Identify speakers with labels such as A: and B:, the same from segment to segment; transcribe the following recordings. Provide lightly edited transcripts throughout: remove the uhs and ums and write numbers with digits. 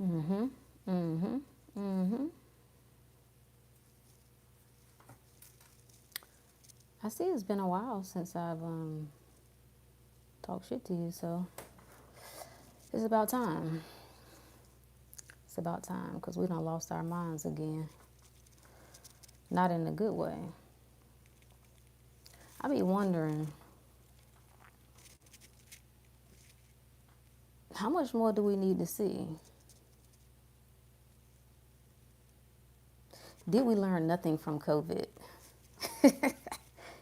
A: Mm-hmm. Mm-hmm. Mm-hmm. I see it's been a while since I've talked shit to you, so it's about time. It's about time because we done lost our minds again. Not in a good way. I be wondering, how much more do we need to see? Did we learn nothing from COVID?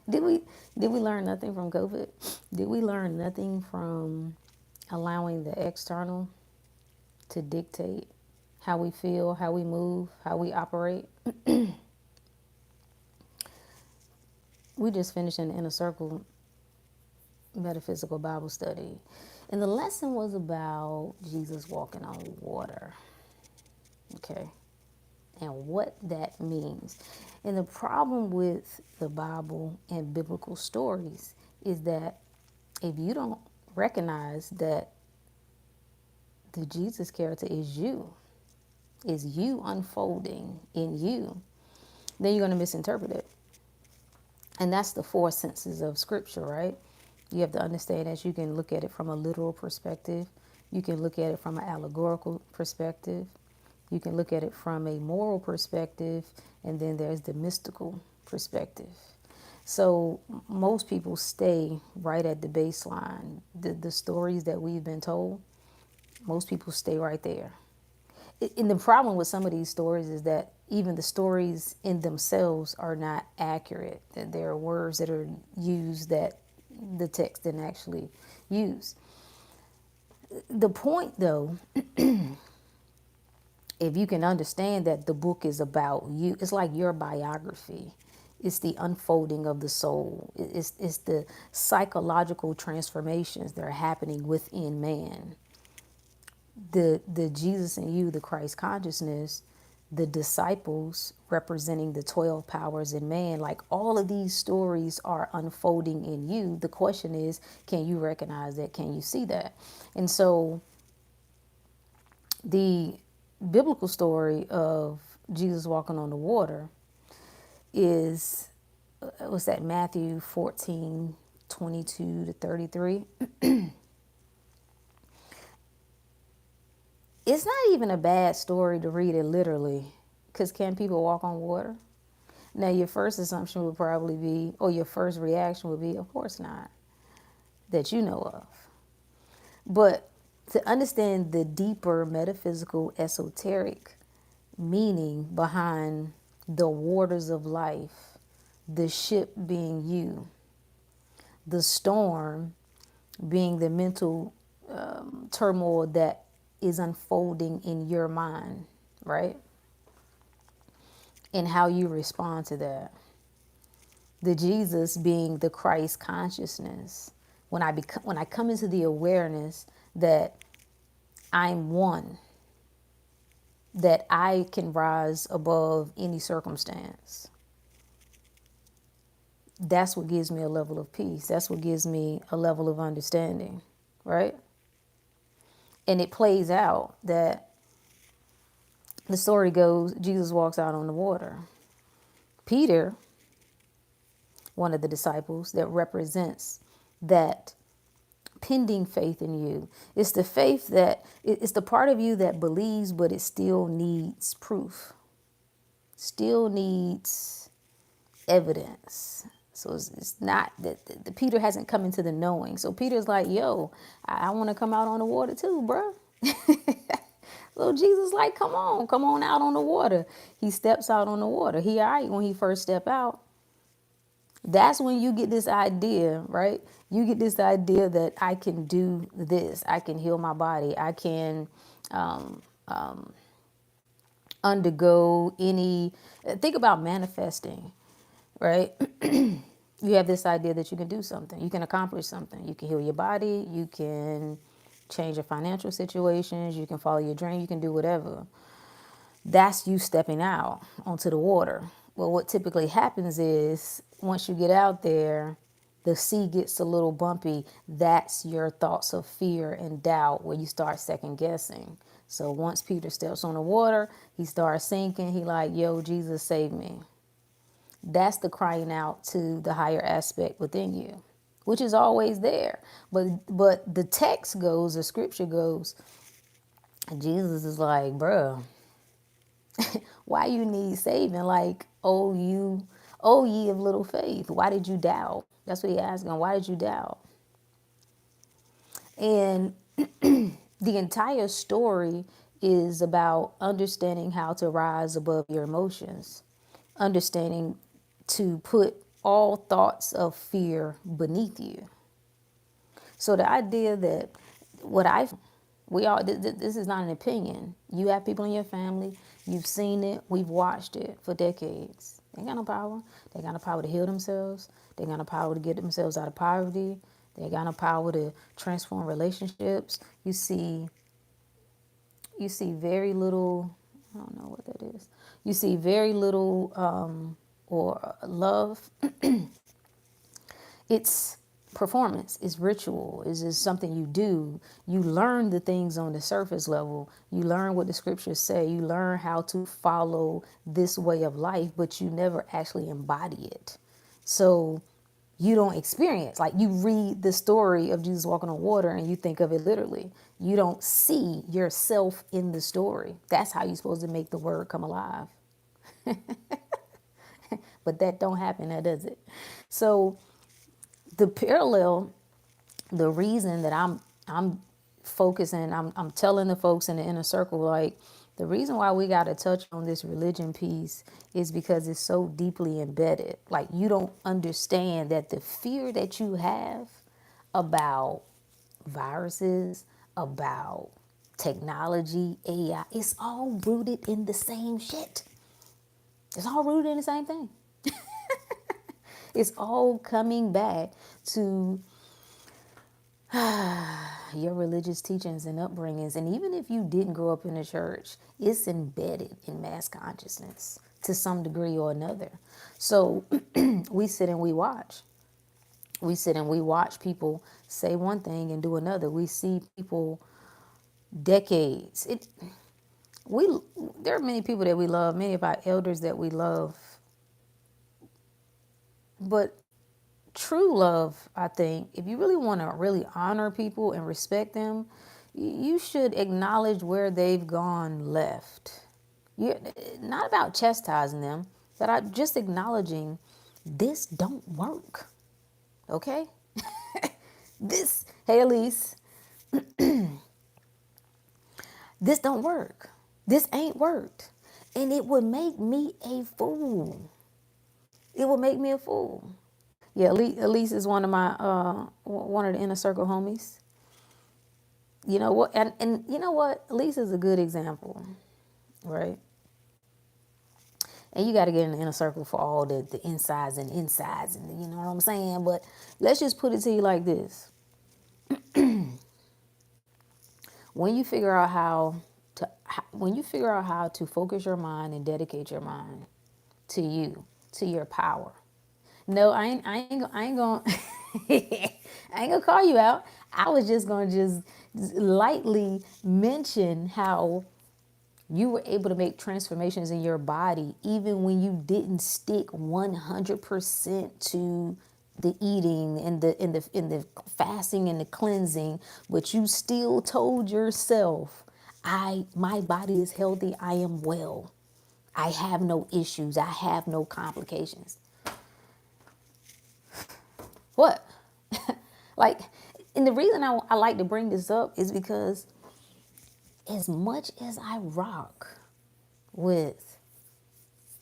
A: did we did we learn nothing from COVID? Did we learn nothing from allowing the external to dictate how we feel, how we move, how we operate? We just finished an inner circle metaphysical Bible study. And the lesson was about Jesus walking on water. Okay. And what that means. And the problem with the Bible and biblical stories is that if you don't recognize that the Jesus character is you unfolding in you, then you're going to misinterpret it. And that's the four senses of Scripture, right? You have to understand that you can look at it from a literal perspective. You can look at it from an allegorical perspective. You can look at it from a moral perspective. And then there's the mystical perspective. So most people stay right at the baseline. The stories that we've been told, most people stay right there. And the problem with some of these stories is that even the stories in themselves are not accurate. That there are words that are used that the text didn't actually use. The point, though, if you can understand that the book is about you, it's like your biography. It's the unfolding of the soul. It's the psychological transformations that are happening within man. The Jesus in you, the Christ consciousness, the disciples representing the 12 powers in man, like all of these stories are unfolding in you. The question is, can you recognize that? Can you see that? And so the biblical story of Jesus walking on the water is, what's that, Matthew 14:22-33. It's not even a bad story to read it literally, because can people walk on water? Now, your first assumption would probably be, or your first reaction would be, of course not, that you know of. But to understand the deeper metaphysical, esoteric meaning behind the waters of life, the ship being you, the storm being the mental turmoil that is unfolding in your mind, right? And how you respond to that. The Jesus being the Christ consciousness. When I come into the awareness that I'm one, that I can rise above any circumstance. That's what gives me a level of peace. That's what gives me a level of understanding, right? And it plays out that the story goes, Jesus walks out on the water. Peter, one of the disciples that represents that pending faith in you. It's the faith that, it's the part of you that believes, but it still needs proof, still needs evidence. So it's not that the Peter hasn't come into the knowing. So Peter's like, yo, I want to come out on the water too, bro. So Jesus like, come on out on the water. He steps out on the water. He all right when he first step out. That's when you get this idea, right? You get this idea that I can do this. I can heal my body. I can undergo any. Think about manifesting, right? You have this idea that you can do something. You can accomplish something. You can heal your body. You can change your financial situations. You can follow your dream. You can do whatever. That's you stepping out onto the water. Well, what typically happens is once you get out there, the sea gets a little bumpy. That's your thoughts of fear and doubt where you start second guessing. So once Peter steps on the water, he starts sinking. He like, yo, Jesus, save me. That's the crying out to the higher aspect within you, which is always there. But the text goes, the scripture goes, Jesus is like, bruh, why you need saving? Like, oh ye of little faith, why did you doubt? That's what he asked him. Why did you doubt? And the entire story is about understanding how to rise above your emotions, understanding to put all thoughts of fear beneath you. So the idea that what I we all this is not an opinion. You have people in your family, you've seen it, we've watched it for decades. They ain't got no power. They got no power to heal themselves. They got no power to get themselves out of poverty. They got no power to transform relationships. You see very little. I don't know what that is. You see very little or love. It's performance, it's ritual, it's just something you do. You learn the things on the surface level. You learn what the scriptures say. You learn how to follow this way of life, but you never actually embody it. So you don't experience, like you read the story of Jesus walking on water and you think of it literally. You don't see yourself in the story. That's how you're supposed to make the word come alive. But that don't happen, that does it. So the parallel, the reason that I'm focusing, I'm telling the folks in the inner circle, like the reason why we got to touch on this religion piece is because it's so deeply embedded. Like you don't understand that the fear that you have about viruses, about technology, AI, it's all rooted in the same shit. It's all rooted in the same thing. It's all coming back to your religious teachings and upbringings. And even if you didn't grow up in the church, it's embedded in mass consciousness to some degree or another. So we sit and we watch. We sit and we watch people say one thing and do another. We see people decades. We there are many people that we love, many of our elders that we love, but true love, I think, if you really want to really honor people and respect them, you should acknowledge where they've gone left. You're not about chastising them, but just acknowledging this don't work. Okay? Hey Elise, this don't work. This ain't worked. And it would make me a fool. It would make me a fool. Yeah, Elise is one of my one of the inner circle homies. You know what? And you know what? Elise is a good example, right? And you got to get in the inner circle for all the insides and insides, and you know what I'm saying. But let's just put it to you like this: when you figure out when you figure out how to focus your mind and dedicate your mind to you, to your power. No, I ain't gonna, I ain't gonna call you out. I was just gonna just lightly mention how you were able to make transformations in your body even when you didn't stick 100% to the eating and the fasting and the cleansing, but you still told yourself, my body is healthy, I am well. I have no issues, I have no complications. What? Like, and the reason I like to bring this up is because as much as I rock with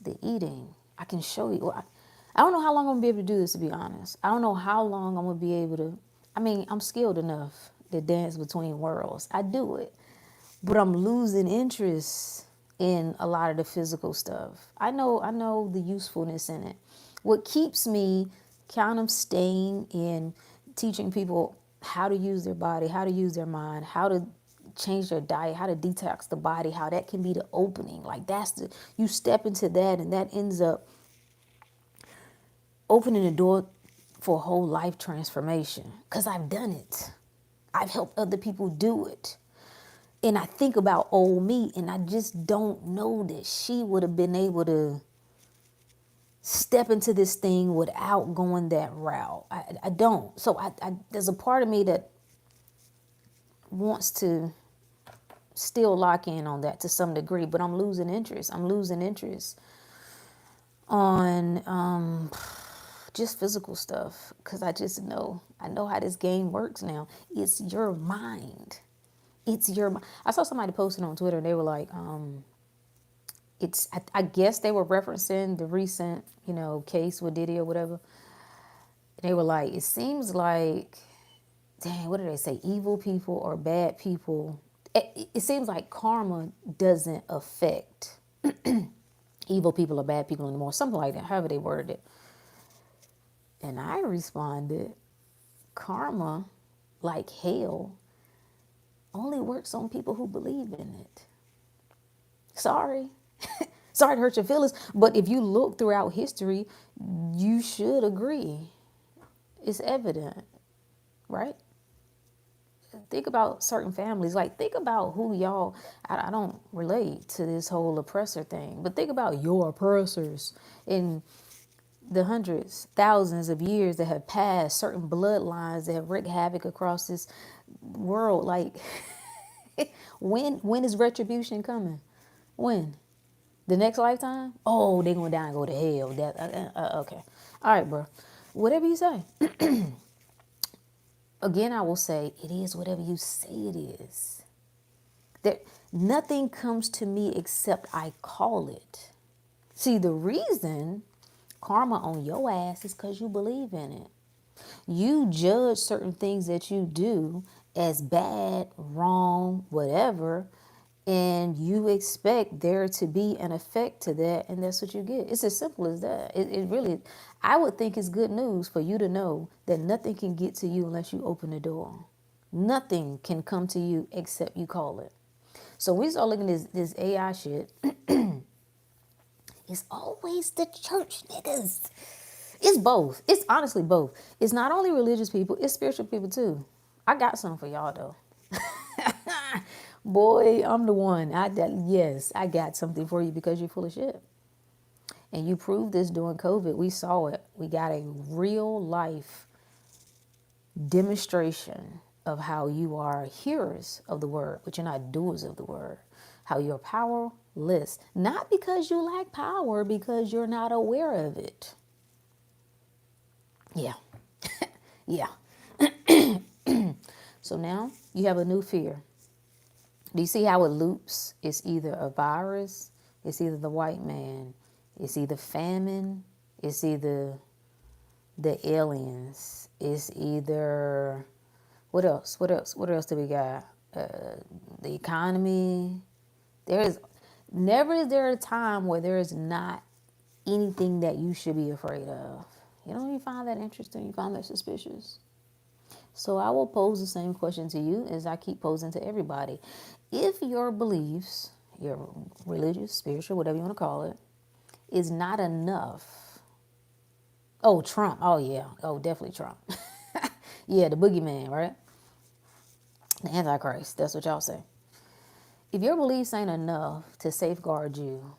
A: the eating, I can show you. I don't know how long I'm going to be able to do this, to be honest. I don't know how long I'm going to be able to. I mean, I'm skilled enough to dance between worlds. I do it. But I'm losing interest in a lot of the physical stuff. I know the usefulness in it. What keeps me kind of staying in teaching people how to use their body, how to use their mind, how to change their diet, how to detox the body, how that can be the opening. Like you step into that and that ends up opening the door for a whole life transformation. Because I've done it. I've helped other people do it. And I think about old me, and I just don't know that she would have been able to step into this thing without going that route. I don't. So there's a part of me that wants to still lock in on that to some degree, but I'm losing interest. I'm losing interest on just physical stuff because I know how this game works now. It's your mind. It's your. I saw somebody posting on Twitter. They were like, I guess they were referencing the recent, case with Diddy or whatever. And they were like, it seems like, dang, what did they say? Evil people or bad people. It seems like karma doesn't affect evil people or bad people anymore. Something like that, however they worded it. And I responded, karma, like hell, only works on people who believe in it. Sorry. Sorry to hurt your feelings, but if you look throughout history, you should agree. It's evident, right? Think about certain families. Like, think about who y'all, I don't relate to this whole oppressor thing, but think about your oppressors in the hundreds, thousands of years that have passed, certain bloodlines that have wreaked havoc across this world. Like, when is retribution coming? When? The next lifetime? Oh, they're going to die and go to hell. Okay. All right, bro. Whatever you say. Again, I will say, it is whatever you say it is. Nothing comes to me except I call it. See, the reason karma on your ass is because you believe in it. You judge certain things that you do as bad, wrong, whatever, and you expect there to be an effect to that, and that's what you get. It's as simple as that. It really, I would think it's good news for you to know that nothing can get to you unless you open the door. Nothing can come to you except you call it. So we start looking at this AI shit. It's always the church niggas. It's both. It's honestly both. It's not only religious people, it's spiritual people too. I got something for y'all though. Boy, I'm the one. Yes, I got something for you because you're full of shit. And you proved this during COVID. We saw it. We got a real life demonstration of how you are hearers of the word, but you're not doers of the word. How you're powerless. Not because you lack power, because you're not aware of it. Yeah. Yeah. So now you have a new fear. Do you see how it loops? It's either a virus, it's either the white man, it's either famine, it's either the aliens, it's either, what else? What else do we got? The economy. Never is there a time where there is not anything that you should be afraid of. You find that interesting? You find that suspicious? So I will pose the same question to you as I keep posing to everybody. If your beliefs, your religious, spiritual, whatever you want to call it, is not enough. Oh, Trump. Oh, yeah. Oh, definitely Trump. Yeah, the boogeyman, right? The Antichrist. That's what y'all say. If your beliefs ain't enough to safeguard you,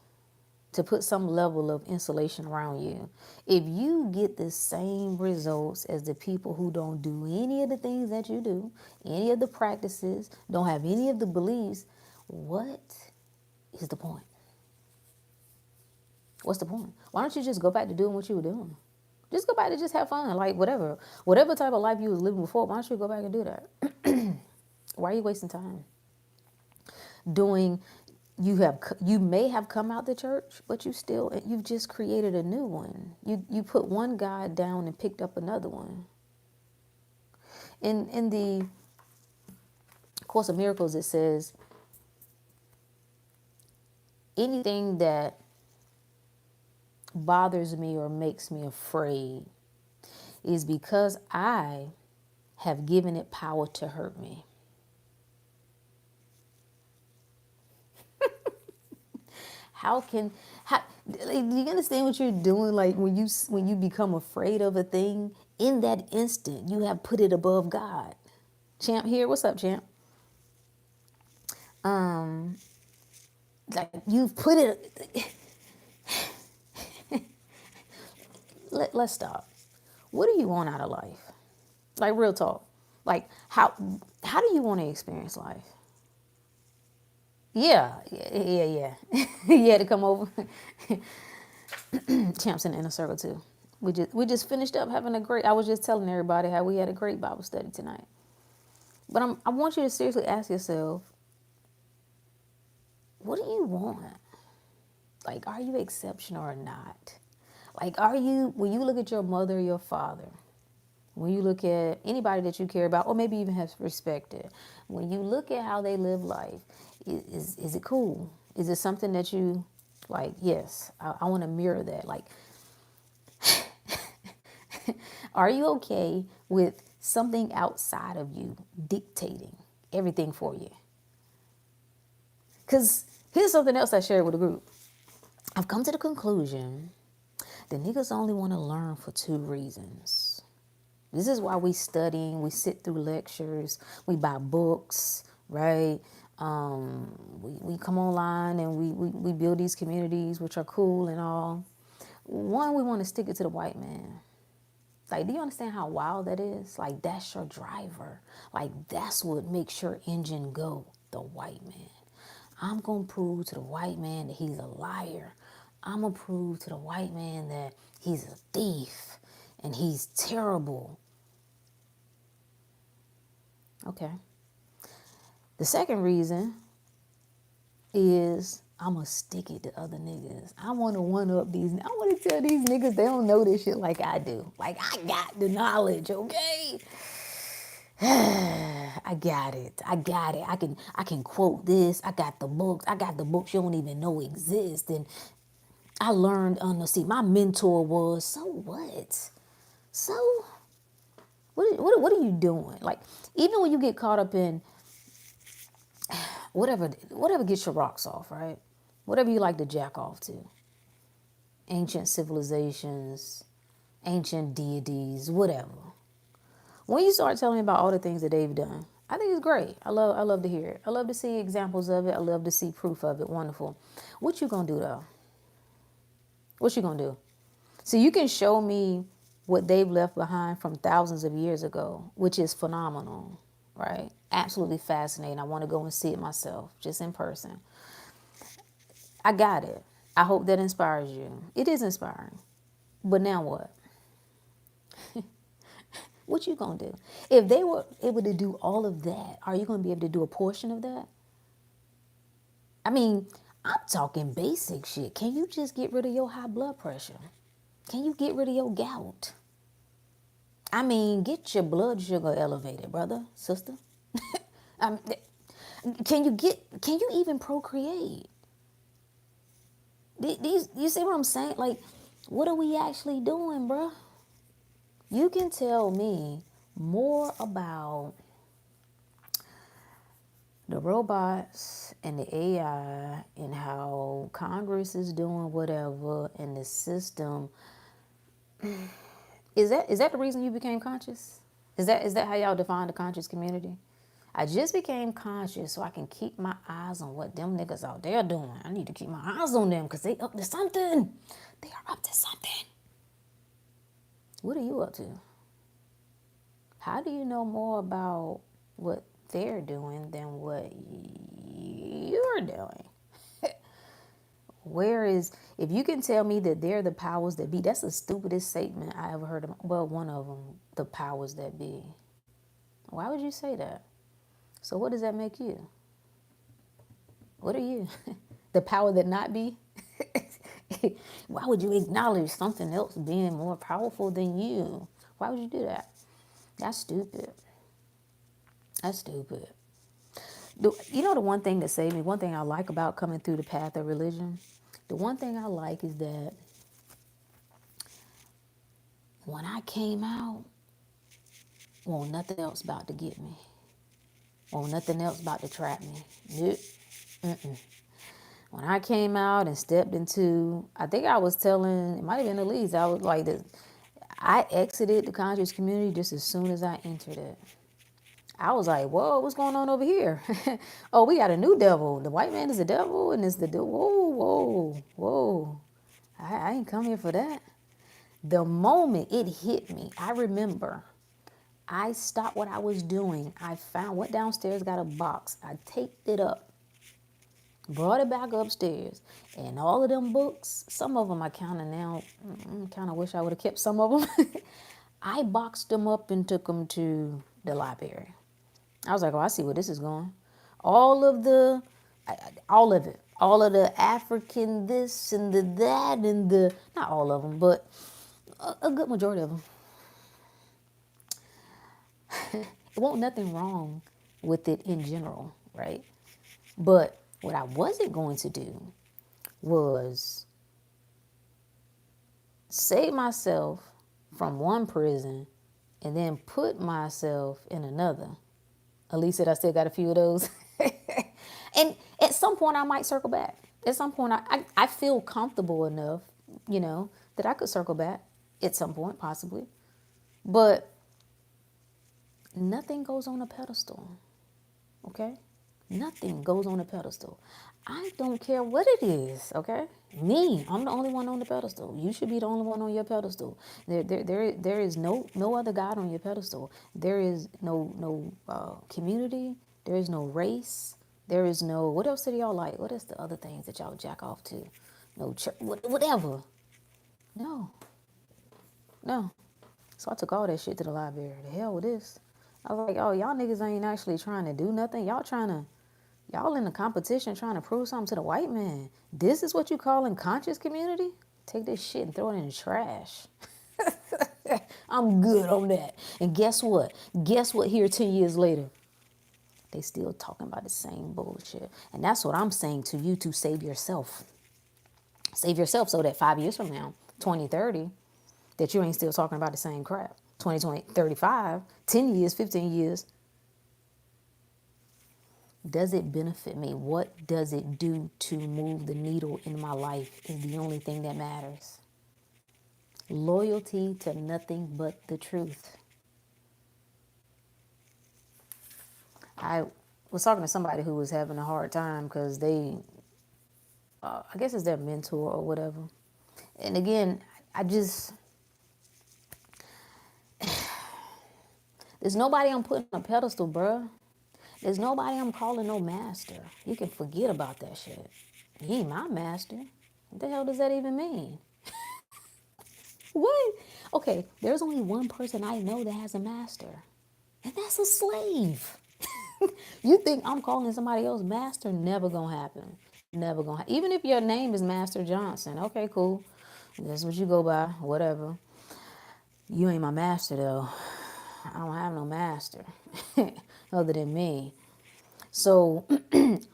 A: to put some level of insulation around you, if you get the same results as the people who don't do any of the things that you do, any of the practices, don't have any of the beliefs, what is the point? What's the point? Why don't you just go back to doing what you were doing? Just go back to just have fun, like whatever type of life you was living before. Why don't you go back and do that? Why are you wasting time doing? You may have come out the church, but you've just created a new one. You put one God down and picked up another one. In the Course of Miracles, it says anything that bothers me or makes me afraid is because I have given it power to hurt me. Do you understand what you're doing? Like when you become afraid of a thing, in that instant, you have put it above God. Champ here, what's up, Champ? Um, like you've put it. Let's stop. What do you want out of life? Like real talk. Like how do you want to experience life? Yeah. You had to come over. Champs in the inner circle too. We just finished up having a great. I was just telling everybody how we had a great Bible study tonight. But I want you to seriously ask yourself, what do you want? Like, are you exceptional or not? Like, are you, when you look at your mother or your father, when you look at anybody that you care about, or maybe even have respected, when you look at how they live life, is it cool? Is it something that you, like, yes, I want to mirror that. Like, are you okay with something outside of you dictating everything for you? Because here's something else I shared with the group. I've come to the conclusion that niggas only want to learn for two reasons. This is why we studying, we sit through lectures, we buy books, right? We come online and we build these communities, which are cool and all. One, we want to stick it to the white man. Like, do you understand how wild that is? Like, that's your driver. Like, that's what makes your engine go, the white man. I'm going to prove to the white man that he's a liar. I'm going to prove to the white man that he's a thief and he's terrible. Okay. The second reason is I'm going to stick it to other niggas. I want to one up these. I want to tell these niggas they don't know this shit like I do. Like, I got the knowledge, okay? I got it. I can quote this. I got the books. I got the books you don't even know exist. And I learned see, my mentor was, so what? So what are you doing? Like, even when you get caught up in whatever gets your rocks off, right? Whatever you like to jack off to. Ancient civilizations, ancient deities, whatever. When you start telling me about all the things that they've done, I think it's great. I love to hear it. I love to see examples of it. I love to see proof of it. Wonderful. What you gonna do though? What you gonna do? So you can show me what they've left behind from thousands of years ago, which is phenomenal, right? Absolutely fascinating. I want to go and see it myself, just in person. I got it. I hope that inspires you. It is inspiring. But now what? What you gonna do? If they were able to do all of that, are you gonna be able to do a portion of that? I mean, I'm talking basic shit. Can you just get rid of your high blood pressure? Can you get rid of your gout? I mean, get your blood sugar elevated, brother, sister. I can you even procreate? You see what I'm saying? Like, what are we actually doing, bruh? You can tell me more about the robots and the AI and how Congress is doing whatever and the system. Is that the reason you became conscious? Is that how y'all define the conscious community? I just became conscious so I can keep my eyes on what them niggas out there doing. I need to keep my eyes on them because they up to something. They are up to something. What are you up to? How do you know more about what they're doing than what you're doing? If you can tell me that they're the powers that be, that's the stupidest statement I ever heard of. Well, one of them, the powers that be. Why would you say that? So what does that make you? What are you? The power that not be? Why would you acknowledge something else being more powerful than you? Why would you do that? That's stupid. That's stupid. You know the one thing that saved me, one thing I like about coming through the path of religion? The one thing I like is that when I came out, won't nothing else about to get me. Won't nothing else about to trap me. Nope. When I came out and stepped into, I think I was telling, it might have been Elise, I was like, I exited the conscious community just as soon as I entered it. I was like, whoa, what's going on over here? Oh, we got a new devil. The white man is the devil, and it's the whoa, whoa, whoa. I ain't come here for that. The moment it hit me, I remember I stopped what I was doing. Went downstairs, got a box. I taped it up, brought it back upstairs, and all of them books, some of them I kind of now, kind of wish I would have kept some of them. I boxed them up and took them to the library. I was like, oh, I see where this is going. All of the, all of it, all of the African this and the that and the, not all of them, but a good majority of them. It won't nothing wrong with it in general, right? But what I wasn't going to do was save myself from one prison and then put myself in another. At least that I still got a few of those. And at some point I might circle back. At some point I feel comfortable enough, that I could circle back at some point, possibly. But nothing goes on a pedestal, okay? Nothing goes on a pedestal. I don't care what it is, okay? I'm the only one on the pedestal. You should be the only one on your pedestal. There is no other God on your pedestal. There is no community. There is no race. There is no, what else do y'all like? What is the other things that y'all jack off to? No church, whatever. No, no. So I took all that shit to the library. The hell with this. I was like, oh, y'all niggas ain't actually trying to do nothing. Y'all in the competition trying to prove something to the white man. This is what you call in conscious community? Take this shit and throw it in the trash. I'm good on that. And guess what? Guess what here 10 years later? They still talking about the same bullshit. And that's what I'm saying to you, to save yourself. Save yourself so that 5 years from now, 2030, that you ain't still talking about the same crap. 2020, 35, 10 years, 15 years. Does it benefit me? What does it do to move the needle in my life is the only thing that matters. Loyalty to nothing but the truth. I was talking to somebody who was having a hard time because I guess it's their mentor or whatever. And again, there's nobody I'm putting on a pedestal, bruh. There's nobody I'm calling no master. You can forget about that shit. He ain't my master. What the hell does that even mean? What? Okay, there's only one person I know that has a master, and that's a slave. You think I'm calling somebody else master? Never gonna happen. Never gonna happen. Even if your name is Master Johnson. Okay, cool. That's what you go by. Whatever. You ain't my master, though. I don't have no master other than me. So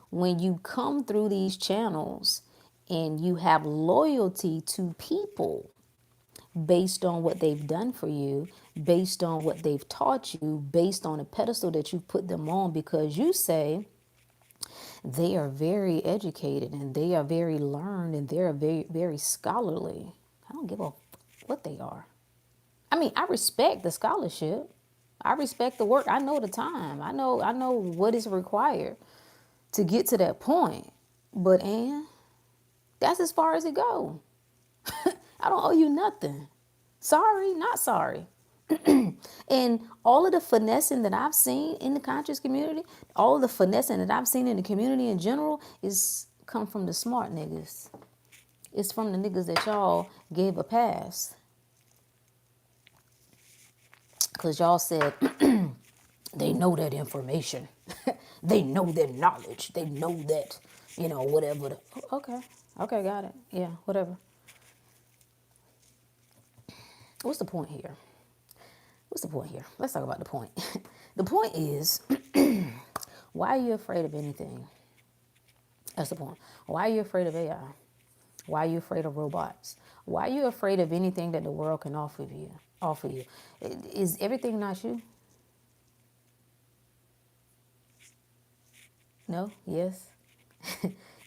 A: when you come through these channels and you have loyalty to people based on what they've done for you, based on what they've taught you, based on a pedestal that you put them on because you say they are very educated and they are very learned and they're very, very scholarly. I don't give a what they are. I mean, I respect the scholarship. I respect the work. I know the time. I know what is required to get to that point. But that's as far as it go. I don't owe you nothing. Sorry, not sorry. And all of the finessing that I've seen in the conscious community, all of the finessing that I've seen in the community in general is come from the smart niggas. It's from the niggas that y'all gave a pass. Because y'all said they know that information. They know that knowledge. They know that, whatever. Okay. Okay, got it. Yeah, whatever. What's the point here? Let's talk about the point. The point is, why are you afraid of anything? That's the point. Why are you afraid of AI? Why are you afraid of robots? Why are you afraid of anything that the world can offer you? Is everything not you? No? Yes?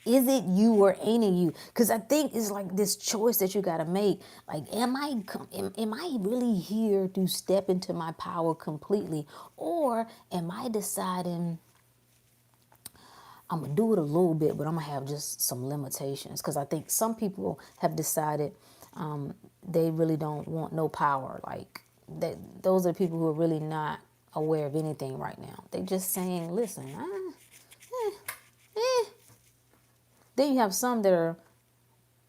A: Is it you or ain't it you? Because I think it's like this choice that you got to make. Like, am I really here to step into my power completely? Or am I deciding I'm going to do it a little bit, but I'm going to have just some limitations? Because I think some people have decided they really don't want no power. Like, those are people who are really not aware of anything right now. They just saying, listen, eh. Then you have some that are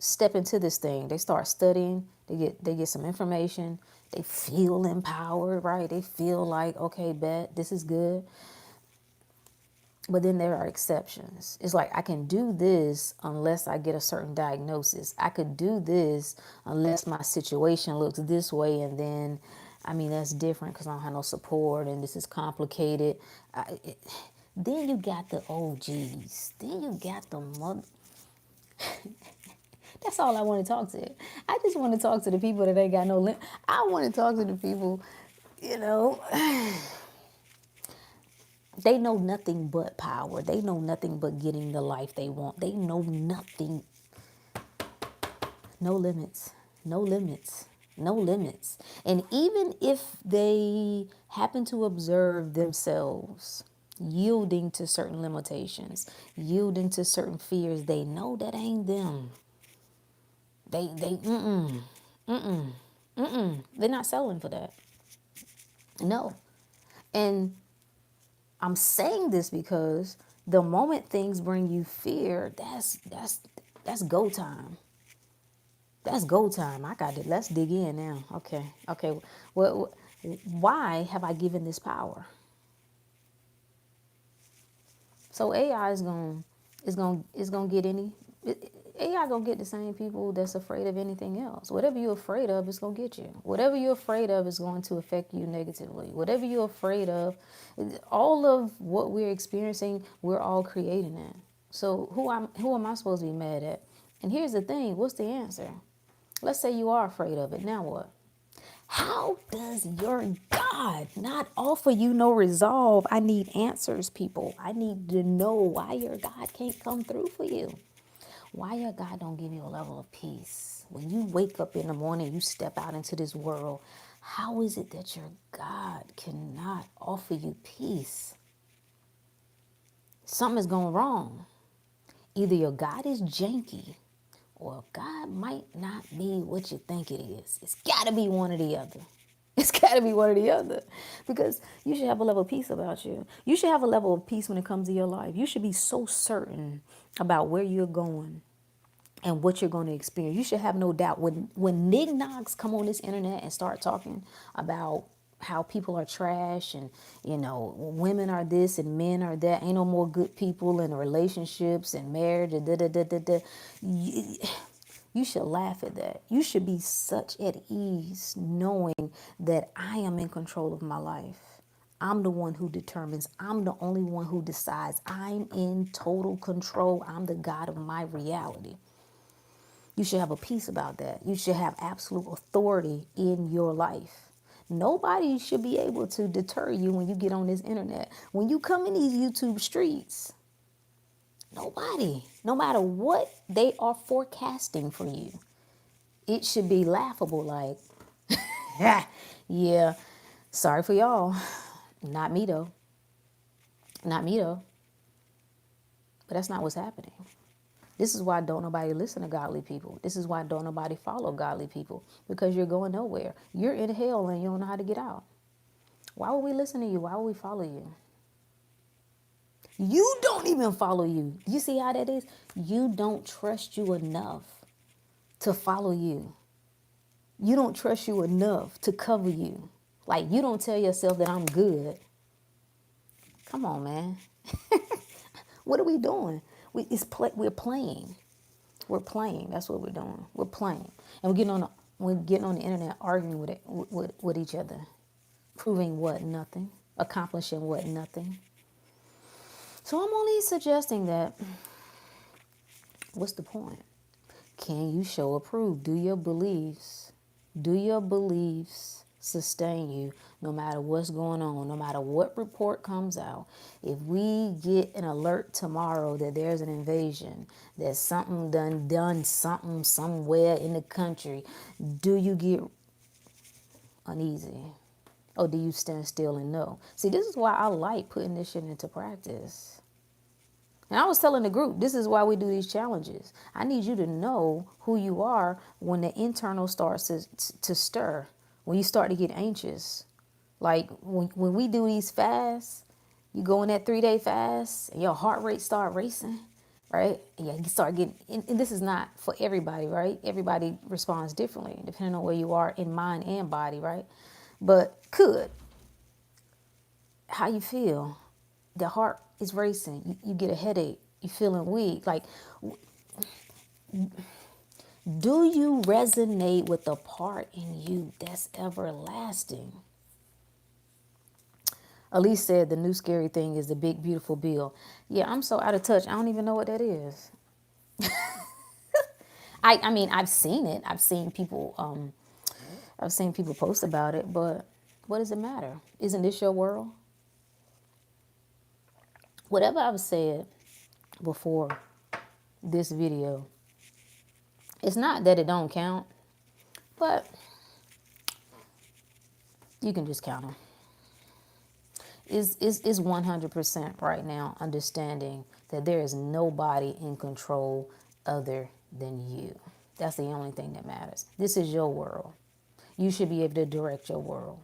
A: step into this thing. They start studying. They get some information. They feel empowered, right? They feel like, okay, bet this is good. But then there are exceptions. It's like, I can do this unless I get a certain diagnosis. I could do this unless my situation looks this way, and then, I mean, that's different because I don't have no support, and this is complicated. Then you got the OGs. Then you got the mother. That's all I want to talk to. I just want to talk to the people that ain't got no limit. I want to talk to the people, you know, they know nothing but power. They know nothing but getting the life they want. They know nothing. No limits. No limits. No limits. And even if they happen to observe themselves yielding to certain limitations, yielding to certain fears, they know that ain't them. They're not selling for that. No. And I'm saying this because the moment things bring you fear, that's go time. That's go time. I got it. Let's dig in now. Okay. Why have I given this power? So AI is gonna get AI gonna get the same people that's afraid of anything else. Whatever you're afraid of, it's gonna get you. Whatever you're afraid of is going to affect you negatively. Whatever you're afraid of, all of what we're experiencing, we're all creating that. So who am I supposed to be mad at? And here's the thing, what's the answer? Let's say you are afraid of it. Now what? How does your God not offer you no resolve? I need answers, people. I need to know why your God can't come through for you. Why your God don't give you a level of peace? When you wake up in the morning, you step out into this world, how is it that your God cannot offer you peace? Something is going wrong. Either your God is janky, or God might not be what you think it is. It's got to be one or the other. It's got to be one or the other, because you should have a level of peace about you. You should have a level of peace when it comes to your life. You should be so certain about where you're going and what you're going to experience. You should have no doubt. When Nignogs come on this internet and start talking about how people are trash and, women are this and men are that, ain't no more good people in relationships and marriage, you should laugh at that. You should be such at ease knowing that I am in control of my life. I'm the one who determines. I'm the only one who decides. I'm in total control. I'm the God of my reality. You should have a peace about that. You should have absolute authority in your life. Nobody should be able to deter you when you get on this internet. When you come in these YouTube streets, nobody, no matter what they are forecasting for you, it should be laughable. Like, yeah, sorry for y'all. Not me though. Not me though. But that's not what's happening. This is why don't nobody listen to godly people. This is why don't nobody follow godly people, because you're going nowhere. You're in hell and you don't know how to get out. Why would we listen to you? Why would we follow you? You don't even follow you. You see how that is? You don't trust you enough to follow you. You don't trust you enough to cover you. Like, you don't tell yourself that I'm good. Come on, man. What are we doing? We're playing. We're playing. That's what we're doing. We're playing. And we're getting on the internet arguing with each other. Proving what? Nothing. Accomplishing what? Nothing. So I'm only suggesting that, what's the point? Can you show or prove? Do your beliefs sustain you no matter what's going on, no matter what report comes out. If we get an alert tomorrow that there's an invasion, that something done something somewhere in the country, do you get uneasy? Or do you stand still and know? See, this is why I like putting this shit into practice. And I was telling the group, this is why we do these challenges. I need you to know who you are when the internal starts to stir, when you start to get anxious. Like when we do these fasts, you go in that 3-day fast and your heart rate start racing, right? And you start getting, and this is not for everybody, right? Everybody responds differently depending on where you are in mind and body, right? But how you feel? The heart is racing. You get a headache. You feeling weak. Like, do you resonate with the part in you that's everlasting? Elise said the new scary thing is the big beautiful bill. Yeah, I'm so out of touch. I don't even know what that is. I mean, I've seen it. I've seen people post about it, but what does it matter? Isn't this your world? Whatever I've said before this video, it's not that it don't count, but you can just count them. Is 100% right now understanding that there is nobody in control other than you. That's the only thing that matters. This is your world. You should be able to direct your world.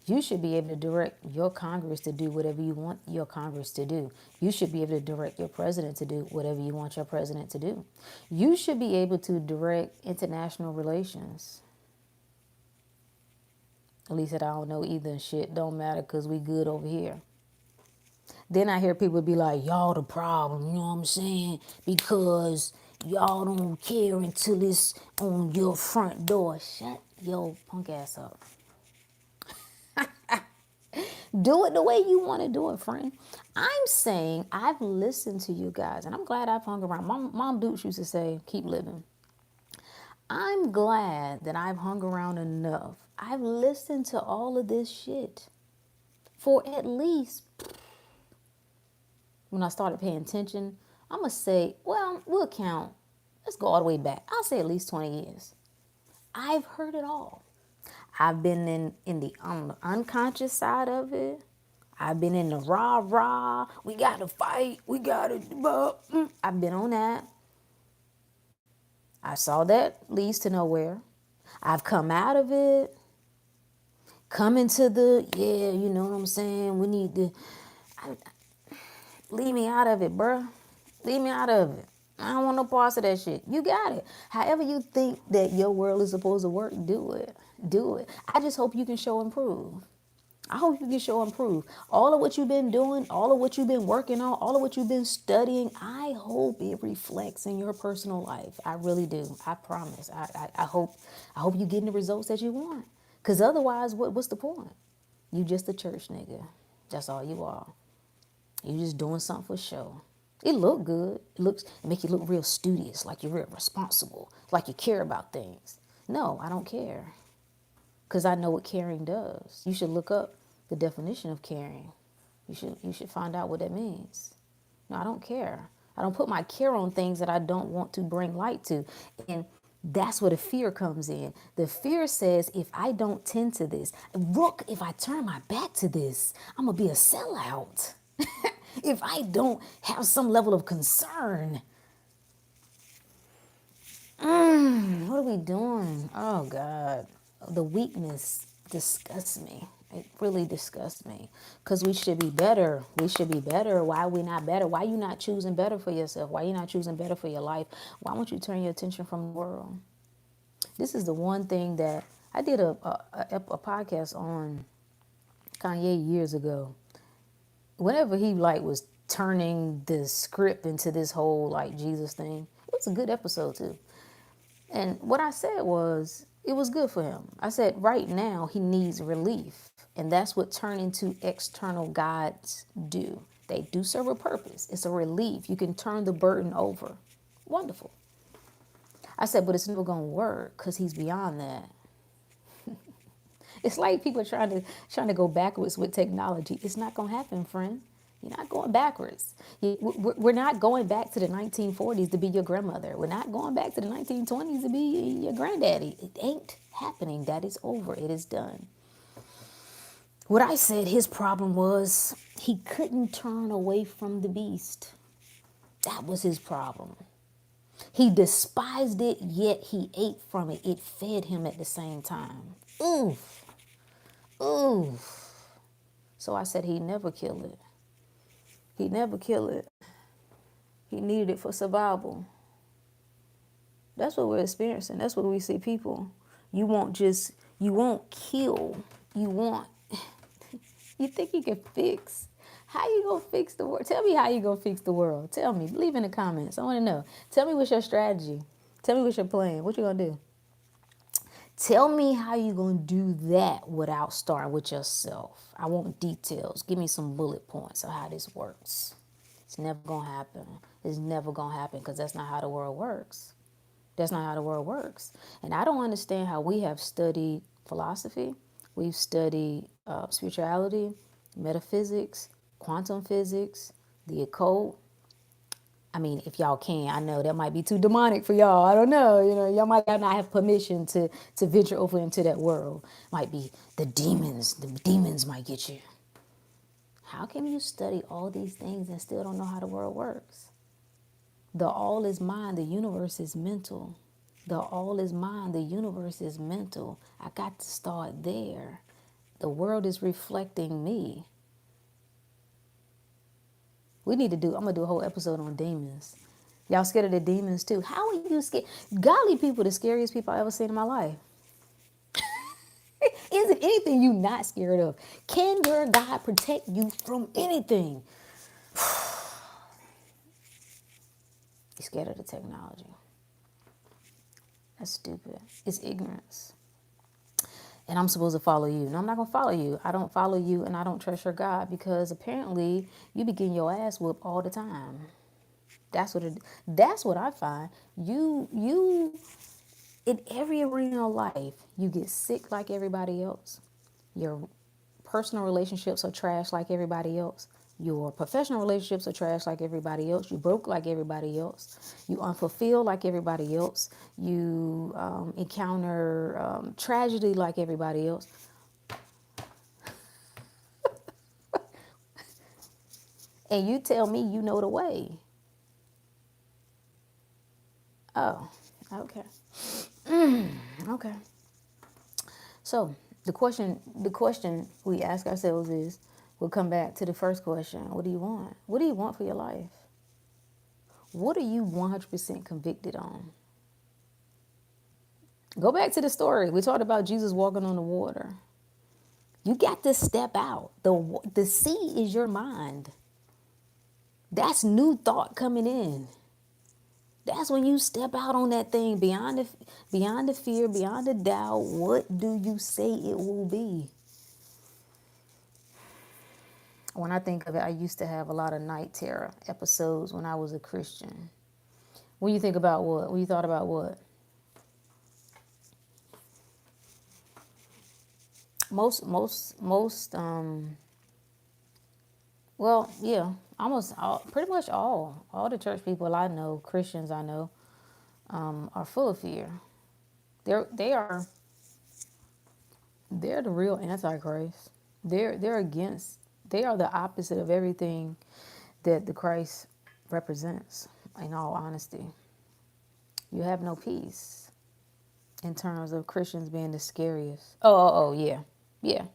A: You should be able to direct your Congress to do whatever you want your Congress to do. You should be able to direct your president to do whatever you want your president to do. You should be able to direct international relations. At least that I don't know either. Shit don't matter because we good over here. Then I hear people be like, y'all the problem, you know what I'm saying? Because y'all don't care until it's on your front door. Shut your punk ass up. Do it the way you want to do it, friend. I'm saying I've listened to you guys, and I'm glad I've hung around. Mom Dukes used to say, keep living. I'm glad that I've hung around enough. I've listened to all of this shit for at least, when I started paying attention, I'm going to say, well, we'll count. Let's go all the way back. I'll say at least 20 years. I've heard it all. I've been in the unconscious side of it. I've been in the rah-rah. We got to fight. We got to... I've been on that. I saw that leads to nowhere. I've come out of it. Come into the, yeah, you know what I'm saying? We need to... Leave me out of it, bruh. Leave me out of it. I don't want no parts of that shit. You got it. However you think that your world is supposed to work, do it. Do it. I just hope you can show and prove. I hope you can show and prove. All of what you've been doing, all of what you've been working on, all of what you've been studying, I hope it reflects in your personal life. I really do. I promise. I hope you're getting the results that you want. Because otherwise, what's the point? You just a church nigga. That's all you are. You just doing something for show. It look good. It make you look real studious, like you're real responsible, like you care about things. No, I don't care. Because I know what caring does. You should look up the definition of caring. You should find out what that means. No, I don't care. I don't put my care on things that I don't want to bring light to. And that's where the fear comes in. The fear says, if I don't tend to this, look, if I turn my back to this, I'm going to be a sellout. If I don't have some level of concern. What are we doing? Oh, God. The weakness disgusts me. It really disgusts me. Because we should be better. We should be better. Why are we not better? Why are you not choosing better for yourself? Why are you not choosing better for your life? Why won't you turn your attention from the world? This is the one thing that I did a podcast on Kanye years ago. Whenever he was turning the script into this whole Jesus thing, it was a good episode too. And what I said was, it was good for him. I said, right now he needs relief. And that's what turning to external gods do. They do serve a purpose. It's a relief. You can turn the burden over. Wonderful. I said, but it's never going to work because he's beyond that. It's like people trying to go backwards with technology. It's not gonna happen, friend. You're not going backwards. We're not going back to the 1940s to be your grandmother. We're not going back to the 1920s to be your granddaddy. It ain't happening. That is over. It is done. What I said his problem was he couldn't turn away from the beast. That was his problem. He despised it, yet he ate from it. It fed him at the same time. Oof, oof. So I said he'd never kill it. He'd never kill it. He needed it for survival. That's what we're experiencing. That's what we see people. You won't kill. You want, you think you can fix. How you gonna fix the world? Tell me how you gonna fix the world. Tell me. Leave in the comments. I wanna know. Tell me what's your strategy. Tell me what's your plan. What you gonna do? Tell me how you gonna do that without starting with yourself. I want details. Give me some bullet points of how this works. It's never gonna happen. It's never gonna happen because that's not how the world works. That's not how the world works. And I don't understand how we have studied philosophy. We've studied spirituality, metaphysics, quantum physics, the occult. I mean, if y'all can, I know that might be too demonic for y'all. I don't know. Y'all might not have permission to venture over into that world. Might be the demons. The demons might get you. How can you study all these things and still don't know how the world works? The all is mind, the universe is mental. The all is mind, the universe is mental. I got to start there. The world is reflecting me. I'm going to do a whole episode on demons. Y'all scared of the demons too? How are you scared? Godly people, the scariest people I ever seen in my life. Isn't anything you not scared of? Can your God protect you from anything? You're scared of the technology. That's stupid. It's ignorance. And I'm supposed to follow you. No, I'm not going to follow you. I don't follow you and I don't trust your God because apparently you be getting your ass whooped all the time. That's what I find. You in every arena of life, you get sick like everybody else. Your personal relationships are trash like everybody else. Your professional relationships are trash like everybody else. You broke like everybody else. You unfulfilled like everybody else. You encounter tragedy like everybody else. And you tell me you know the way. Oh, okay. Okay. So the question we ask ourselves is, we'll come back to the first question. What do you want? What do you want for your life? What are you 100% convicted on? Go back to the story. We talked about Jesus walking on the water. You got to step out. The sea is your mind. That's new thought coming in. That's when you step out on that thing beyond the fear, beyond the doubt. What do you say it will be? When I think of it, I used to have a lot of night terror episodes when I was a Christian. When you think about what? When you thought about what? Most well, yeah, almost all, pretty much all the church people I know, Christians I know, are full of fear. They're the real antichrist. They're against. They are the opposite of everything that the Christ represents. In all honesty, you have no peace in terms of Christians being the scariest. Oh yeah, yeah.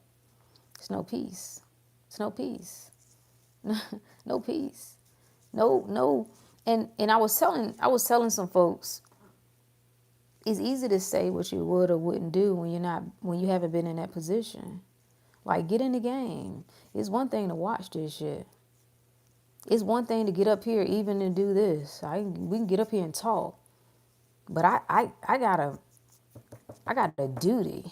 A: It's no peace. It's no peace. No peace. No. And I was telling some folks, it's easy to say what you would or wouldn't do when you haven't been in that position. Like, get in the game. It's one thing to watch this shit. It's one thing to get up here even and do this. We can get up here and talk. But I got a duty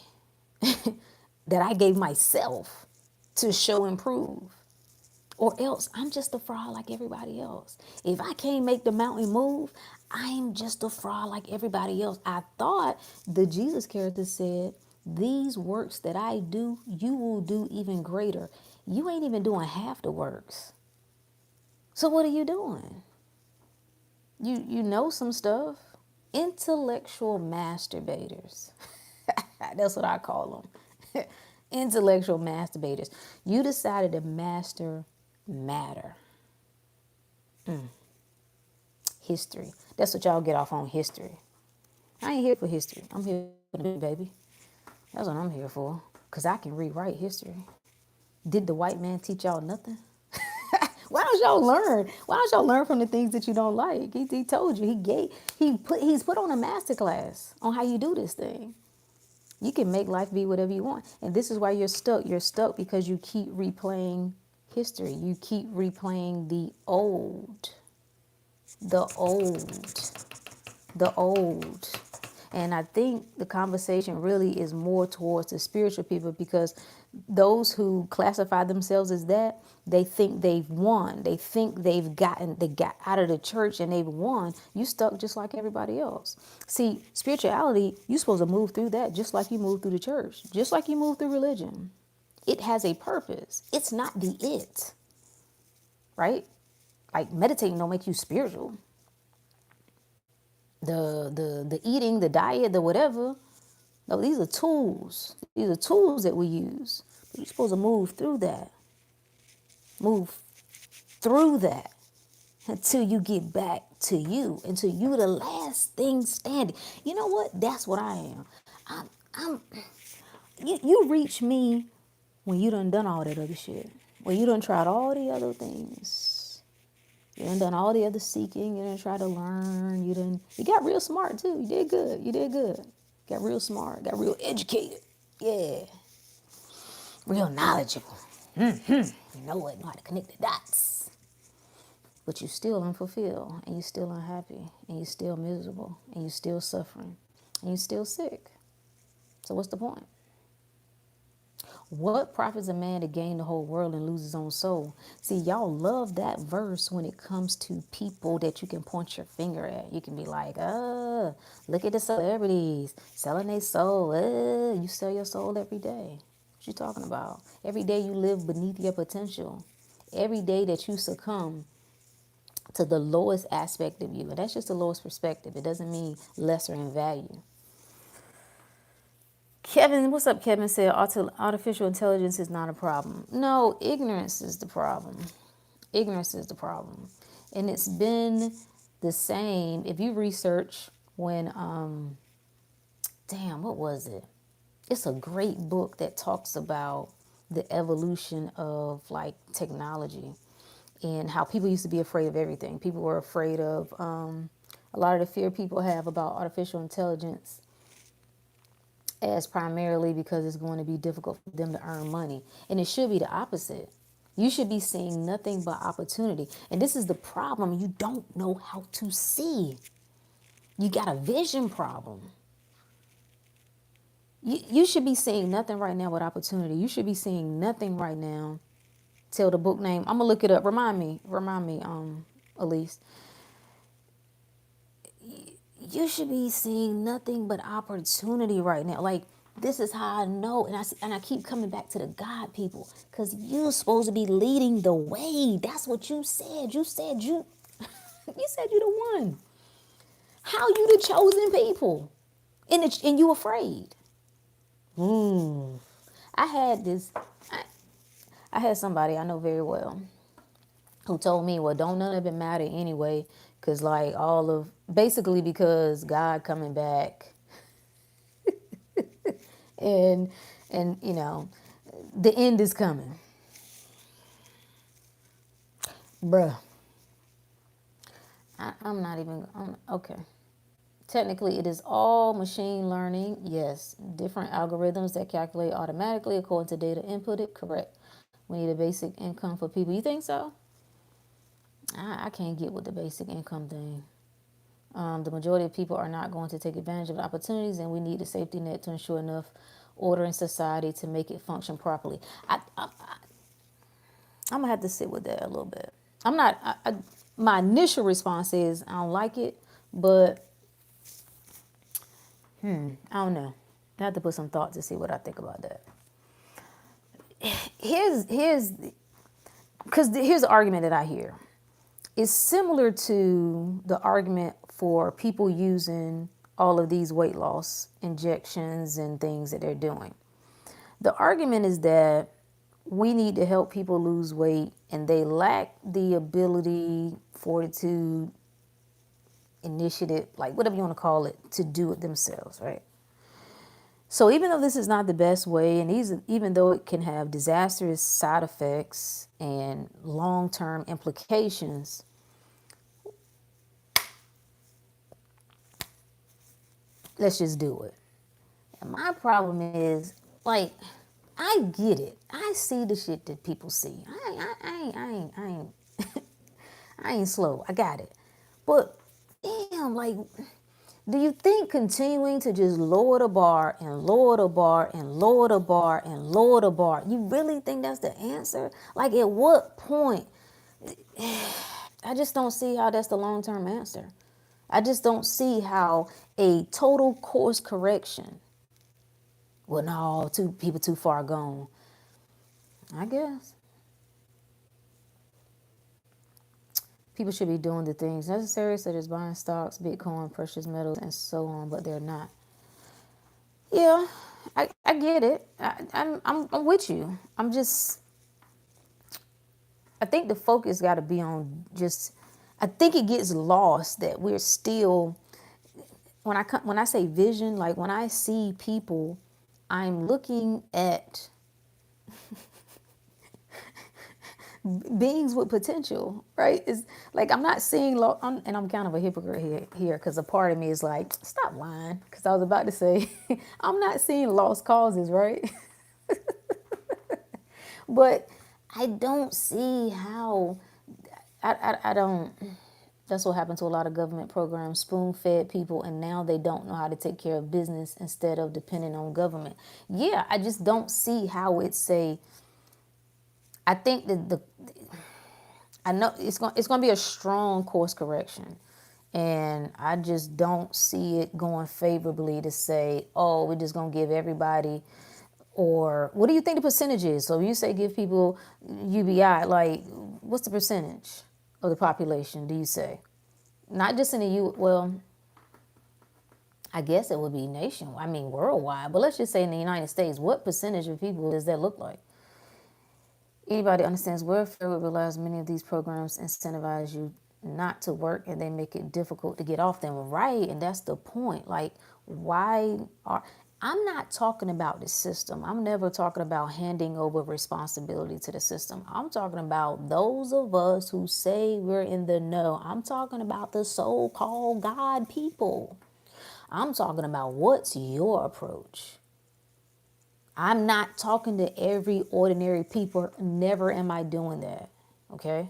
A: that I gave myself to show and prove. Or else I'm just a fraud like everybody else. If I can't make the mountain move, I'm just a fraud like everybody else. I thought the Jesus character said these works that I do, you will do even greater. You ain't even doing half the works. So what are you doing? You know some stuff. Intellectual masturbators. That's what I call them. Intellectual masturbators. You decided to master matter. History. That's what y'all get off on, history. I ain't here for history. I'm here for the baby. That's what I'm here for. Because I can rewrite history. Did the white man teach y'all nothing? Why don't y'all learn? Why don't y'all learn from the things that you don't like? He told you. He's put on a master class on how you do this thing. You can make life be whatever you want. And this is why you're stuck. You're stuck because you keep replaying history. You keep replaying the old. The old. The old. And I think the conversation really is more towards the spiritual people, because those who classify themselves as that, they think they've won. They think they got out of the church and they've won. You stuck just like everybody else. See, spirituality, you're supposed to move through that just like you move through the church, just like you move through religion. It has a purpose. It's not the it, right? Like meditating don't make you spiritual. The eating, the diet, the whatever. No, these are tools. These are tools that we use. But you're supposed to move through that. Move through that until you get back to you, until you're the last thing standing. You know what? That's what I am. I'm you reach me when you done all that other shit. When you done tried all the other things. You done all the other seeking. You done try to learn. You got real smart too. You did good. You did good. Got real smart. Got real educated. Yeah. Real knowledgeable. You know it. Know how to connect the dots. But you still unfulfilled. And you still unhappy. And you still miserable. And you still suffering. And you still sick. So what's the point? What profits a man to gain the whole world and lose his own soul? See, y'all love that verse when it comes to people that you can point your finger at. You can be like, look at the celebrities selling their soul. You sell your soul every day. What you talking about? Every day you live beneath your potential. Every day that you succumb to the lowest aspect of you. And that's just the lowest perspective. It doesn't mean lesser in value. Kevin, what's up, Kevin said artificial intelligence is not a problem. No, ignorance is the problem. Ignorance is the problem. And it's been the same. If you research when, what was it? It's a great book that talks about the evolution of like technology and how people used to be afraid of everything. People were afraid of a lot of the fear people have about artificial intelligence as primarily because it's going to be difficult for them to earn money. And it should be the opposite. You should be seeing nothing but opportunity. And this is the problem. You don't know how to see. You got a vision problem. You should be seeing nothing right now but opportunity. You should be seeing nothing right now. Tell the book name. I'm going to look it up. Remind me, Elise. You should be seeing nothing but opportunity right now. Like, this is how I know. And I keep coming back to the God people, because you're supposed to be leading the way. That's what you said. You said you said you the one. How you the chosen people? And you afraid. I had somebody I know very well who told me, well, don't none of it matter anyway, because like basically because God coming back and you know, the end is coming. Bruh. Okay. Technically, it is all machine learning. Yes, different algorithms that calculate automatically according to data inputted. Correct. We need a basic income for people. You think so? I can't get with the basic income thing. The majority of people are not going to take advantage of opportunities, and we need a safety net to ensure enough order in society to make it function properly. I'm gonna have to sit with that a little bit. I'm not. My initial response is I don't like it, but I don't know. I have to put some thought to see what I think about that. Here's the argument that I hear. It's similar to the argument for people using all of these weight loss injections and things that they're doing. The argument is that we need to help people lose weight and they lack the ability, fortitude, initiative, like whatever you want to call it, to do it themselves, right? So even though this is not the best way, and even though it can have disastrous side effects and long-term implications, let's just do it. And my problem is, like, I get it. I see the shit that people see. I ain't slow. I got it. But damn, like, do you think continuing to just lower the bar and lower the bar and lower the bar and lower the bar, you really think that's the answer? Like, at what point? I just don't see how that's the long-term answer. I just don't see how a total course correction, well, no, two people too far gone, I guess. People should be doing the things necessary, such as buying stocks, Bitcoin, precious metals, and so on, but they're not. Yeah, I get it. I'm with you. I think the focus got to be on just, I think it gets lost that we're still, when I say vision, like when I see people, I'm looking at beings with potential, right? It's like I'm not seeing, and I'm kind of a hypocrite here because a part of me is like, stop lying, because I was about to say, I'm not seeing lost causes, right? But I don't see how, I don't, that's what happened to a lot of government programs, spoon-fed people, and now they don't know how to take care of business instead of depending on government. Yeah, I just don't see how I think that I know it's going to be a strong course correction. And I just don't see it going favorably to say, oh, we're just going to give everybody, or what do you think the percentage is? So you say give people UBI, like what's the percentage of the population, do you say? Not just in the well, I guess it would be worldwide, but let's just say in the United States, what percentage of people does that look like? Anybody understands welfare would realize many of these programs incentivize you not to work and they make it difficult to get off them, right? And that's the point. Like, I'm not talking about the system. I'm never talking about handing over responsibility to the system. I'm talking about those of us who say we're in the know. I'm talking about the so-called God people. I'm talking about what's your approach. I'm not talking to every ordinary people. Never am I doing that. Okay?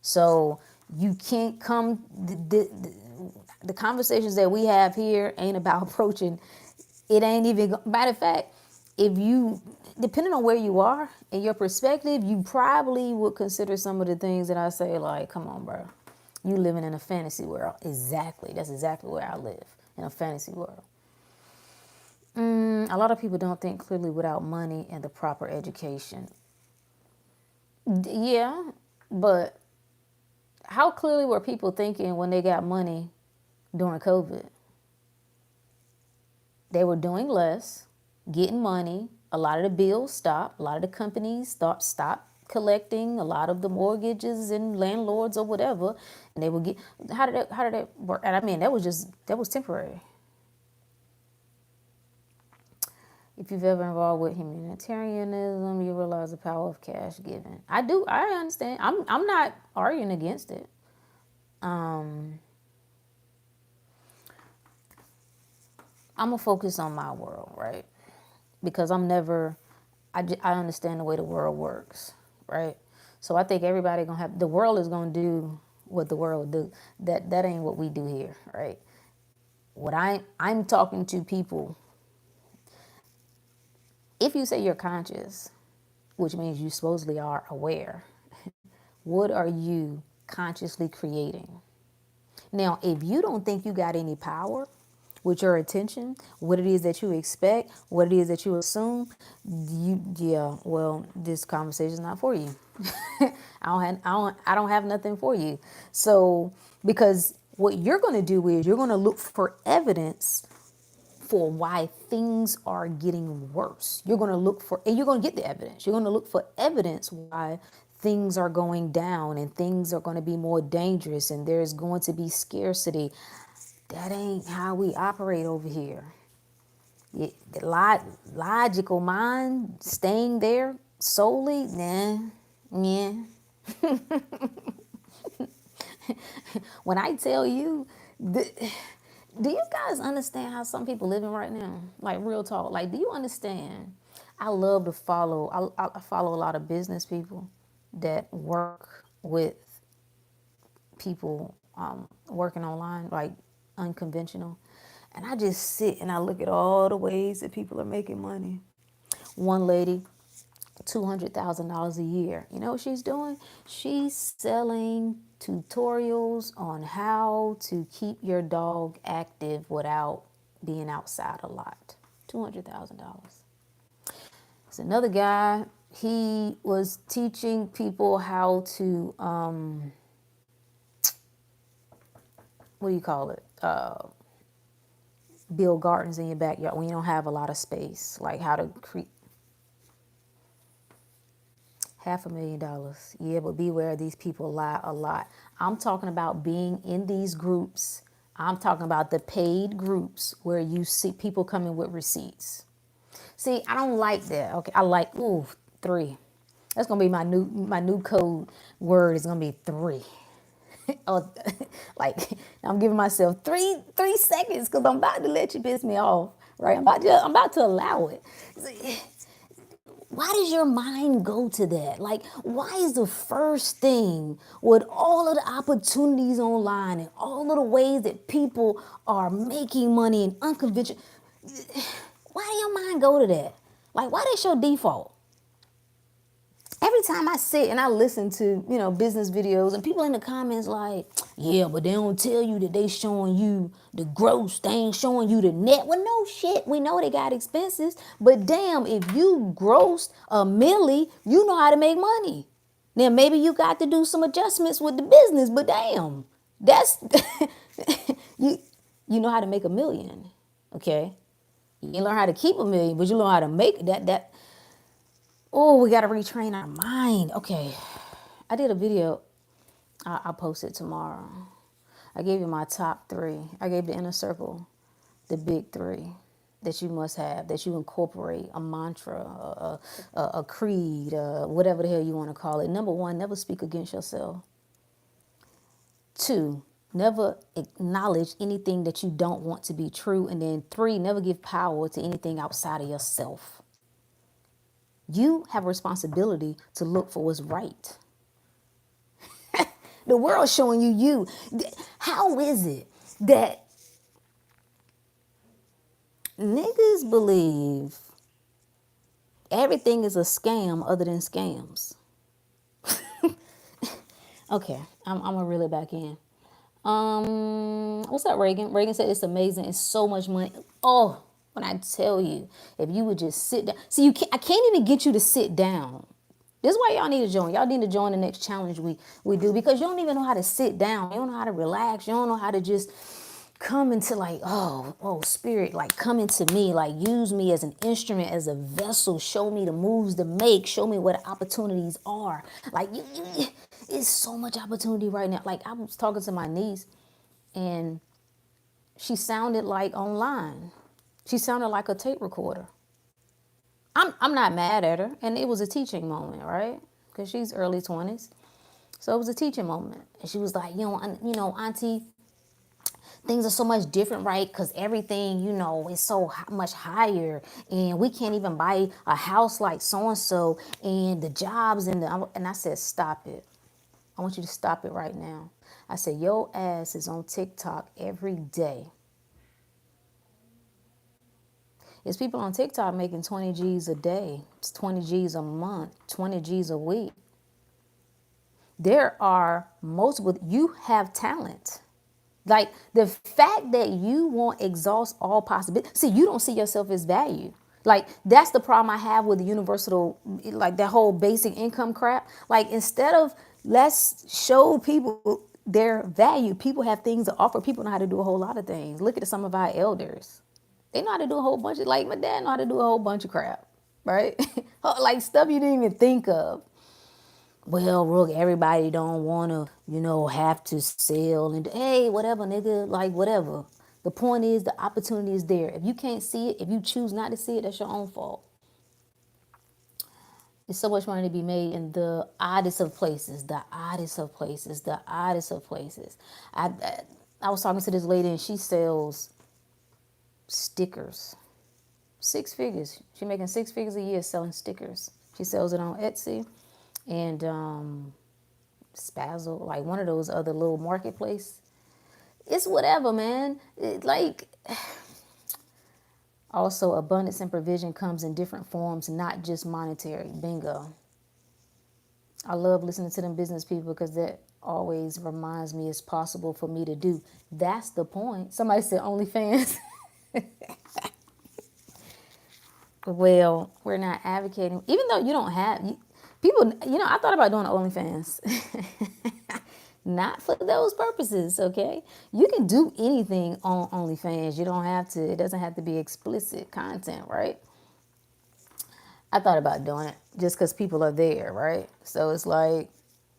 A: So you can't come, the conversations that we have here ain't about approaching. It ain't even, matter of fact, if you, depending on where you are and your perspective, you probably would consider some of the things that I say, like, come on, bro. You living in a fantasy world. Exactly. That's exactly where I live, in a fantasy world. A lot of people don't think clearly without money and the proper education. Yeah, but how clearly were people thinking when they got money during COVID? They were doing less, getting money. A lot of the bills stopped. A lot of the companies stopped collecting a lot of the mortgages and landlords or whatever. And they would get, how did that work? And I mean, that was temporary. If you've ever involved with humanitarianism, you realize the power of cash giving. I do. I understand. I'm not arguing against it. I'm gonna focus on my world, right? Because I understand the way the world works, right? So I think everybody gonna have, the world is gonna do what the world do. That ain't what we do here, right? What I'm talking to people. If you say you're conscious, which means you supposedly are aware, what are you consciously creating? Now, if you don't think you got any power, with your attention, what it is that you expect, what it is that you assume, well, this conversation is not for you. I don't have nothing for you. So, because what you're going to do is you're going to look for evidence for why things are getting worse. You're going to look for, and you're going to get the evidence. You're going to look for evidence why things are going down and things are going to be more dangerous and there's going to be scarcity. That ain't how we operate over here. The logical mind staying there solely, nah, yeah. When I tell you, do you guys understand how some people living right now? Like real talk. Like, do you understand? I love to follow. I follow a lot of business people that work with people working online, like unconventional. And I just sit and I look at all the ways that people are making money. One lady, $200,000 a year. You know what she's doing? She's selling tutorials on how to keep your dog active without being outside a lot. $200,000. There's another guy. He was teaching people how to what do you call it? Build gardens in your backyard when you don't have a lot of space. Like how to create. $500,000. Yeah, but beware, these people lie a lot. I'm talking about being in these groups. I'm talking about the paid groups where you see people coming with receipts. See, I don't like that. Okay, I like, 3. That's gonna be my new code word is gonna be 3. Oh, like I'm giving myself three seconds because I'm about to let you piss me off, right? I'm about to allow it. Why does your mind go to that? Like, why is the first thing with all of the opportunities online and all of the ways that people are making money and unconventional? Why do your mind go to that? Like, why that's your default? Every time I sit and I listen to, business videos and people in the comments like, yeah, but they don't tell you that they showing you the gross. They ain't showing you the net. Well, no shit. We know they got expenses. But damn, if you grossed a milli, you know how to make money. Now, maybe you got to do some adjustments with the business, but damn, that's, you know how to make a million, okay? You learn how to keep a million, but you learn how to make that. Oh, we got to retrain our mind. Okay. I did a video. I'll post it tomorrow. I gave you my top 3. I gave the inner circle the big 3 that you must have, that you incorporate, a mantra, a creed, whatever the hell you want to call it. Number 1, never speak against yourself. 2, never acknowledge anything that you don't want to be true. And then 3, never give power to anything outside of yourself. You have a responsibility to look for what's right. The world's showing you. How is it that niggas believe everything is a scam other than scams? Okay, I'm gonna reel it back in. What's up, Reagan? Reagan said it's amazing. It's so much money. Oh, when I tell you, if you would just sit down. See, I can't even get you to sit down. This is why y'all need to join. Y'all need to join the next challenge we do, because you don't even know how to sit down. You don't know how to relax. You don't know how to just come into like, oh, spirit, like come into me, like use me as an instrument, as a vessel. Show me the moves to make. Show me where the opportunities are. Like it's so much opportunity right now. Like I was talking to my niece and she sounded like online. She sounded like a tape recorder. I'm not mad at her, and it was a teaching moment, right? Because she's early 20s, so it was a teaching moment. And she was like, Auntie, things are so much different, right? Because everything, is so much higher, and we can't even buy a house like so and so, and the jobs and I said, stop it. I want you to stop it right now. I said, your ass is on TikTok every day. There's people on TikTok making 20 G's a day, 20 G's a month, 20 G's a week. There are multiple, you have talent. Like the fact that you won't exhaust all possibilities. See, you don't see yourself as value. Like that's the problem I have with the universal, like that whole basic income crap. Like instead of let's show people their value, people have things to offer. People know how to do a whole lot of things. Look at some of our elders. They know how to do a whole bunch of, like my dad know how to do a whole bunch of crap, right? Like stuff you didn't even think of. Well, look, everybody don't want to, have to sell and hey, whatever, nigga, like whatever. The point is the opportunity is there. If you can't see it, if you choose not to see it, that's your own fault. There's so much money to be made in the oddest of places, the oddest of places, the oddest of places. I was talking to this lady and she sells stickers. 6 figures. She's making 6 figures a year selling stickers. She sells it on Etsy and Spazzle, like one of those other little marketplace. It's whatever, man. Also, abundance and provision comes in different forms, not just monetary. Bingo. I love listening to them business people because that always reminds me it's possible for me to do. That's the point. Somebody said OnlyFans. Well, we're not advocating, even though you don't have people. I thought about doing OnlyFans, not for those purposes. Okay, you can do anything on OnlyFans. You don't have to. It doesn't have to be explicit content, right? I thought about doing it just because people are there, right? So it's like,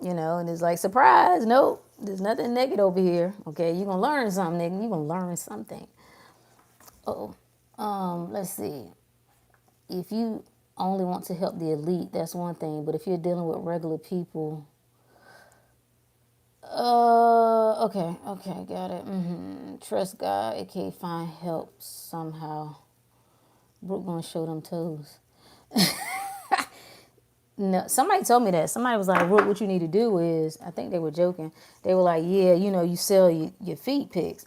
A: and it's like surprise. Nope, there's nothing naked over here. Okay, you're gonna learn something, nigga. You're gonna learn something. Oh, let's see. If you only want to help the elite, that's one thing. But if you're dealing with regular people, okay, got it. Trust God, it can't find help somehow. Brooke gonna show them toes. No, somebody told me that. Somebody was like, Brooke, what you need to do is, I think they were joking. They were like, yeah, you sell your feet pics.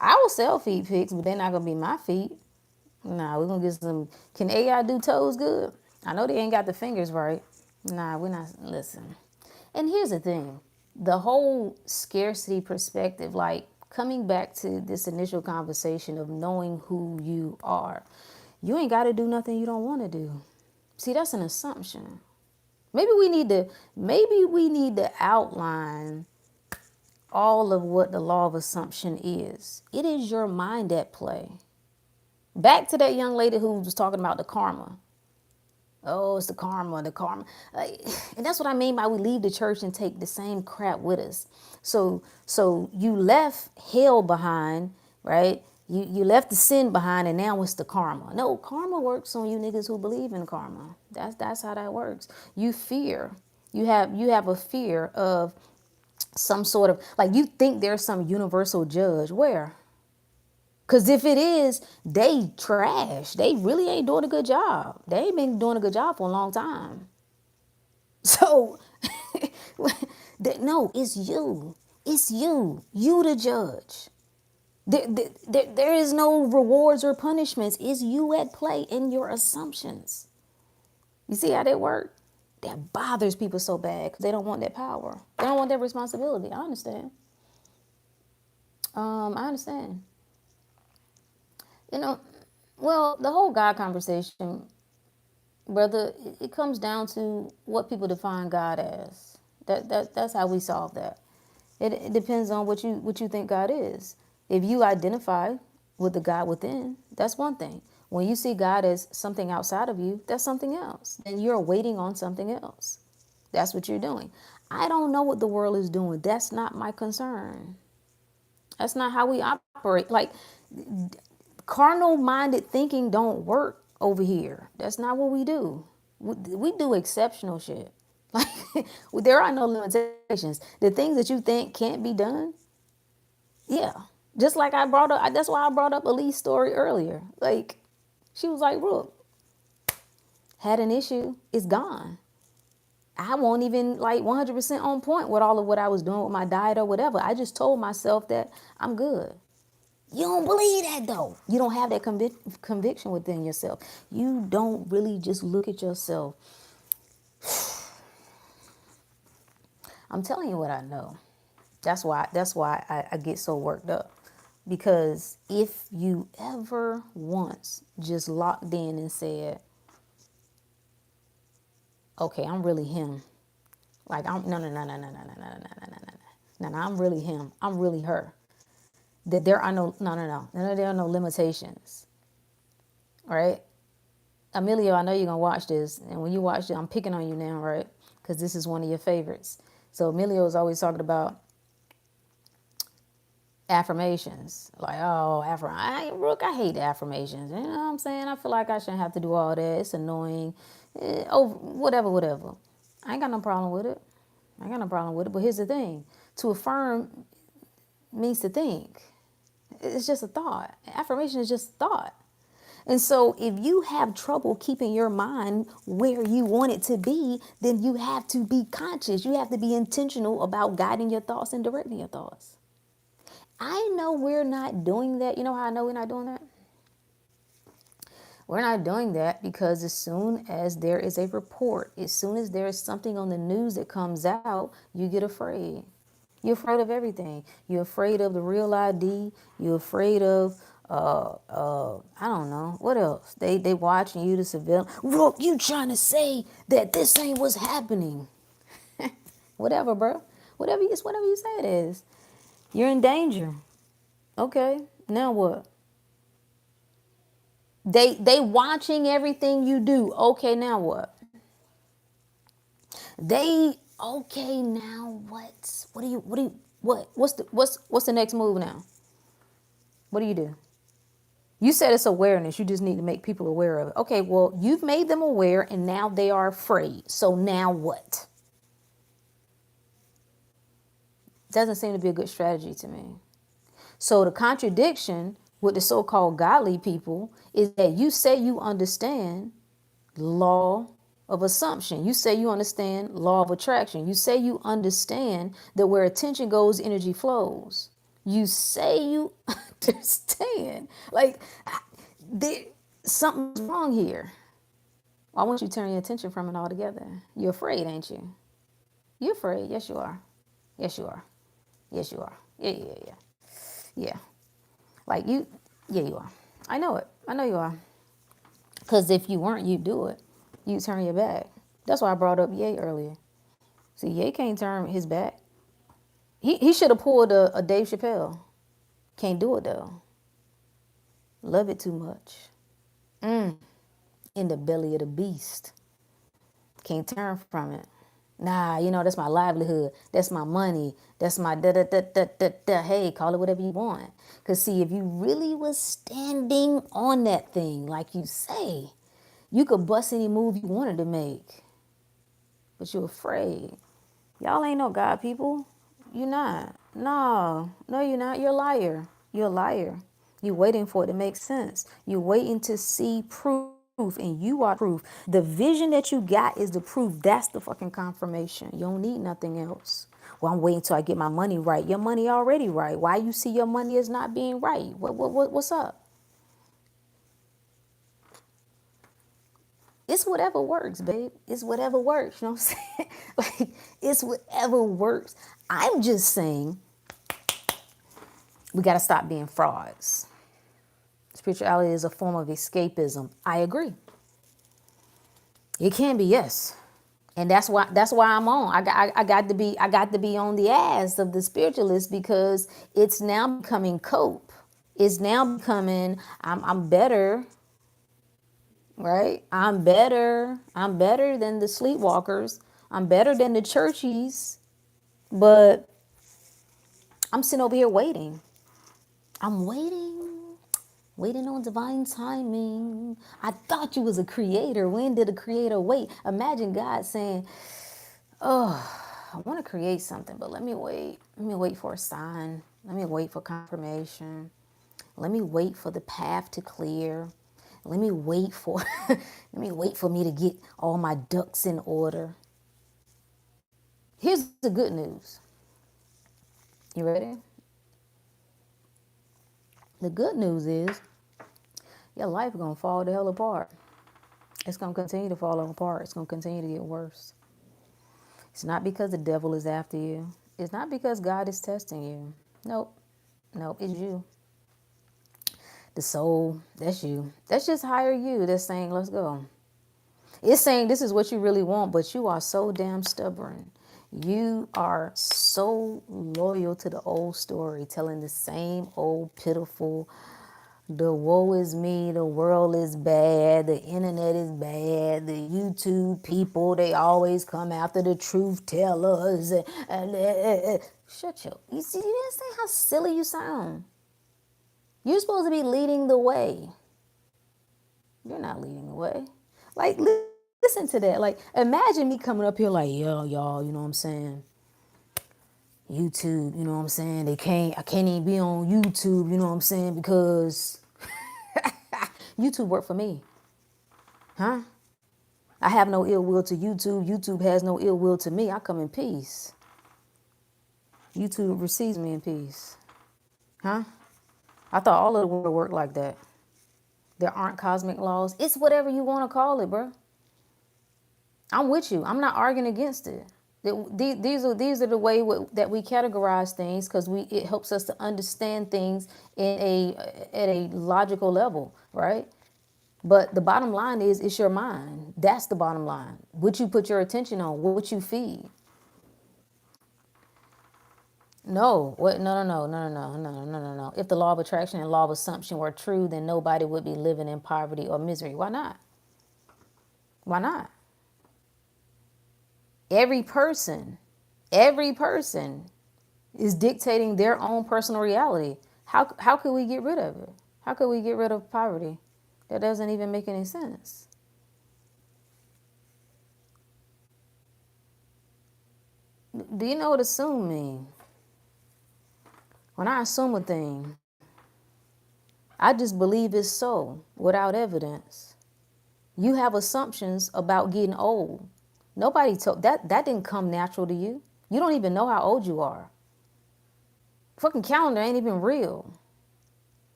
A: I will sell feet pics, but they're not gonna be my feet. Nah, we're gonna get some. Can AI do toes good? I know they ain't got the fingers right. Nah, we're not. Listen. And here's the thing, the whole scarcity perspective, like coming back to this initial conversation of knowing who you are. You ain't got to do nothing you don't want to do. See, that's an assumption. Maybe we need to outline all of what the law of assumption is. It is your mind at play. Back to that young lady who was talking about the karma. Oh, it's the karma. And that's what I mean by we leave the church and take the same crap with us. So you left hell behind, right? You left the sin behind and now it's the karma. No, karma works on you niggas who believe in karma. That's how that works. You fear. You have a fear of some sort of, like, you think there's some universal judge. Where? Because if it is, they trash. They really ain't doing a good job. They ain't been doing a good job for a long time. So, no, it's you. It's you. You the judge. There is no rewards or punishments. It's you at play in your assumptions. You see how that work? That bothers people so bad because they don't want that power. They don't want that responsibility. I understand. I understand. You know, well, the whole God conversation, brother, it comes down to what people define God as. That's how we solve that. It depends on what you think God is. If you identify with the God within, that's one thing. When you see God as something outside of you, that's something else. And you're waiting on something else. That's what you're doing. I don't know what the world is doing. That's not my concern. That's not how we operate. Like, carnal minded thinking don't work over here. That's not what we do. We do exceptional shit. Like, there are no limitations. The things that you think can't be done, yeah. Just like that's why I brought up Elise's story earlier. Like, she was like, look, had an issue, it's gone. I won't even like 100% on point with all of what I was doing with my diet or whatever. I just told myself that I'm good. You don't believe that though. You don't have that conviction within yourself. You don't really just look at yourself. I'm telling you what I know. That's why I get so worked up. Because if you ever once just locked in and said, okay, I'm really him. Like I'm no no no no no no no no no no no no no no, I'm really him. I'm really her. That there are no, there are no limitations. Right? Emilio, I know you're gonna watch this, and when you watch it, I'm picking on you now, right? Because this is one of your favorites. So Emilio is always talking about affirmations, like, oh, Rook, I hate affirmations. You know what I'm saying? I feel like I shouldn't have to do all that. It's annoying. Oh, whatever, whatever. I ain't got no problem with it. I ain't got no problem with it. But here's the thing: to affirm means to think. It's just a thought. Affirmation is just a thought. And so if you have trouble keeping your mind where you want it to be, then you have to be conscious. You have to be intentional about guiding your thoughts and directing your thoughts. I know we're not doing that. You know how I know we're not doing that? We're not doing that because as soon as there is a report, as soon as there is something on the news that comes out, you get afraid. You're afraid of everything. You're afraid of the real ID. You're afraid of, I don't know, what else? They watching you, the civilian. Look, you trying to say that this ain't what's happening. Whatever, bro. Whatever you say it is. You're in danger. Okay, now what? They watching everything you do. Okay, now what? They okay, now what's the next move now? What do you do? You said it's awareness. You just need to make people aware of it. Okay, well, you've made them aware and now they are afraid. So now what? Doesn't seem to be a good strategy to me. So the contradiction with the so-called godly people is that you say you understand law of assumption. You say you understand law of attraction. You say you understand that where attention goes, energy flows. You say you understand. Like, there, something's wrong here. Why won't you turn your attention from it altogether? You're afraid, ain't you? You're afraid. Yes, you are. Yes, you are. Yes, you are. Yeah, yeah, yeah. Yeah. Like you, yeah, you are. I know it. I know you are. Because if you weren't, you'd do it. You'd turn your back. That's why I brought up Ye earlier. See, Ye can't turn his back. He should have pulled a Dave Chappelle. Can't do it though. Love it too much. In the belly of the beast. Can't turn from it. Nah, that's my livelihood. That's my money. That's my da da da da da da. Hey, call it whatever you want. Cause see, if you really was standing on that thing, like you say, you could bust any move you wanted to make. But you're afraid. Y'all ain't no God people. You not. No, you're not. You're a liar. You're a liar. You're waiting for it to make sense. You're waiting to see proof, and you are proof. The vision that you got is the proof. That's the fucking confirmation. You don't need nothing else. Well, I'm waiting till I get my money right. Your money already right. Why you see your money as not being right? What's up? It's whatever works, babe. It's whatever works. You know what I'm saying? Like, it's whatever works. I'm just saying we got to stop being frauds. Spirituality is a form of escapism. I agree. It can be, yes. And that's why I'm on. I got to be on the ass of the spiritualist because it's now becoming cope. It's now becoming I'm better, right? I'm better. I'm better than the sleepwalkers. I'm better than the churchies. But I'm sitting over here waiting. I'm waiting on divine timing. I thought you was a creator. When did a creator wait? Imagine God saying, I want to create something, but let me wait. Let me wait for a sign. Let me wait for confirmation. Let me wait for the path to clear. Let me wait for let me wait for me to get all my ducks in order. Here's the good news. You ready? The good news is your life is gonna fall the hell apart. It's gonna continue to fall apart. It's gonna continue to get worse. It's not because the devil is after you. It's not because God is testing you. Nope. Nope. It's you. The soul, that's you. That's just higher you that's saying, let's go. It's saying this is what you really want, but you are so damn stubborn. You are so loyal to the old story, telling the same old pitiful, the woe is me, the world is bad, the internet is bad, the YouTube people, they always come after the truth tellers. Shut your, you see, you didn't say how silly you sound. You're supposed to be leading the way. You're not leading the way. Like, listen to that. Like, imagine me coming up here like, yo, y'all, you know what I'm saying? YouTube, you know what I'm saying? I can't even be on YouTube, you know what I'm saying? Because YouTube worked for me. Huh? I have no ill will to YouTube. YouTube has no ill will to me. I come in peace. YouTube receives me in peace. Huh? I thought all of the world worked like that. There aren't cosmic laws. It's whatever you want to call it, bro. I'm with you. I'm not arguing against it. These are the way that we categorize things because it helps us to understand things at a logical level, right? But the bottom line is, it's your mind. That's the bottom line. What you put your attention on, what you feed. No, what? No, no, no, no, no, no, no, no, no, no. If the law of attraction and law of assumption were true, then nobody would be living in poverty or misery. Why not? Why not? Every person is dictating their own personal reality. How could we get rid of it? How could we get rid of poverty? That doesn't even make any sense. Do you know what assume means? When I assume a thing, I just believe it's so without evidence. You have assumptions about getting old. Nobody told that didn't come natural to you. You don't even know how old you are. Fucking calendar ain't even real.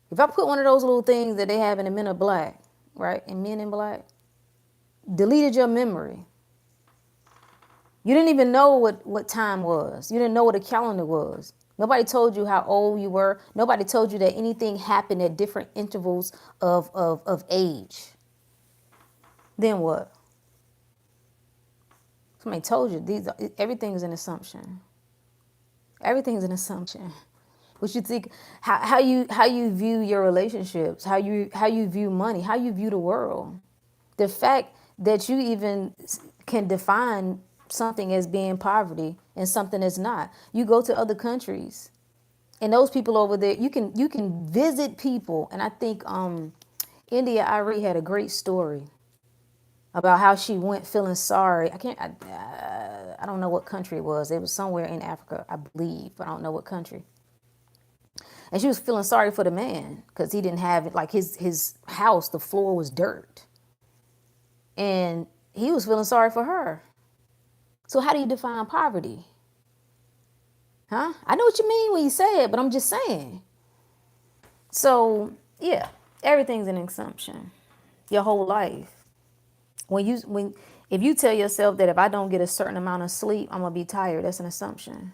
A: If I put one of those little things that they have in the Men in Black, right? In Men in Black, deleted your memory. You didn't even know what time was. You didn't know what a calendar was. Nobody told you how old you were. Nobody told you that anything happened at different intervals of age. Then what? Somebody told you everything is an assumption. Everything's an assumption. What you think, how you view your relationships, how you view money, how you view the world. The fact that you even can define something as being poverty and something as not. You go to other countries, and those people over there, you can visit people, and I think India Irie had a great story about how she went feeling sorry. I don't know what country it was. It was somewhere in Africa, I believe, but I don't know what country. And she was feeling sorry for the man because he didn't have it. Like his house, the floor was dirt. And he was feeling sorry for her. So how do you define poverty? Huh? I know what you mean when you say it, but I'm just saying. So, yeah, everything's an assumption. Your whole life. If you tell yourself that if I don't get a certain amount of sleep, I'm gonna be tired, that's an assumption.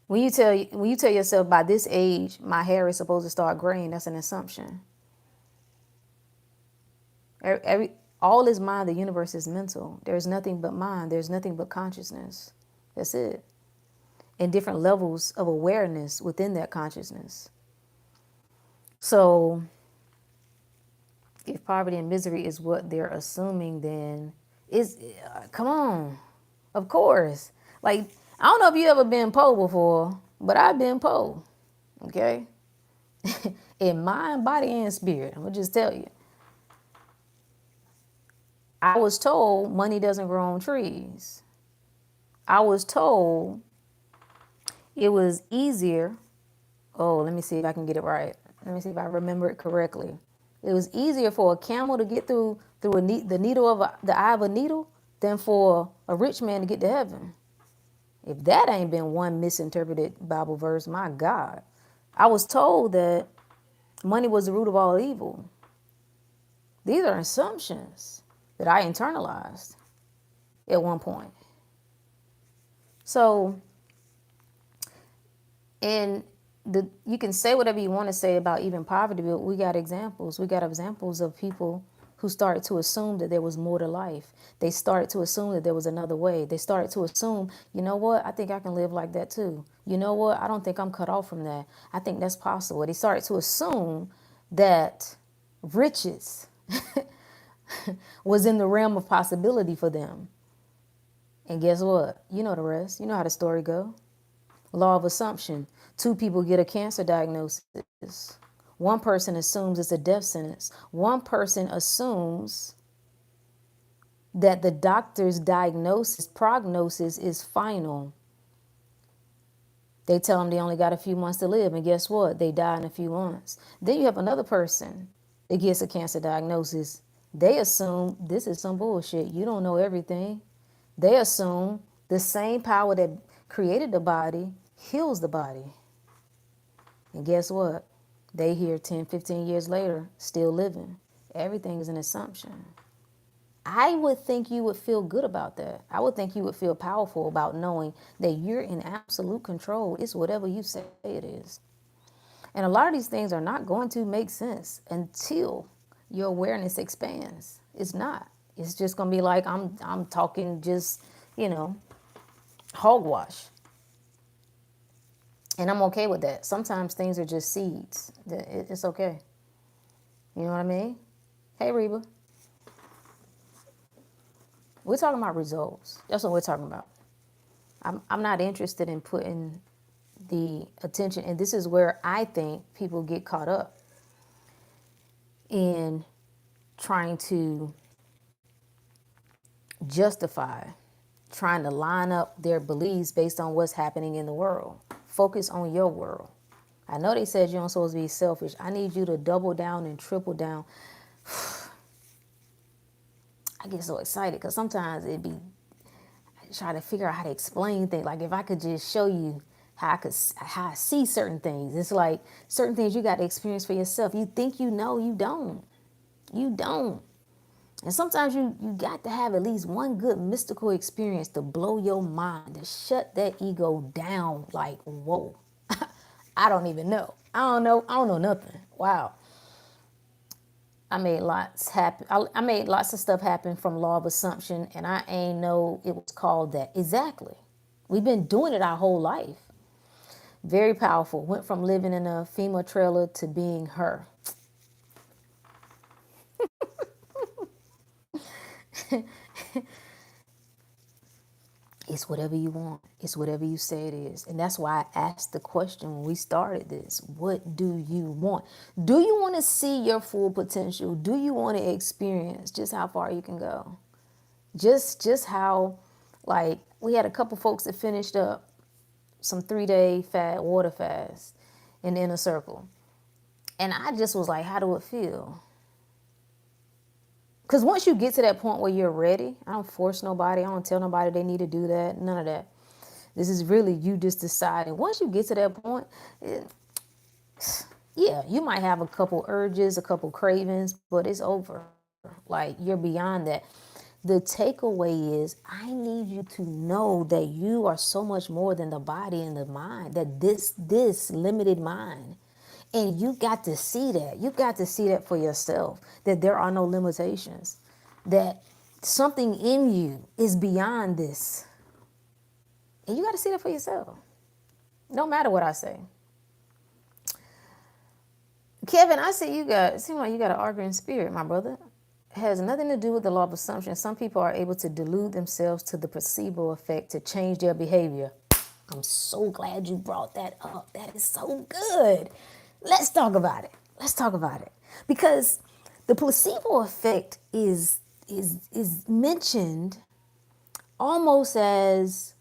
A: When you tell yourself by this age my hair is supposed to start graying, that's an assumption. All is mind. The universe is mental. There's nothing but mind. There's nothing but consciousness. That's it. And different levels of awareness within that consciousness. So if poverty and misery is what they're assuming, then come on, of course. Like, I don't know if you ever been poor before, but I've been poor, okay? In mind, body, and spirit. I'm gonna just tell you. I was told money doesn't grow on trees. I was told it was easier. Oh, let me see if I can get it right. Let me see if I remember it correctly. It was easier for a camel to get through the needle of the eye of a needle than for a rich man to get to heaven. If that ain't been one misinterpreted Bible verse, my God. I was told that money was the root of all evil. These are assumptions that I internalized at one point. So And you can say whatever you want to say about even poverty, but we got examples. We got examples of people who started to assume that there was more to life. They started to assume that there was another way. They started to assume, you know what, I think I can live like that too. You know what, I don't think I'm cut off from that. I think that's possible. They started to assume that riches was in the realm of possibility for them. And guess what? You know the rest. You know how the story go. Law of assumption. Two people get a cancer diagnosis. One person assumes it's a death sentence. One person assumes that the doctor's prognosis is final. They tell them they only got a few months to live, and guess what? They die in a few months. Then you have another person that gets a cancer diagnosis. They assume this is some bullshit. You don't know everything. They assume the same power that created the body heals the body. And guess what? They here 10, 15 years later, still living. Everything is an assumption. I would think you would feel good about that. I would think you would feel powerful about knowing that you're in absolute control. It's whatever you say it is. And a lot of these things are not going to make sense until your awareness expands. It's not. It's just going to be like I'm talking just, hogwash. And I'm okay with that. Sometimes things are just seeds. It's okay. You know what I mean? Hey, Reba. We're talking about results. That's what we're talking about. I'm not interested in putting the attention, and this is where I think people get caught up in trying to justify, trying to line up their beliefs based on what's happening in the world. Focus on your world. I know they said you're not supposed to be selfish. I need you to double down and triple down. I get so excited because sometimes I try to figure out how to explain things. Like if I could just show you how I see certain things. It's like certain things you got to experience for yourself. You think you know, you don't. You don't. And sometimes you got to have at least one good mystical experience to blow your mind, to shut that ego down. Like, whoa, I don't even know. I don't know nothing. Wow. I made lots happen. I made lots of stuff happen from law of assumption, and I ain't know it was called that. Exactly. We've been doing it our whole life. Very powerful. Went from living in a FEMA trailer to being her. It's whatever you want. It's whatever you say it is. And that's why I asked the question when we started this. What do you want? Do you want to see your full potential? Do you want to experience just how far you can go? Just how, like, we had a couple folks that finished up some 3-day water fast in the inner circle. And I just was like, how do it feel? Because once you get to that point where you're ready, I don't force nobody. I don't tell nobody they need to do that. None of that. This is really you just deciding. Once you get to that point, yeah, you might have a couple urges, a couple cravings, but it's over. Like, you're beyond that. The takeaway is I need you to know that you are so much more than the body and the mind, that this limited mind. And you got to see that. You got to see that for yourself, that there are no limitations, that something in you is beyond this. And you got to see that for yourself, no matter what I say. Kevin, I see it seems like you got an arguing spirit, my brother. It has nothing to do with the law of assumption. Some people are able to delude themselves to the placebo effect to change their behavior. I'm so glad you brought that up. That is so good. Let's talk about it. Let's talk about it. Because the placebo effect is mentioned almost as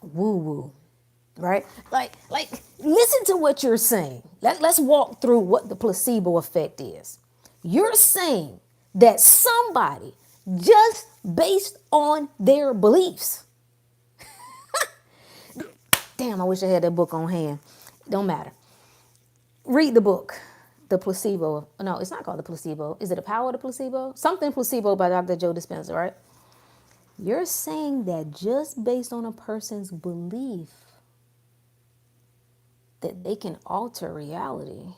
A: woo-woo, right? Like listen to what you're saying. Let's walk through what the placebo effect is. You're saying that somebody, just based on their beliefs, damn, I wish I had that book on hand. Don't matter. Read the book, The Placebo. No, it's not called The Placebo. Is it The Power of the Placebo? Something Placebo by Dr. Joe Dispenza, right? You're saying that just based on a person's belief, that they can alter reality.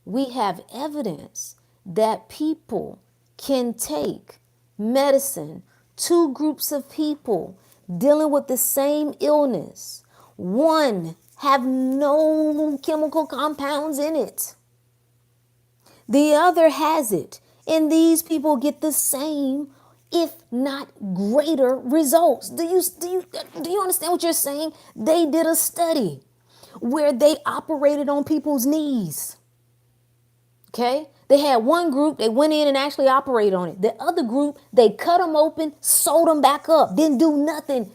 A: We have evidence that people can take medicine, two groups of people dealing with the same illness. One have no chemical compounds in it. The other has it. And these people get the same, if not greater results. Do you understand what you're saying? They did a study where they operated on people's knees. Okay? They had one group, they went in and actually operated on it. The other group, they cut them open, sewed them back up, didn't do nothing.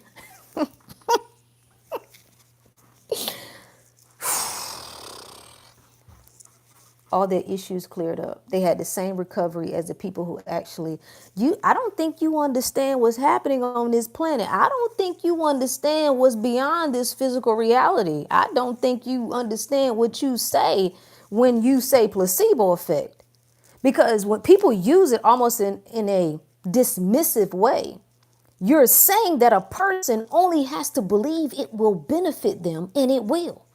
A: All their issues cleared up. They had the same recovery as the people who actually, I don't think you understand what's happening on this planet. I don't think you understand what's beyond this physical reality. I don't think you understand what you say when you say placebo effect. Because when people use it almost in a dismissive way, you're saying that a person only has to believe it will benefit them, and it will.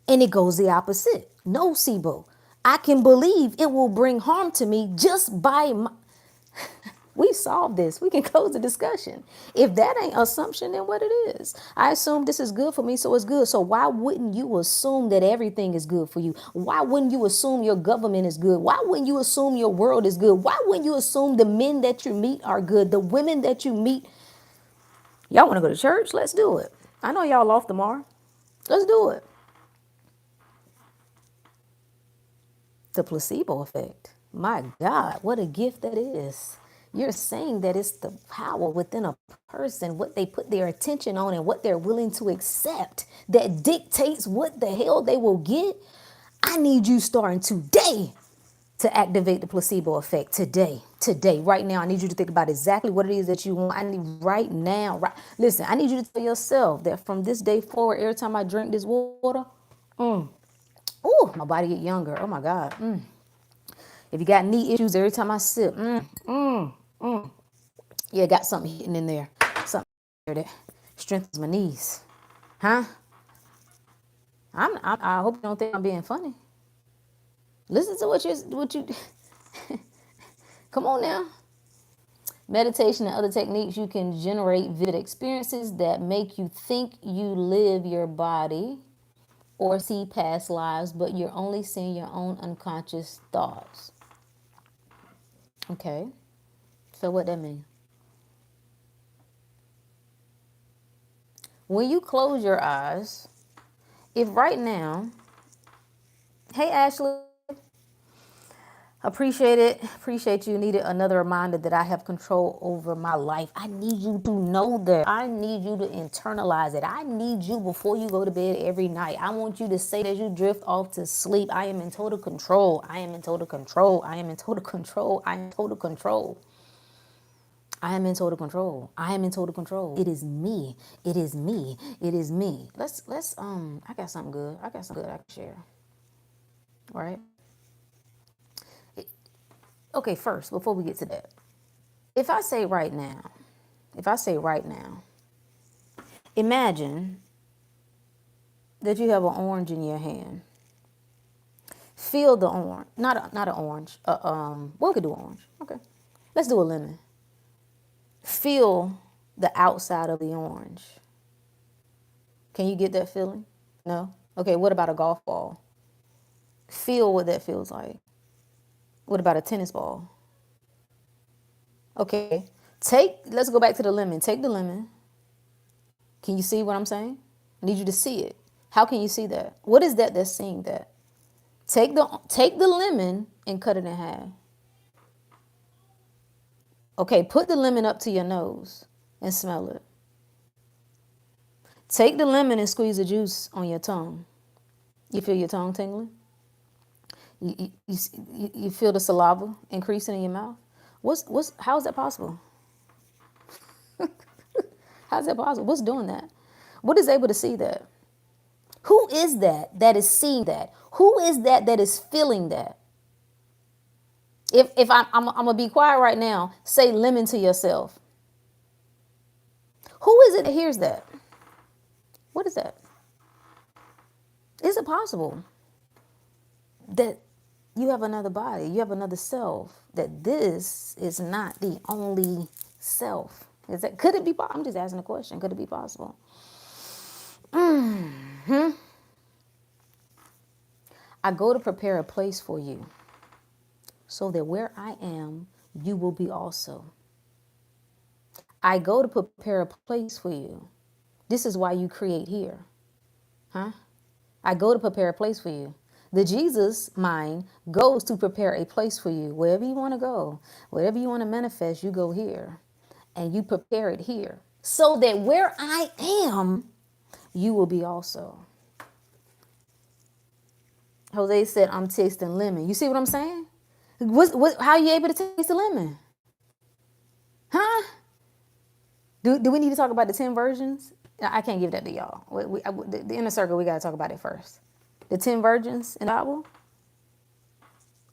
A: And it goes the opposite. Nocebo. I can believe it will bring harm to me just by my... We solved this. We can close the discussion. If that ain't assumption, then what it is? I assume this is good for me, so it's good. So why wouldn't you assume that everything is good for you? Why wouldn't you assume your government is good? Why wouldn't you assume your world is good? Why wouldn't you assume the men that you meet are good? The women that you meet... Y'all want to go to church? Let's do it. I know y'all off tomorrow. Let's do it. The placebo effect. My God, what a gift that is. You're saying that it's the power within a person, what they put their attention on and what they're willing to accept that dictates what the hell they will get. I need you starting today to activate the placebo effect today, right now. I need you to think about exactly what it is that you want. I need right now. Listen, I need you to tell yourself that from this day forward, every time I drink this water, my body get younger. Oh my God. If you got knee issues, every time I sip, yeah, got something hitting in there. Something that strengthens my knees. Huh? I hope you don't think I'm being funny. Listen to what you come on now. Meditation and other techniques, you can generate vivid experiences that make you think you live your body or see past lives, but you're only seeing your own unconscious thoughts. Okay, so what that mean? When you close your eyes, if right now, hey Ashley, appreciate it. Appreciate you. Needed another reminder that I have control over my life. I need you to know that. I need you to internalize it. I need you before you go to bed every night. I want you to say as you drift off to sleep, I am in total control. I am in total control. I am in total control. I am in total control. I am in total control. I am in total control. It is me. It is me. It is me. Let's I got something good. I got something good I can share. All right. Okay, first, before we get to that, if I say right now, imagine that you have an orange in your hand. Feel the orange, not an orange. Well, we could do orange. Okay, let's do a lemon. Feel the outside of the orange. Can you get that feeling? No? Okay, what about a golf ball? Feel what that feels like. What about a tennis ball? Okay, let's go back to the lemon. Take the lemon. Can you see what I'm saying? I need you to see it. How can you see that? What is that that's seeing that? Take the lemon and cut it in half. Okay, put the lemon up to your nose and smell it. Take the lemon and squeeze the juice on your tongue. You feel your tongue tingling? You feel the saliva increasing in your mouth? How is that possible? How is that possible? What's doing that? What is able to see that? Who is that is seeing that? Who is that is feeling that? If I'm gonna be quiet right now, say lemon to yourself. Who is it that hears that? What is that? Is it possible that you have another body, you have another self, that this is not the only self? Is that, could it be, I'm just asking a question, could it be possible? I go to prepare a place for you so that where I am, you will be also. I go to prepare a place for you. This is why you create here. Huh? I go to prepare a place for you. The Jesus mind goes to prepare a place for you. Wherever you want to go, whatever you want to manifest, you go here. And you prepare it here. So that where I am, you will be also. Jose said, I'm tasting lemon. You see what I'm saying? How are you able to taste the lemon? Huh? Do we need to talk about the 10 virgins? I can't give that to y'all. The inner circle, we got to talk about it first. The 10 virgins in the Bible.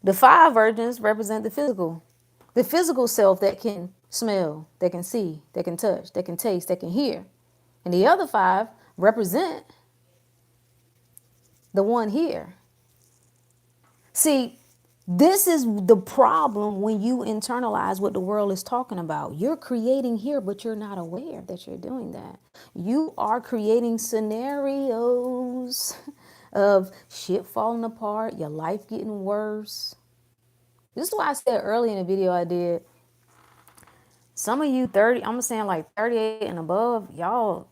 A: The 5 virgins represent the physical self that can smell, that can see, that can touch, that can taste, that can hear. And the other 5 represent the one here. See, this is the problem when you internalize what the world is talking about. You're creating here, but you're not aware that you're doing that. You are creating scenarios of shit falling apart, your life getting worse. This is why I said earlier in the video I did, some of you 30, I'm saying like 38 and above, y'all,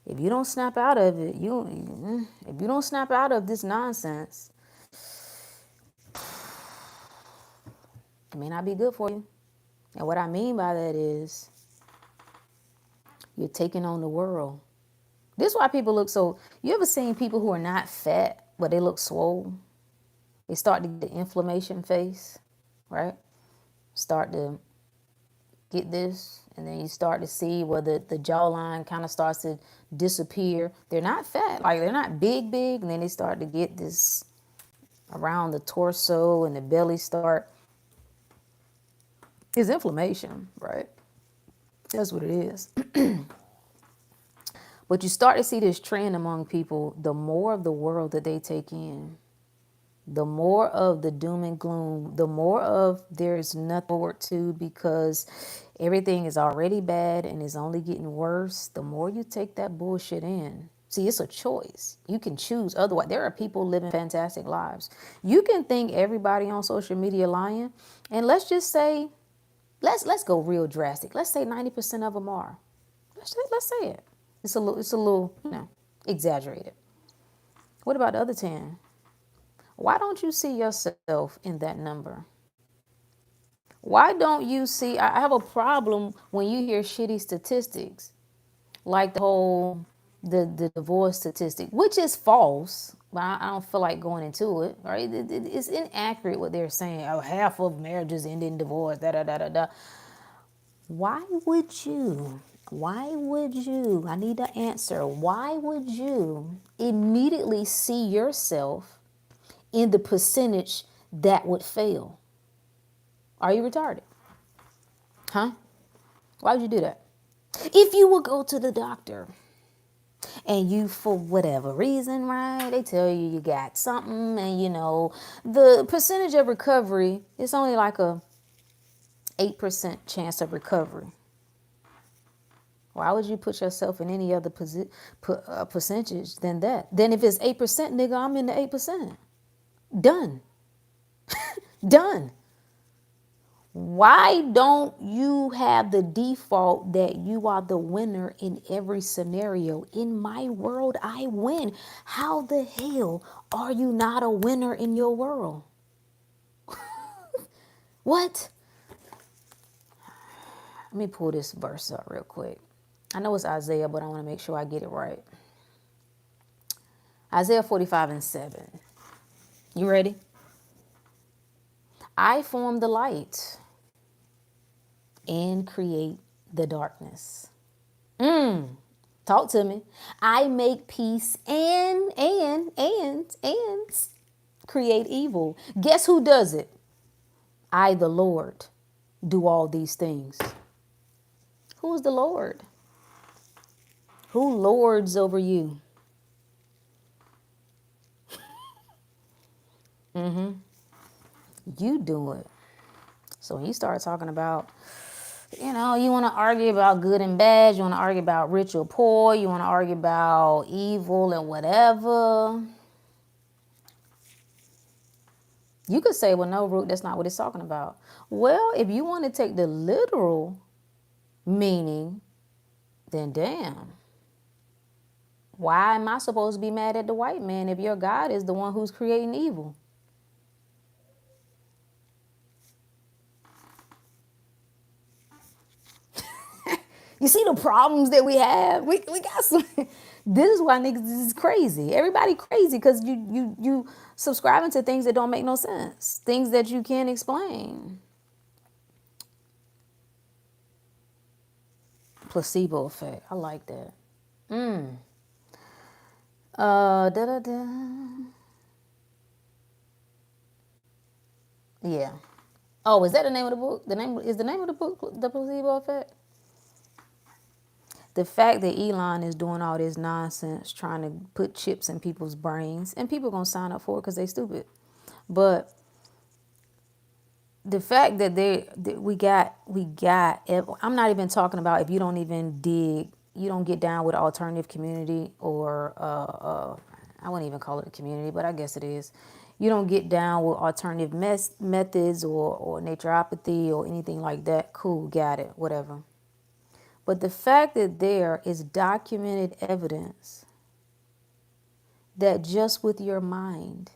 A: if you don't snap out of it, if you don't snap out of this nonsense, it may not be good for you. And what I mean by that is you're taking on the world. This is why people look so, you ever seen people who are not fat, but they look swole? They start to get the inflammation face, right? Start to get this, and then you start to see where the jawline kind of starts to disappear. They're not fat, like they're not big, and then they start to get this around the torso and the belly start. It's inflammation, right? That's what it is. But you start to see this trend among people, the more of the world that they take in, the more of the doom and gloom, the more of there's nothing forward to because everything is already bad and is only getting worse, the more you take that bullshit in. See, it's a choice. You can choose. Otherwise, there are people living fantastic lives. You can think everybody on social media lying, and let's just say, let's go real drastic. Let's say 90% of them are. Let's say it. It's a little, exaggerated. What about the other 10? Why don't you see yourself in that number? Why don't you see, I have a problem when you hear shitty statistics, like the divorce statistic, which is false, but I don't feel like going into it, right? It's inaccurate what they're saying. Oh, half of marriages end in divorce, da-da-da-da-da. Why would you, I need an answer. Why would you immediately see yourself in the percentage that would fail? Are you retarded? Huh? Why would you do that? If you would go to the doctor and you, for whatever reason, right, they tell you you got something and the percentage of recovery is only like a 8% chance of recovery. Why would you put yourself in any other percentage than that? Then if it's 8%, nigga, I'm in the 8%. Done. Done. Why don't you have the default that you are the winner in every scenario? In my world, I win. How the hell are you not a winner in your world? What? Let me pull this verse up real quick. I know it's Isaiah, but I want to make sure I get it right. Isaiah 45:7. You ready? I form the light and create the darkness. Talk to me. I make peace and create evil. Guess who does it? I, the Lord, do all these things. Who is the Lord? Who lords over you? You do it. So when you start talking about, you want to argue about good and bad, you want to argue about rich or poor, you want to argue about evil and whatever, you could say, well, no, Root, that's not what it's talking about. Well, if you want to take the literal meaning, then damn. Why am I supposed to be mad at the white man if your God is the one who's creating evil? You see the problems that we have? We got some. This is why niggas is crazy. Everybody crazy because you subscribing to things that don't make no sense. Things that you can't explain. Placebo effect. I like that. Da da da. Yeah. Oh, is that the name of the book? The name of the book The Placebo Effect? The fact that Elon is doing all this nonsense trying to put chips in people's brains and people gonna sign up for it because they stupid. But the fact that we got I'm not even talking about if you don't even you don't get down with the alternative community or I wouldn't even call it a community, but I guess it is. You don't get down with alternative methods or naturopathy or anything like that. Cool, got it, whatever. But the fact that there is documented evidence that just with your mind,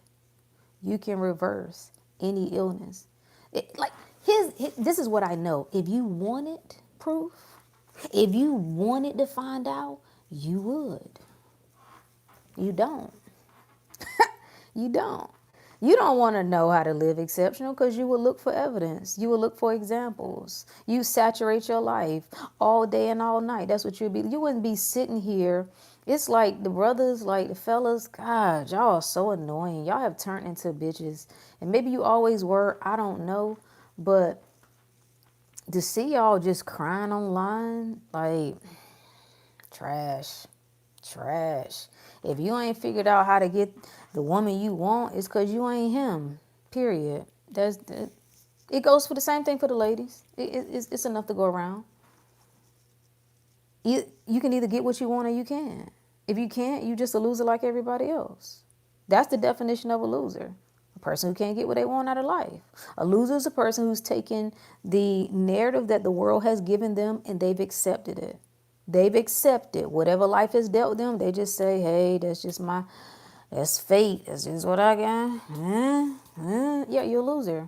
A: you can reverse any illness. This is what I know. If you wanted proof, if you wanted to find out, you would. You don't. You don't. You don't want to know how to live exceptional because you will look for evidence. You will look for examples. You saturate your life all day and all night. That's what you'd be. You wouldn't be sitting here. It's like the brothers, like the fellas, God, y'all are so annoying. Y'all have turned into bitches. And maybe you always were. I don't know. But to see y'all just crying online, like, trash. Trash. If you ain't figured out how to get the woman you want, it's because you ain't him. Period. It goes for the same thing for the ladies. It's enough to go around. You can either get what you want or you can't. If you can't, you just a loser like everybody else. That's the definition of a loser. A person who can't get what they want out of life. A loser is a person who's taken the narrative that the world has given them and they've accepted it. They've accepted whatever life has dealt them. They just say, hey, that's fate. That's just what I got. Yeah, you're a loser.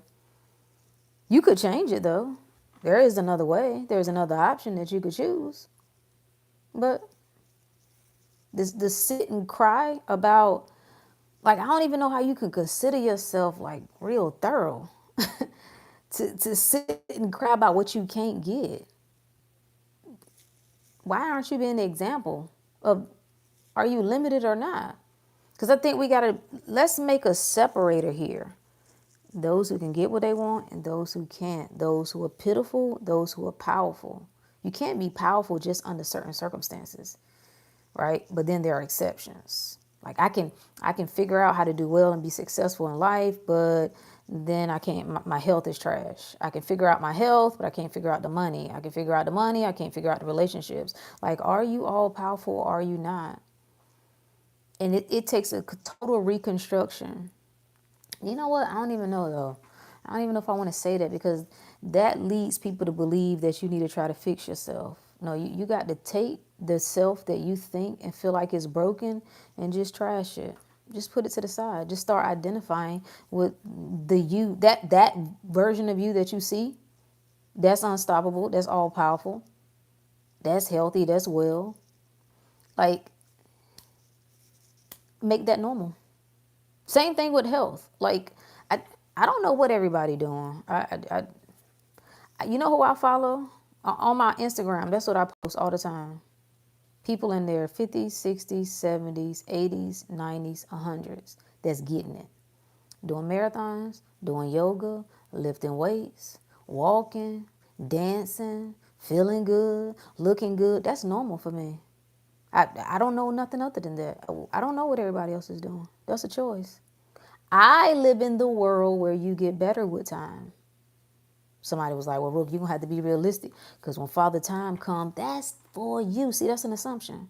A: You could change it though. There is another way. There's another option that you could choose. But this sit and cry about, like, I don't even know how you can consider yourself like real thorough to sit and cry about what you can't get. Why aren't you being the example of, are you limited or not? Because I think let's make a separator here. Those who can get what they want and those who can't. Those who are pitiful, those who are powerful. You can't be powerful just under certain circumstances, right? But then there are exceptions. Like I can figure out how to do well and be successful in life, but then I can't, my health is trash. I can figure out my health, but I can't figure out the money. I can figure out the money, I can't figure out the relationships. Like, are you all powerful or are you not? And it takes a total reconstruction. You know what? I don't even know though. I don't even know if I want to say that because that leads people to believe that you need to try to fix yourself. No, you got to take the self that you think and feel like is broken and just trash it. Just put it to the side. Just start identifying with the you, that version of you that you see. That's unstoppable. That's all powerful. That's healthy. That's well. Like, make that normal. Same thing with health. Like, I don't know what everybody doing. You know who I follow? On my Instagram, that's what I post all the time. People in their 50s, 60s, 70s, 80s, 90s, 100s that's getting it. Doing marathons, doing yoga, lifting weights, walking, dancing, feeling good, looking good. That's normal for me. I don't know nothing other than that. I don't know what everybody else is doing. That's a choice. I live in the world where you get better with time. Somebody was like, well, Rook, you're going to have to be realistic because when Father Time comes, that's for you. See, that's an assumption.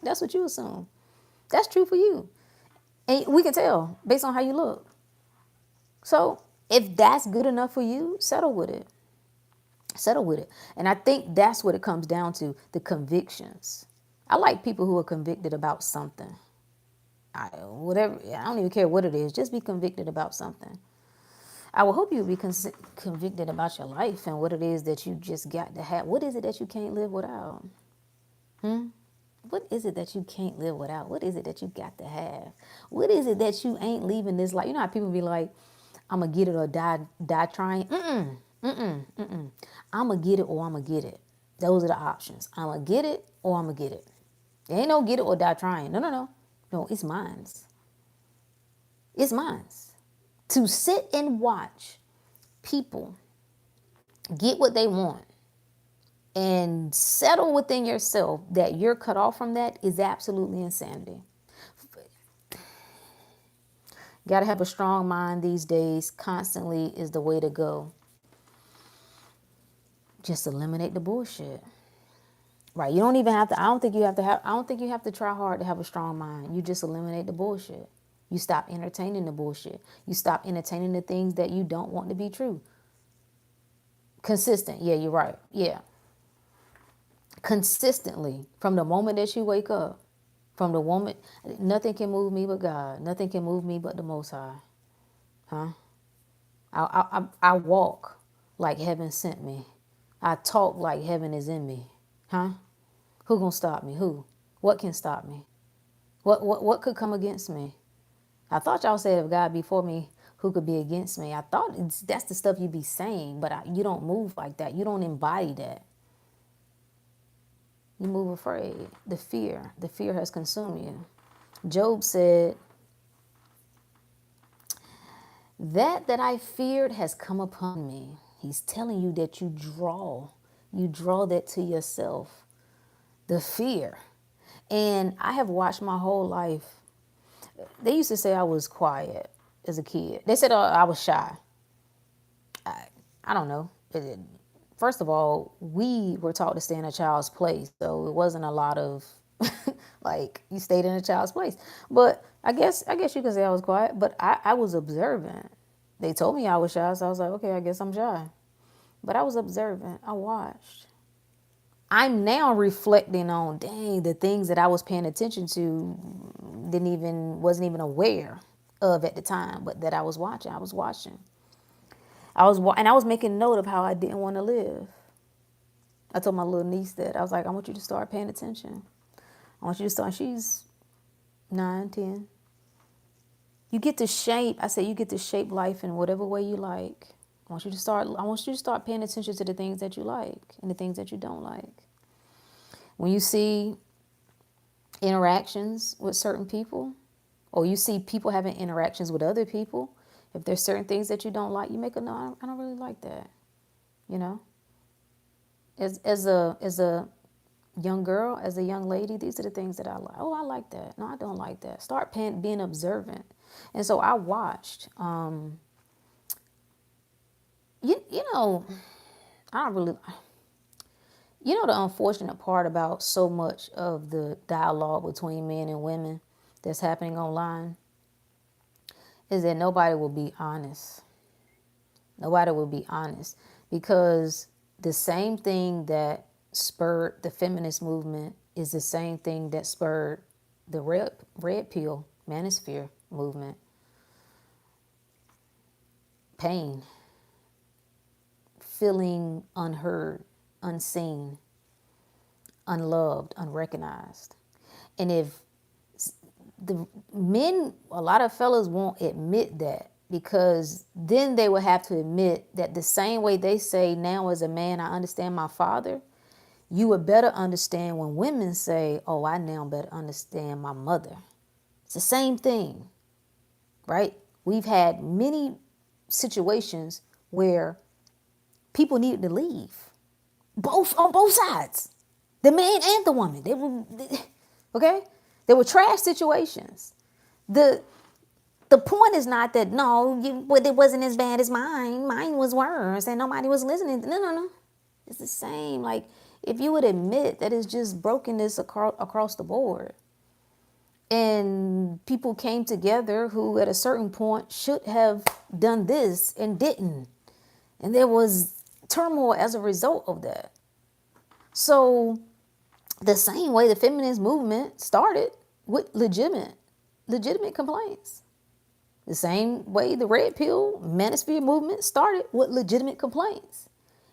A: That's what you assume. That's true for you. And we can tell based on how you look. So if that's good enough for you, settle with it. Settle with it. And I think that's what it comes down to, the convictions. I like people who are convicted about something. I don't even care what it is. Just be convicted about something. I will hope you be convicted about your life and what it is that you just got to have. What is it that you can't live without? What is it that you can't live without? What is it that you got to have? What is it that you ain't leaving this life? You know how people be like, I'm going to get it or die trying? I'm going to get it or I'm going to get it. Those are the options. I'm going to get it or I'm going to get it. There ain't no get it or die trying. No. No, it's mine. It's mine. To sit and watch people get what they want and settle within yourself that you're cut off from that is absolutely insanity. Got to have a strong mind these days. Constantly is the way to go. Just eliminate the bullshit. Right. You don't even have to, I don't think you have to try hard to have a strong mind. You just eliminate the bullshit. You stop entertaining the bullshit. You stop entertaining the things that you don't want to be true. Consistent. Yeah, you're right. Yeah. Consistently, from the moment that you wake up, from the moment, nothing can move me but God. Nothing can move me but the Most High. Huh? I walk like heaven sent me. I talk like heaven is in me. Huh? Who gonna stop me? Who? What can stop me? What could come against me? I thought y'all said if God be for me, who could be against me? I thought that's the stuff you be saying, but you don't move like that. You don't embody that. You move afraid. The fear has consumed you. Job said, that I feared has come upon me. He's telling you that you draw that to yourself. The fear. And I have watched my whole life. They used to say I was quiet as a kid. They said I was shy. I don't know. First of all, we were taught to stay in a child's place. So it wasn't a lot of like you stayed in a child's place. But I guess you could say I was quiet, but I was observant. They told me I was shy, so I was like, okay, I guess I'm shy. But I was observant. I watched. I'm now reflecting on, dang, the things that I was paying attention to wasn't even aware of at the time, but that I was watching. And I was making note of how I didn't want to live. I told my little niece that. I was like, I want you to start paying attention. I want you to start. She's 9, 10. You get to shape life in whatever way you like. I want you to start paying attention to the things that you like and the things that you don't like. When you see interactions with certain people, or you see people having interactions with other people, if there's certain things that you don't like, you make a no, I don't really like that. You know? As a young girl, as a young lady, these are the things that I like. Oh, I like that. No, I don't like that. Start being observant. And so I watched. You know, I don't really. You know, the unfortunate part about so much of the dialogue between men and women that's happening online is that nobody will be honest. Nobody will be honest because the same thing that spurred the feminist movement is the same thing that spurred the red pill manosphere movement. Pain, feeling unheard, unseen, unloved, unrecognized. And if the men, a lot of fellas won't admit that because then they will have to admit that the same way they say, now as a man, I understand my father, you would better understand when women say, oh, I now better understand my mother. It's the same thing, right? We've had many situations where people needed to leave. On both sides. The man and the woman. They were trash situations. The The point is not that, no, it wasn't as bad as mine. Mine was worse and nobody was listening. No, no, no. It's the same. Like, if you would admit that it's just brokenness across the board, and people came together who at a certain point should have done this and didn't, and there was turmoil as a result of that. So the same way the feminist movement started with legitimate complaints. The same way the red pill manosphere movement started with legitimate complaints.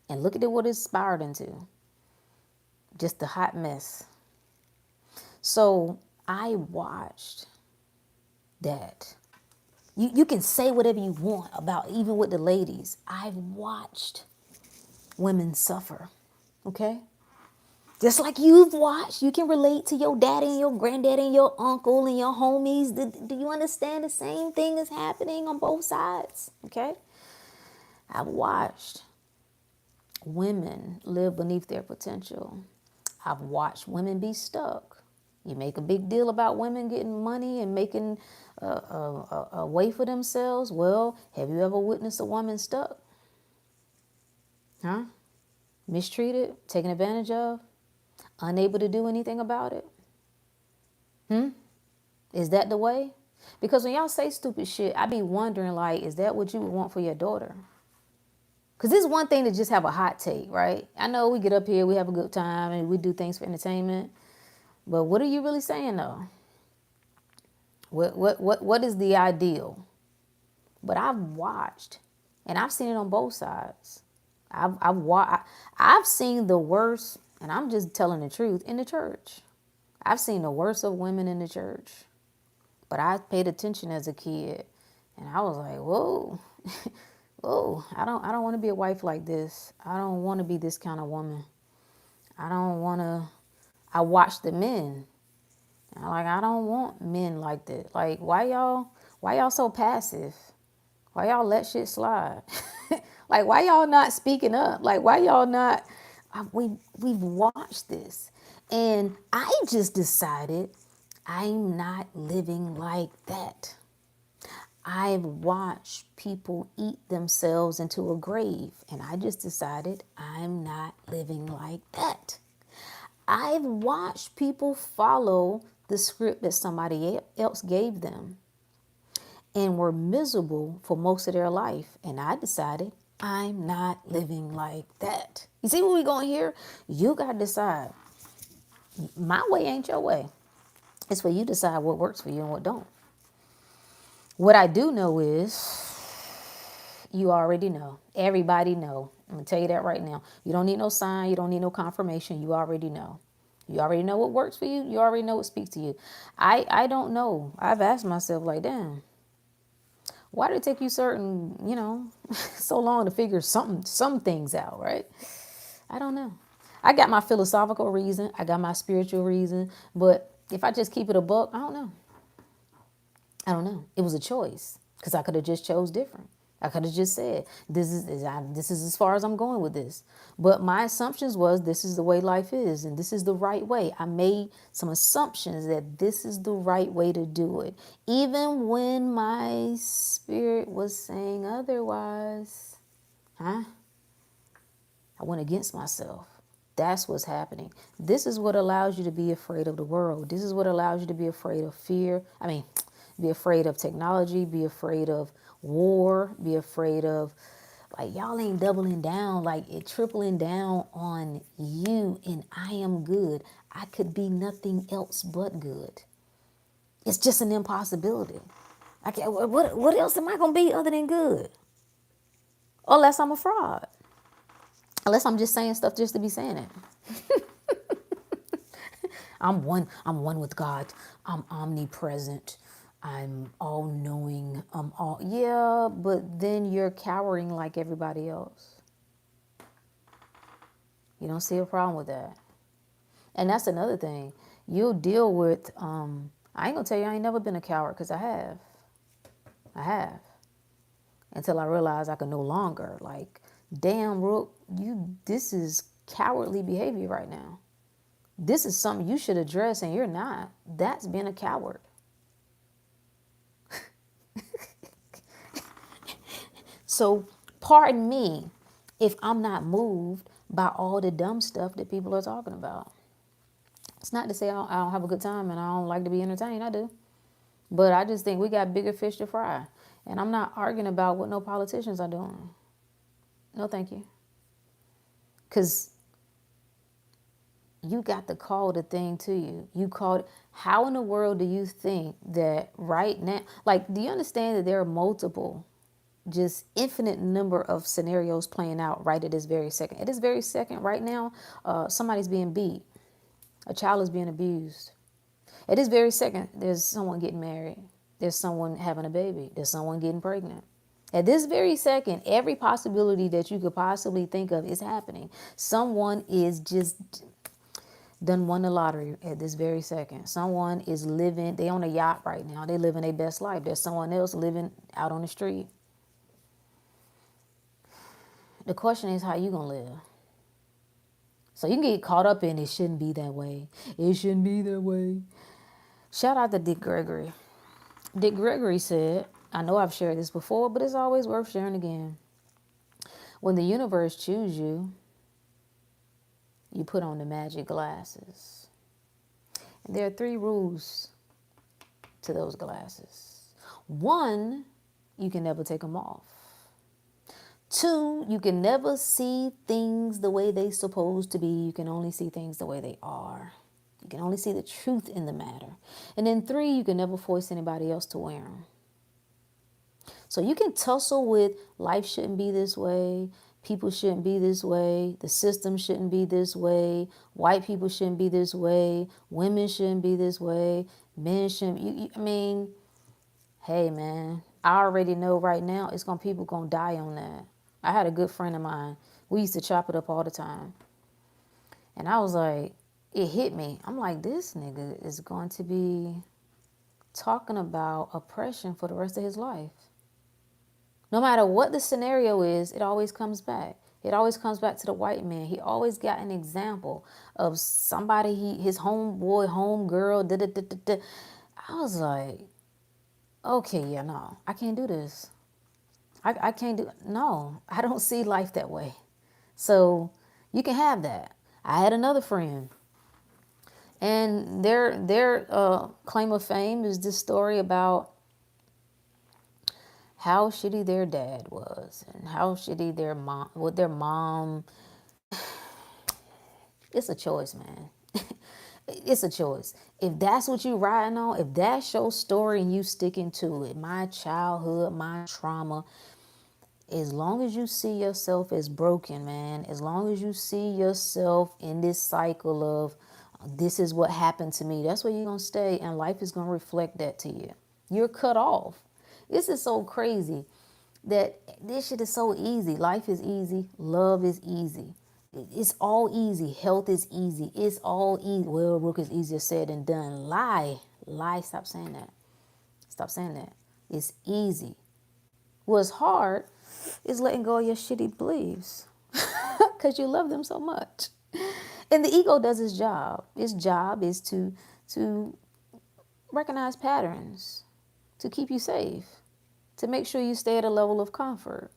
A: And look at what it spiraled into. Just a hot mess. So I watched that. You can say whatever you want about, even with the ladies. I've watched women suffer. Okay? Just like you've watched, you can relate to your daddy and your granddaddy and your uncle and your homies. Do you understand the same thing is happening on both sides? Okay? I've watched women live beneath their potential. I've watched women be stuck. You make a big deal about women getting money and making a way for themselves. Well, have you ever witnessed a woman stuck? Huh? Mistreated, taken advantage of? Unable to do anything about it? Is that the way? Because when y'all say stupid shit, I be wondering, like, is that what you would want for your daughter? Because it's one thing to just have a hot take, right? I know we get up here, we have a good time, and we do things for entertainment. But what are you really saying, though? What is the ideal? But I've watched, and I've seen it on both sides. I've seen the worst, and I'm just telling the truth, in the church. I've seen the worst of women in the church. But I paid attention as a kid, and I was like, whoa, whoa, I don't want to be a wife like this. I don't want to be this kind of woman. I watch the men. I don't want men like that. Like, why y'all so passive? Why y'all let shit slide? Like, why y'all not speaking up? Like, why y'all not? We've watched this. And I just decided I'm not living like that. I've watched people eat themselves into a grave, and I just decided I'm not living like that. I've watched people follow the script that somebody else gave them and were miserable for most of their life, and I decided I'm not living like that. You see where we're going here? You got to decide. My way ain't your way. It's for you to decide what works for you and what don't. What I do know is, you already know. Everybody know. I'm going to tell you that right now. You don't need no sign. You don't need no confirmation. You already know. You already know what works for you. You already know what speaks to you. I don't know. I've asked myself, like, damn, why did it take you so long to figure some things out, right? I don't know. I got my philosophical reason. I got my spiritual reason. But if I just keep it a buck, I don't know. It was a choice, because I could have just chose different. I could have just said, this is as far as I'm going with this. But my assumptions was, this is the way life is, and this is the right way. I made some assumptions that this is the right way to do it, even when my spirit was saying otherwise. I went against myself. That's what's happening. This is what allows you to be afraid of the world. This is what allows you to be afraid of fear. Be afraid of technology, be afraid of war, be afraid of, like, y'all ain't doubling down, like, it tripling down on you, and I am good. I could be nothing else but good. It's just an impossibility. What else am I going to be other than good? Unless I'm a fraud. Unless I'm just saying stuff just to be saying it. I'm one with God. I'm omnipresent. I'm all-knowing. Yeah, but then you're cowering like everybody else. You don't see a problem with that. And that's another thing. You'll deal with, I ain't gonna tell you I ain't never been a coward, because I have. Until I realized I could no longer. Like, damn, Rook, this is cowardly behavior right now. This is something you should address, and you're not. That's being a coward. So pardon me if I'm not moved by all the dumb stuff that people are talking about. It's not to say I don't have a good time and I don't like to be entertained. I do. But I just think we got bigger fish to fry. And I'm not arguing about what no politicians are doing. No, thank you. Because you got to call the thing to you. You called. How in the world do you think that right now, like, do you understand that there are multiple, just infinite number of scenarios playing out right at this very second? At this very second, right now, somebody's being beat. A child is being abused. At this very second, there's someone getting married. There's someone having a baby. There's someone getting pregnant. At this very second, every possibility that you could possibly think of is happening. Someone is just done won the lottery at this very second. Someone is living, they on a yacht right now. They living their best life. There's someone else living out on the street. The question is how you gonna live? So you can get caught up in it shouldn't be that way. It shouldn't be that way. Shout out to Dick Gregory. Dick Gregory said, I know I've shared this before, but it's always worth sharing again. When the universe chooses you, you put on the magic glasses. And there are 3 rules to those glasses. 1, you can never take them off. 2, you can never see things the way they're supposed to be. You can only see things the way they are. You can only see the truth in the matter. And then 3, you can never force anybody else to wear them. So you can tussle with life shouldn't be this way. People shouldn't be this way. The system shouldn't be this way. White people shouldn't be this way. Women shouldn't be this way. Men shouldn't. I mean, hey, man, I already know right now people going to die on that. I had a good friend of mine. We used to chop it up all the time. And I was like, it hit me. I'm like, this nigga is going to be talking about oppression for the rest of his life. No matter what the scenario is, it always comes back. It always comes back to the white man. He always got an example of somebody, his homeboy, homegirl, da-da-da-da-da. I was like, okay, yeah, no, I can't do this. I can't do, no, I don't see life that way. So you can have that. I had another friend, and their claim of fame is this story about how shitty their dad was and how shitty their mom. It's a choice, man. It's a choice. If that's what you riding on, if that's your story and you sticking to it, my childhood, my trauma, as long as you see yourself as broken, man, as long as you see yourself in this cycle of this is what happened to me, that's where you're going to stay, and life is going to reflect that to you. You're cut off. This is so crazy that this shit is so easy. Life is easy. Love is easy. It's all easy. Health is easy. It's all easy. Well, Rook is easier said than done. Lie. Stop saying that. Stop saying that. It's easy. What's hard is letting go of your shitty beliefs because you love them so much. And the ego does its job. Its job is to recognize patterns, to keep you safe, to make sure you stay at a level of comfort.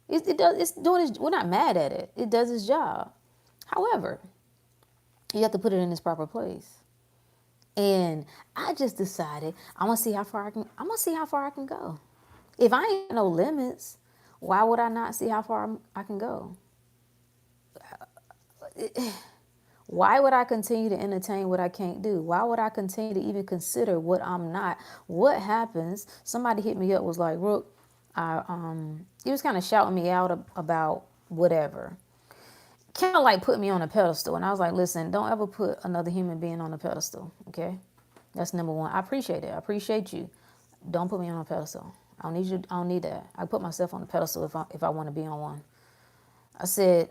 A: It's doing its, we're not mad at it. It does its job. However, you have to put it in its proper place. And I just decided I'm gonna see how far I can go. If I ain't no limits, why would I not see how far I can go? Why would I continue to entertain what I can't do? Why would I continue to even consider what I'm not? What happens? Somebody hit me up, was like, Rook, he was kind of shouting me out about whatever. Kind of like put me on a pedestal. And I was like, listen, don't ever put another human being on a pedestal, okay? That's number 1. I appreciate it. I appreciate you. Don't put me on a pedestal. I don't need you. I don't need that. I put myself on a pedestal if I want to be on one. I said,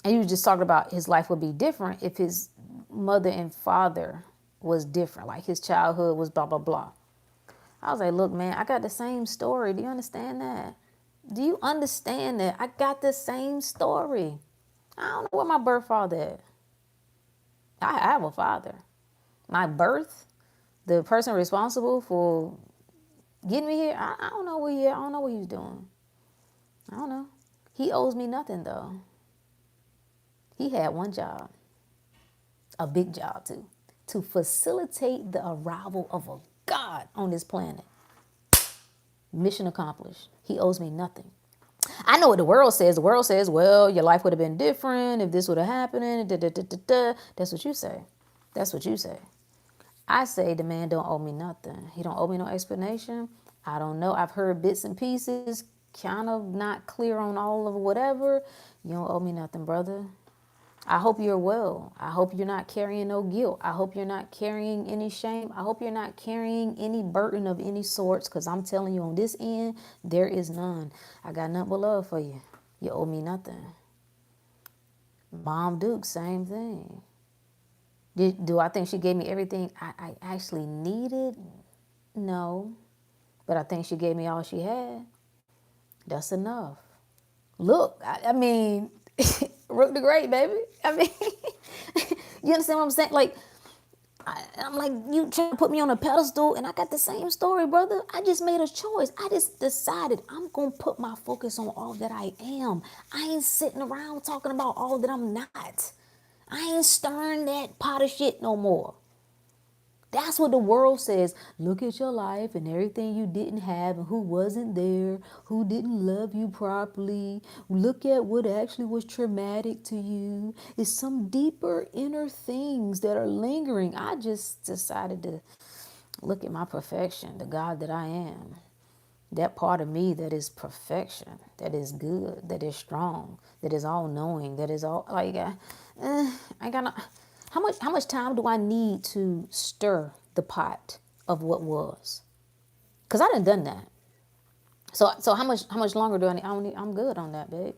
A: and he was just talking about his life would be different if his mother and father was different, like his childhood was blah, blah, blah. I was like, look, man, I got the same story. Do you understand that? Do you understand that? I got the same story. I don't know where my birth father is. I have a father. My birth, the person responsible for getting me here, I don't know where he is. I don't know what he's doing. I don't know. He owes me nothing, though. He had one job, a big job, too, to facilitate the arrival of a God on this planet. Mission accomplished. He owes me nothing. I know what the world says. The world says, well, your life would have been different if this would have happened. Da, da, da, da, da. That's what you say. That's what you say. I say the man don't owe me nothing. He don't owe me no explanation. I don't know. I've heard bits and pieces, kind of not clear on all of whatever. You don't owe me nothing, brother. I hope you're well. I hope you're not carrying no guilt. I hope you're not carrying any shame. I hope you're not carrying any burden of any sorts, because I'm telling you on this end, there is none. I got nothing but love for you. You owe me nothing. Mom Duke, same thing. Do I think she gave me everything I actually needed? No. But I think she gave me all she had. That's enough. Look, I mean, Rook the Great, baby. I mean, you understand what I'm saying? Like, I'm like, you trying to put me on a pedestal, and I got the same story, brother. I just made a choice. I just decided I'm going to put my focus on all that I am. I ain't sitting around talking about all that I'm not. I ain't stirring that pot of shit no more. That's what the world says. Look at your life and everything you didn't have and who wasn't there, who didn't love you properly. Look at what actually was traumatic to you. It's some deeper inner things that are lingering. I just decided to look at my perfection, the God that I am. That part of me that is perfection, that is good, that is strong, that is all knowing, that is all like I got how much time do I need to stir the pot of what was? Cause I done that. So how much longer do I need? I don't need. I'm good on that, babe.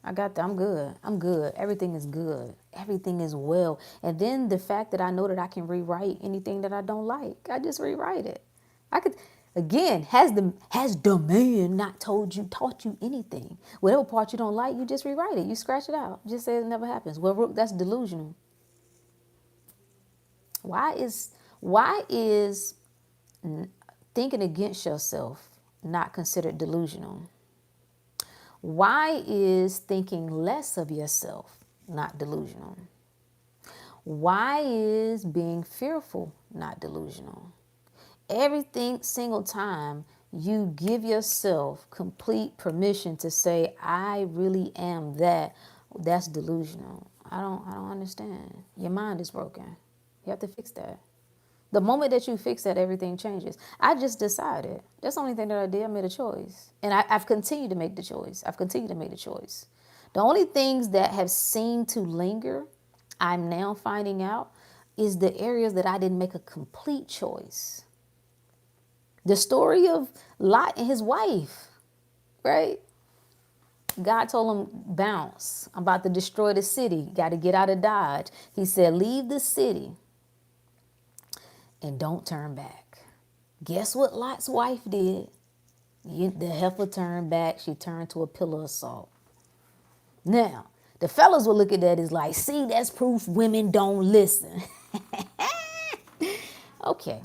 A: I got that. I'm good. I'm good. Everything is good. Everything is well. And then the fact that I know that I can rewrite anything that I don't like, I just rewrite it. I could again, has the man not taught you anything? Whatever part you don't like, you just rewrite it. You scratch it out. Just say it never happens. Well, Rook, that's delusional. Why is thinking against yourself not considered delusional? Why is thinking less of yourself not delusional? Why is being fearful not delusional? Every single time you give yourself complete permission to say, I really am that, that's delusional. I don't understand. Your mind is broken. You have to fix that. The moment that you fix that, everything changes. I just decided. That's the only thing that I did. I made a choice. And I've continued to make the choice. I've continued to make the choice. The only things that have seemed to linger, I'm now finding out, is the areas that I didn't make a complete choice. The story of Lot and his wife, right? God told him, bounce. I'm about to destroy the city. Got to get out of Dodge. He said, leave the city and don't turn back. Guess what Lot's wife did? The heifer turned back. She turned to a pillar of salt. Now, the fellas will look at that as like, see, that's proof women don't listen. Okay.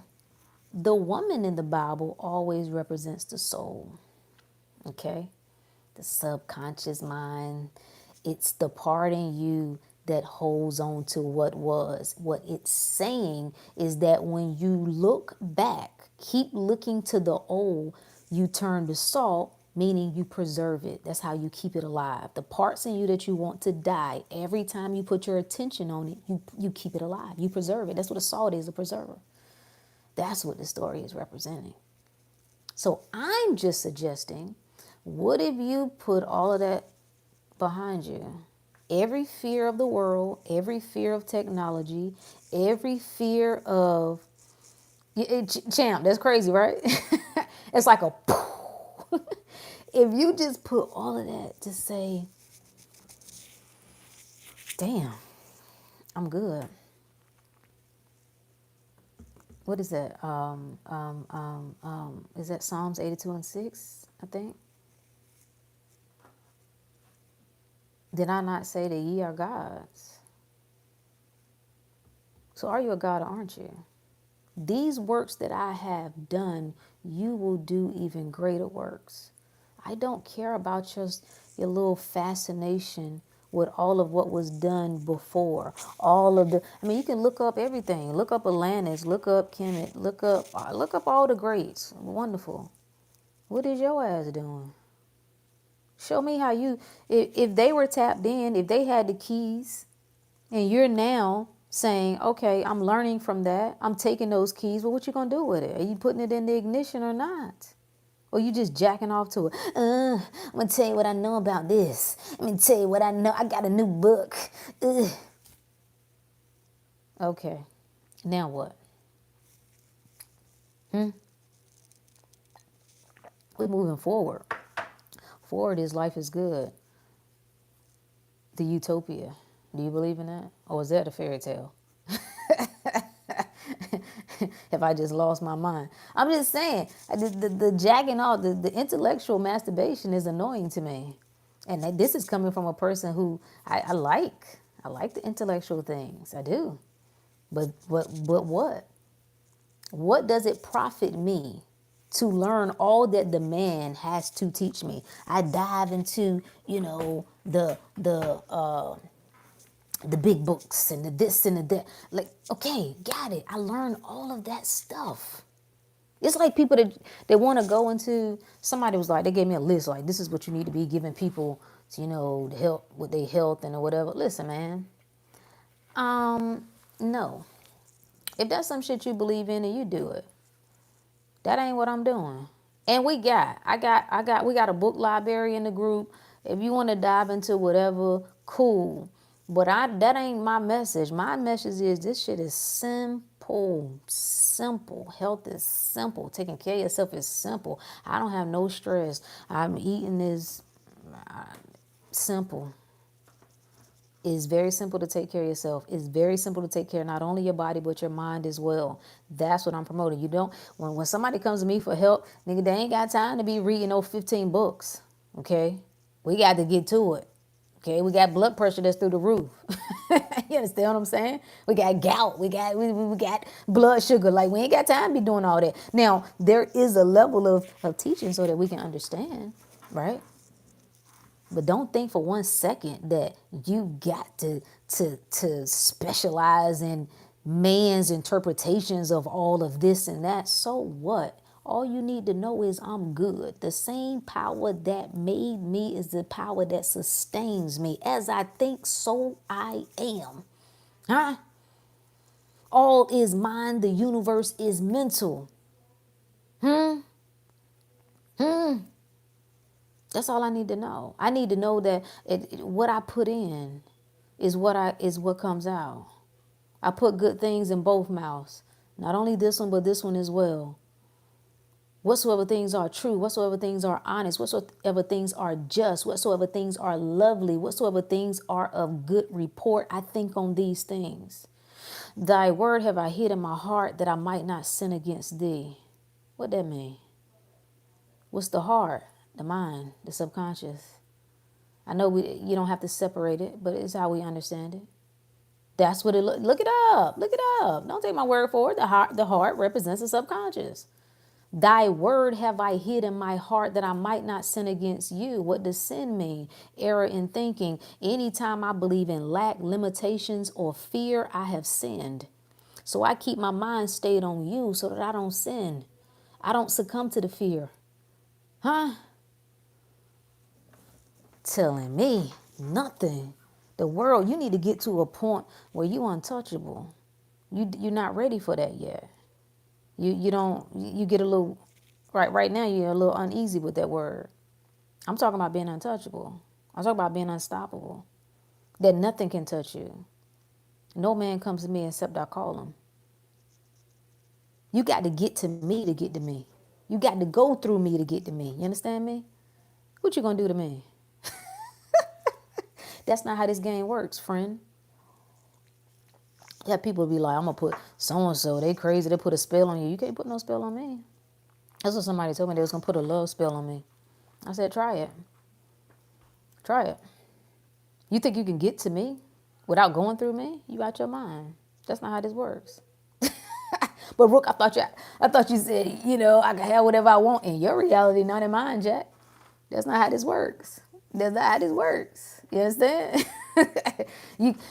A: The woman in the Bible always represents the soul. Okay? The subconscious mind. It's the part in you that holds on to what was. What it's saying is that when you look back, keep looking to the old, you turn to salt, meaning you preserve it. That's how you keep it alive. The parts in you that you want to die, every time you put your attention on it, you keep it alive. You preserve it. That's what a salt is, a preserver. That's what the story is representing. So I'm just suggesting, what if you put all of that behind you? Every fear of the world, every fear of technology, every fear of champ, that's crazy, right? It's like a if you just put all of that to say, damn, I'm good. What is that? Is that Psalms 82:6, I think? Did I not say that ye are gods? So are you a god or aren't you? These works that I have done, you will do even greater works. I don't care about your little fascination with all of what was done before. All of the, I mean, you can look up everything. Look up Atlantis, look up Kemet, look up all the greats. Wonderful. What is your ass doing? Show me how you, if they were tapped in, if they had the keys, and you're now saying, okay, I'm learning from that. I'm taking those keys. Well, what you gonna do with it? Are you putting it in the ignition or not? Or you just jacking off to it? I'm gonna tell you what I know about this. Let me tell you what I know. I got a new book. Ugh. Okay, now what? We're moving forward. Forward is life is good. The utopia. Do you believe in that? Or is that a fairy tale? If I just lost my mind. I'm just saying, the jacking off, the intellectual masturbation is annoying to me. And this is coming from a person who I like. I like the intellectual things. I do. But what? What does it profit me to learn all that the man has to teach me? I dive into, the big books and the this and the that. Like, okay, got it. I learned all of that stuff. It's like people that want to go into, somebody was like, they gave me a list, like, this is what you need to be giving people to, to help with their health and or whatever. Listen, man, no. If that's some shit you believe in, and you do it. That ain't what I'm doing. And we got a book library in the group. If you want to dive into whatever, cool. But that ain't my message. My message is this shit is simple. Simple. Health is simple. Taking care of yourself is simple. I don't have no stress. I'm eating is simple. It's very simple to take care of yourself. It's very simple to take care of not only your body, but your mind as well. That's what I'm promoting. You don't, when somebody comes to me for help, nigga, they ain't got time to be reading no 15 books. Okay? We got to get to it. Okay? We got blood pressure that's through the roof. You understand what I'm saying? We got gout. We got blood sugar. Like, we ain't got time to be doing all that. Now, there is a level of teaching so that we can understand, right? But don't think for 1 second that you got to specialize in man's interpretations of all of this and that. So what? All you need to know is I'm good. The same power that made me is the power that sustains me. As I think, so I am. Huh? All is mind. The universe is mental. That's all I need to know. I need to know that what I put in is what comes out. I put good things in both mouths. Not only this one, but this one as well. Whatsoever things are true, whatsoever things are honest, whatsoever things are just, whatsoever things are lovely, whatsoever things are of good report, I think on these things. Thy word have I hid in my heart that I might not sin against thee. What that mean? What's the heart? The mind, the subconscious. I know you don't have to separate it, but it's how we understand it. That's what it look it up. Look it up. Don't take my word for it. The heart represents the subconscious. Thy word have I hid in my heart that I might not sin against you. What does sin mean? Error in thinking. Anytime I believe in lack, limitations, or fear, I have sinned. So I keep my mind stayed on you so that I don't sin. I don't succumb to the fear. Huh? Telling me nothing. The world, you need to get to a point where you're untouchable. You're not ready for that yet. You get a little, right now you're a little uneasy with that word. I'm talking about being untouchable. I'm talking about being unstoppable. That nothing can touch you. No man comes to me except I call him. You got to get to me to get to me. You got to go through me to get to me. You understand me? What you gonna do to me? That's not how this game works, friend. Yeah, people be like, I'm gonna put so-and-so, they crazy, they put a spell on you. You can't put no spell on me. That's what somebody told me, they was gonna put a love spell on me. I said, try it. Try it. You think you can get to me without going through me? You out your mind. That's not how this works. But Rook, I thought you said, I can have whatever I want in your reality, not in mine, Jack. That's not how this works. That's not how this works. You understand?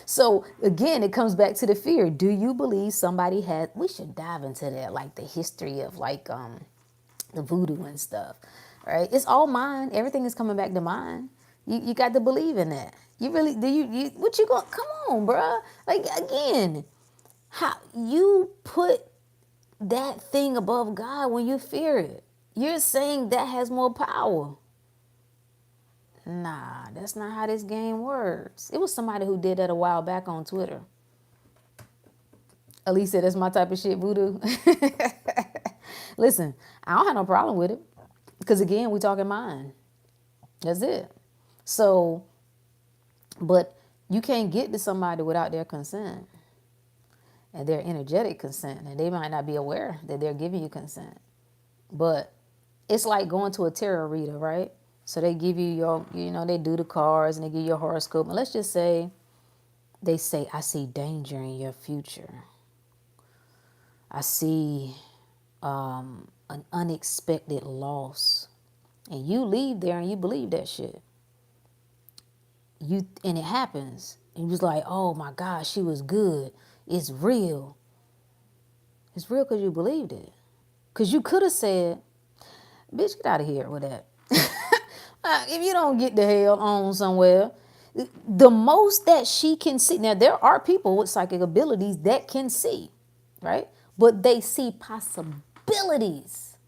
A: So again, it comes back to the fear. Do you believe somebody had? We should dive into that, like the history of like the voodoo and stuff, right? It's all mind. Everything is coming back to mind. You got to believe in that. You really do. You what you going? Come on, bruh. Like again, how you put that thing above God when you fear it? You're saying that has more power. Nah, that's not how this game works. It was somebody who did that a while back on Twitter. Elise said, that's my type of shit, voodoo. Listen, I don't have no problem with it. Because again, we talking mind. That's it. So, but you can't get to somebody without their consent and their energetic consent. And they might not be aware that they're giving you consent. But it's like going to a tarot reader, right? So they give you your, they do the cards and they give you your horoscope. And let's just say, they say, I see danger in your future. I see an unexpected loss. And you leave there and you believe that shit. And it happens. And you was like, oh my God, she was good. It's real. It's real because you believed it. Because you could have said, bitch, get out of here with that. If you don't get the hell on somewhere, the most that she can see. Now, there are people with psychic abilities that can see, right? But they see possibilities.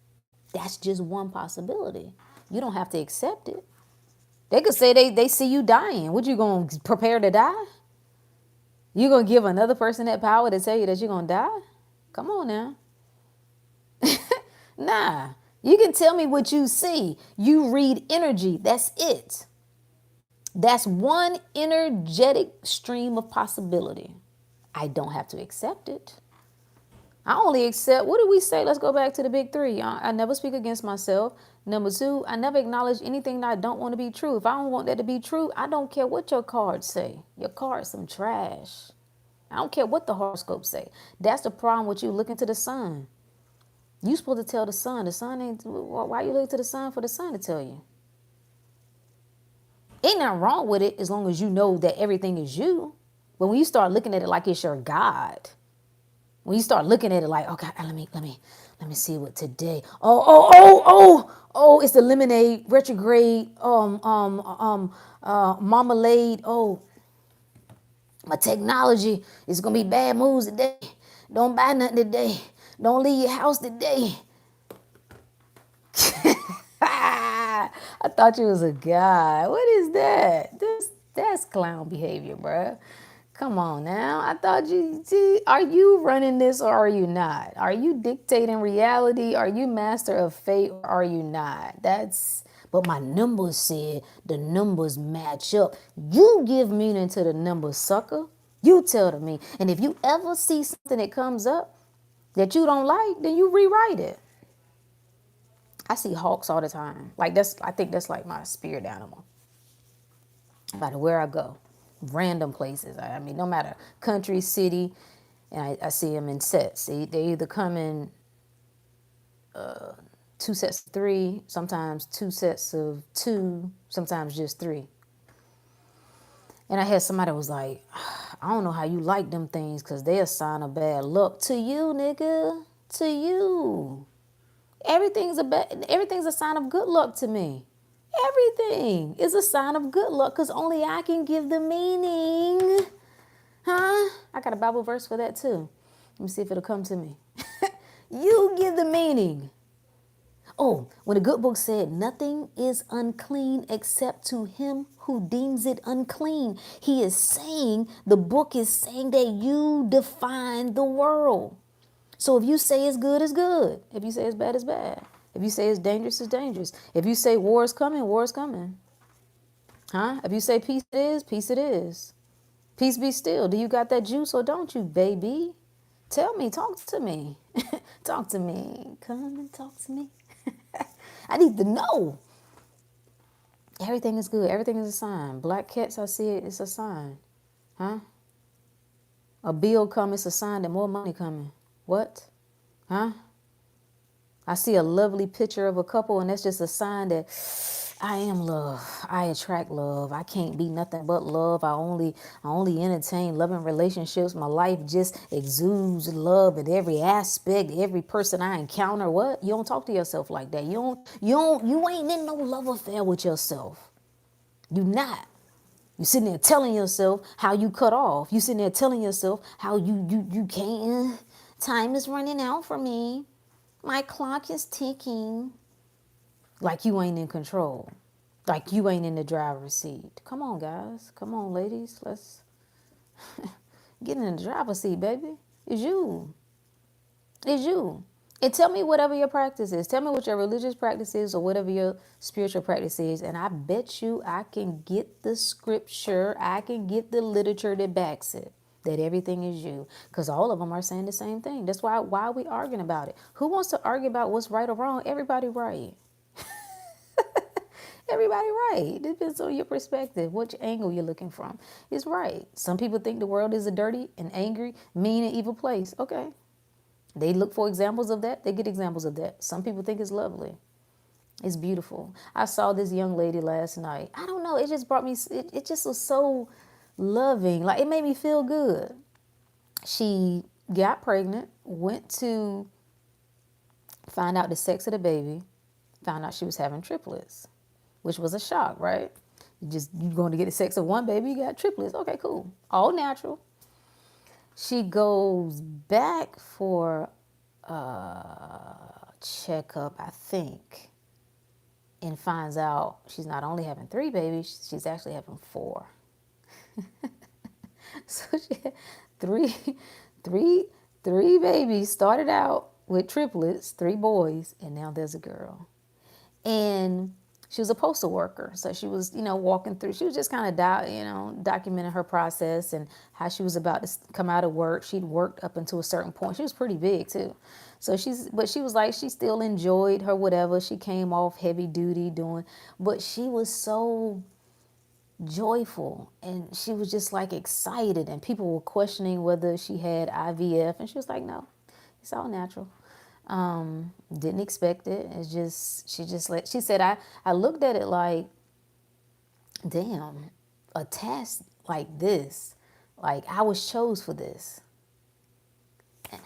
A: That's just one possibility. You don't have to accept it. They could say they see you dying. What, you going to prepare to die? You going to give another person that power to tell you that you're going to die? Come on now. Nah. You can tell me what you see. You read energy. That's it. That's one energetic stream of possibility. I don't have to accept it. I only accept, what do we say? Let's go back to the big three. I never speak against myself. Number two, I never acknowledge anything that I don't want to be true. If I don't want that to be true, I don't care what your cards say. Your cards some trash. I don't care what the horoscopes say. That's the problem with you looking to the sun. You supposed to tell the sun. The sun ain't, why you look to the sun for the sun to tell you? Ain't nothing wrong with it as long as you know that everything is you. But when you start looking at it like it's your God, when you start looking at it like, okay, let me see what today. It's the lemonade retrograde. Marmalade. Oh, my technology is gonna be bad moves today. Don't buy nothing today. Don't leave your house today. I thought you was a guy. What is that? That's clown behavior, bruh. Come on now. I thought are you running this or are you not? Are you dictating reality? Are you master of fate or are you not? But my numbers said the numbers match up. You give meaning to the numbers, sucker. You tell to me. And if you ever see something that comes up that you don't like, then you rewrite it. I see hawks all the time. I think that's like my spirit animal. No matter where I go, random places. I mean, no matter country, city, and I see them in sets. They either come in 2 sets of 3, sometimes 2 sets of 2, sometimes just 3. And I had somebody that was like, I don't know how you like them things because they a sign of bad luck. To you, nigga. To you. Everything's a sign of good luck to me. Everything is a sign of good luck because only I can give the meaning. Huh? I got a Bible verse for that too. Let me see if it'll come to me. You give the meaning. Oh, when the good book said, nothing is unclean except to him who deems it unclean. He is saying, the book is saying that you define the world. So if you say it's good, it's good. If you say it's bad, it's bad. If you say it's dangerous, it's dangerous. If you say war is coming, war is coming. Huh? If you say peace it is, peace it is. Peace be still. Do you got that juice or don't you, baby? Tell me, talk to me. Talk to me. Come and talk to me. I need to know. Everything is good. Everything is a sign. Black cats, I see it, it's a sign. Huh? A bill coming, it's a sign that more money coming. What? Huh? I see a lovely picture of a couple, and that's just a sign that I am love. I attract love. I can't be nothing but love. I only entertain loving relationships. My life just exudes love in every aspect, every person I encounter. What? You don't talk to yourself like that. You ain't in no love affair with yourself. You not. You sitting there telling yourself how you cut off. You sitting there telling yourself how you can't. Time is running out for me. My clock is ticking. Like you ain't in control. Like you ain't in the driver's seat. Come on, guys. Come on, ladies. Let's get in the driver's seat, baby. It's you. It's you. And tell me whatever your practice is. Tell me what your religious practice is or whatever your spiritual practice is. And I bet you I can get the scripture, I can get the literature that backs it. That everything is you. Because all of them are saying the same thing. That's why are we arguing about it? Who wants to argue about what's right or wrong? Everybody right. Everybody right. It depends on your perspective, which angle you're looking from. It's right. Some people think the world is a dirty and angry, mean and evil place. Okay. They look for examples of that. They get examples of that. Some people think it's lovely. It's beautiful. I saw this young lady last night. I don't know. It just brought me, it just was so loving. Like it made me feel good. She got pregnant, went to find out the sex of the baby, found out she was having triplets, which was a shock, right? You going to get the sex of one baby, you got triplets. Okay, cool. All natural. She goes back for a checkup, I think, and finds out she's not only having 3 babies, she's actually having 4. So she had three, three, three babies. Started out with triplets, 3 boys, and now there's a girl. And she was a postal worker, so she was, walking through. She was just kind of, documenting her process and how she was about to come out of work. She'd worked up until a certain point. She was pretty big too, but she was like, she still enjoyed her whatever. She came off heavy duty doing, but she was so joyful and she was just like excited. And people were questioning whether she had IVF, and she was like, no, it's all natural. Didn't expect it. It's just she said I looked at it like, damn, a test like this, like I was chose for this. And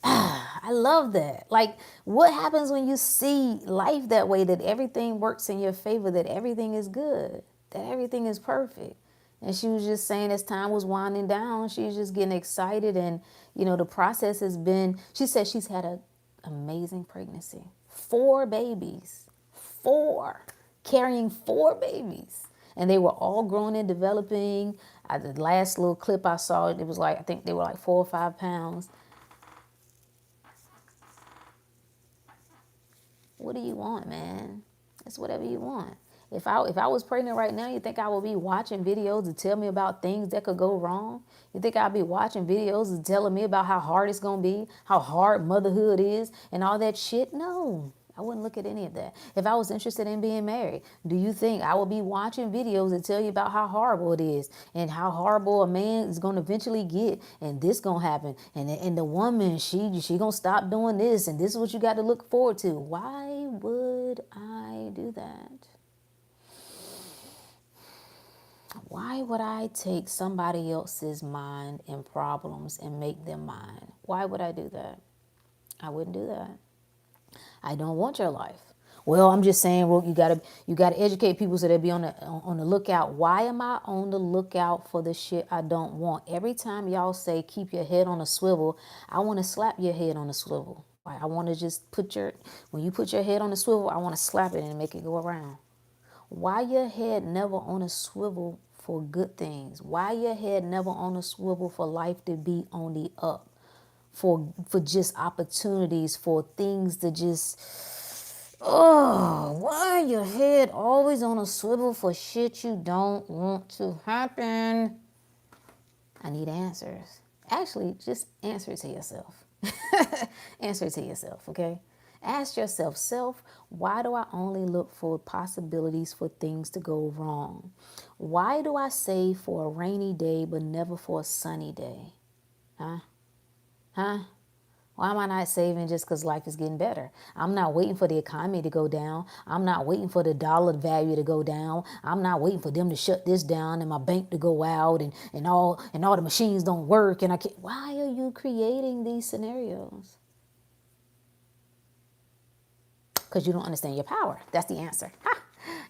A: I love that. Like, what happens when you see life that way, that everything works in your favor, that everything is good, that everything is perfect? And she was just saying as time was winding down, she was just getting excited. And, the process has been, she said she's had an amazing pregnancy. 4 babies. 4. Carrying 4 babies. And they were all growing and developing. The last little clip I saw, it was like, I think they were like 4 or 5 pounds. What do you want, man? It's whatever you want. If I was pregnant right now, you think I would be watching videos to tell me about things that could go wrong? You think I'd be watching videos and telling me about how hard it's going to be, how hard motherhood is, and all that shit? No, I wouldn't look at any of that. If I was interested in being married, do you think I would be watching videos that tell you about how horrible it is and how horrible a man is going to eventually get, and this going to happen, and the woman, she going to stop doing this, and this is what you got to look forward to? Why would I do that? Why would I take somebody else's mind and problems and make them mine? Why would I do that? I wouldn't do that. I don't want your life. Well, I'm just saying, well, you gotta educate people so they'll be on the lookout. Why am I on the lookout for the shit I don't want? Every time y'all say keep your head on a swivel, I want to slap your head on a swivel. I want to just when you put your head on a swivel, I want to slap it and make it go around. Why your head never on a swivel for good things? Why your head never on a swivel for life to be on the up? For just opportunities, for things to just, why your head always on a swivel for shit you don't want to happen? I need answers. Actually, just answer it to yourself. Answer it to yourself, okay? Ask yourself, why do I only look for possibilities for things to go wrong? Why do I save for a rainy day but never for a sunny day? Huh? Why am I not saving just because life is getting better? I'm not waiting for the economy to go down. I'm not waiting for the dollar value to go down. I'm not waiting for them to shut this down and my bank to go out and all the machines don't work and I can't. Why are you creating these scenarios? Because you don't understand your power. That's the answer. Ha!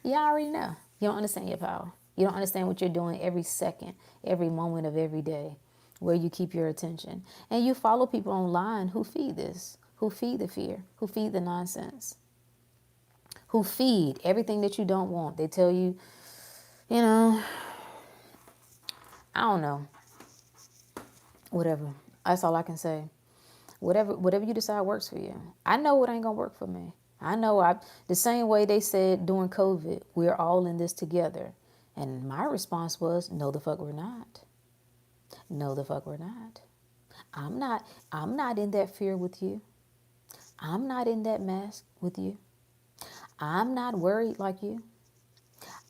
A: You already know. You don't understand your power. You don't understand what you're doing every second, every moment of every day, where you keep your attention. And you follow people online who feed this, who feed the fear, who feed the nonsense, who feed everything that you don't want. They tell you, you know, I don't know, whatever. That's all I can say. Whatever you decide works for you. I know it ain't gonna work for me. I know the same way they said during COVID, we're all in this together. And my response was, no the fuck we're not. No the fuck we're not. I'm not in that fear with you. I'm not in that mess with you. I'm not worried like you.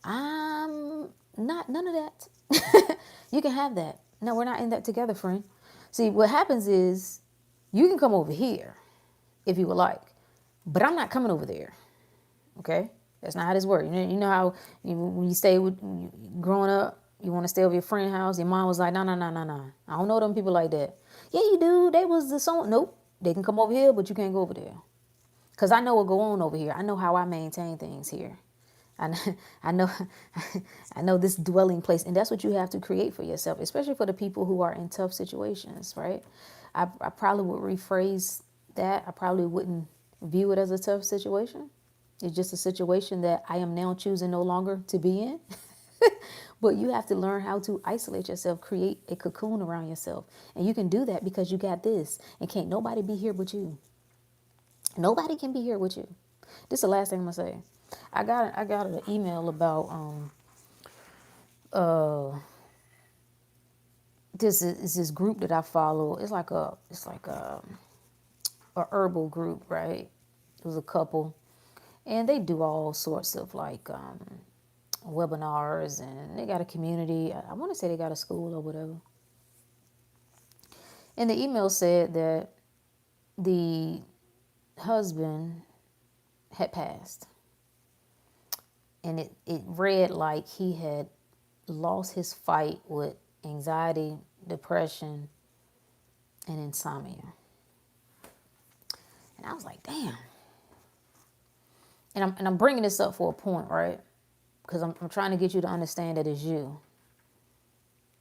A: I'm not none of that. You can have that. No, we're not in that together, friend. See, what happens is you can come over here if you would like, but I'm not coming over there. Okay? That's not how this works. You know how when you stay with growing up, you want to stay over your friend's house. Your mom was like, no, no, no, no, no. I don't know them people like that. Yeah, you do. They was the song. Nope. They can come over here, but you can't go over there. Because I know what go on over here. I know how I maintain things here. I know, I know, I know this dwelling place. And that's what you have to create for yourself, especially for the people who are in tough situations, right? I probably would rephrase that. I probably wouldn't view it as a tough situation. It's just a situation that I am now choosing no longer to be in. But you have to learn how to isolate yourself, create a cocoon around yourself. And you can do that because you got this. And can't nobody be here but you. Nobody can be here with you. This is the last thing I'm gonna say. I got an email about this group that I follow. It's like a herbal group, right? It was a couple, and they do all sorts of like webinars, and they got a community. I want to say they got a school or whatever. And the email said that the husband had passed. And it read like he had lost his fight with anxiety, depression, and insomnia. And I was like, damn. And I'm bringing this up for a point, right? Because I'm trying to get you to understand that it's you.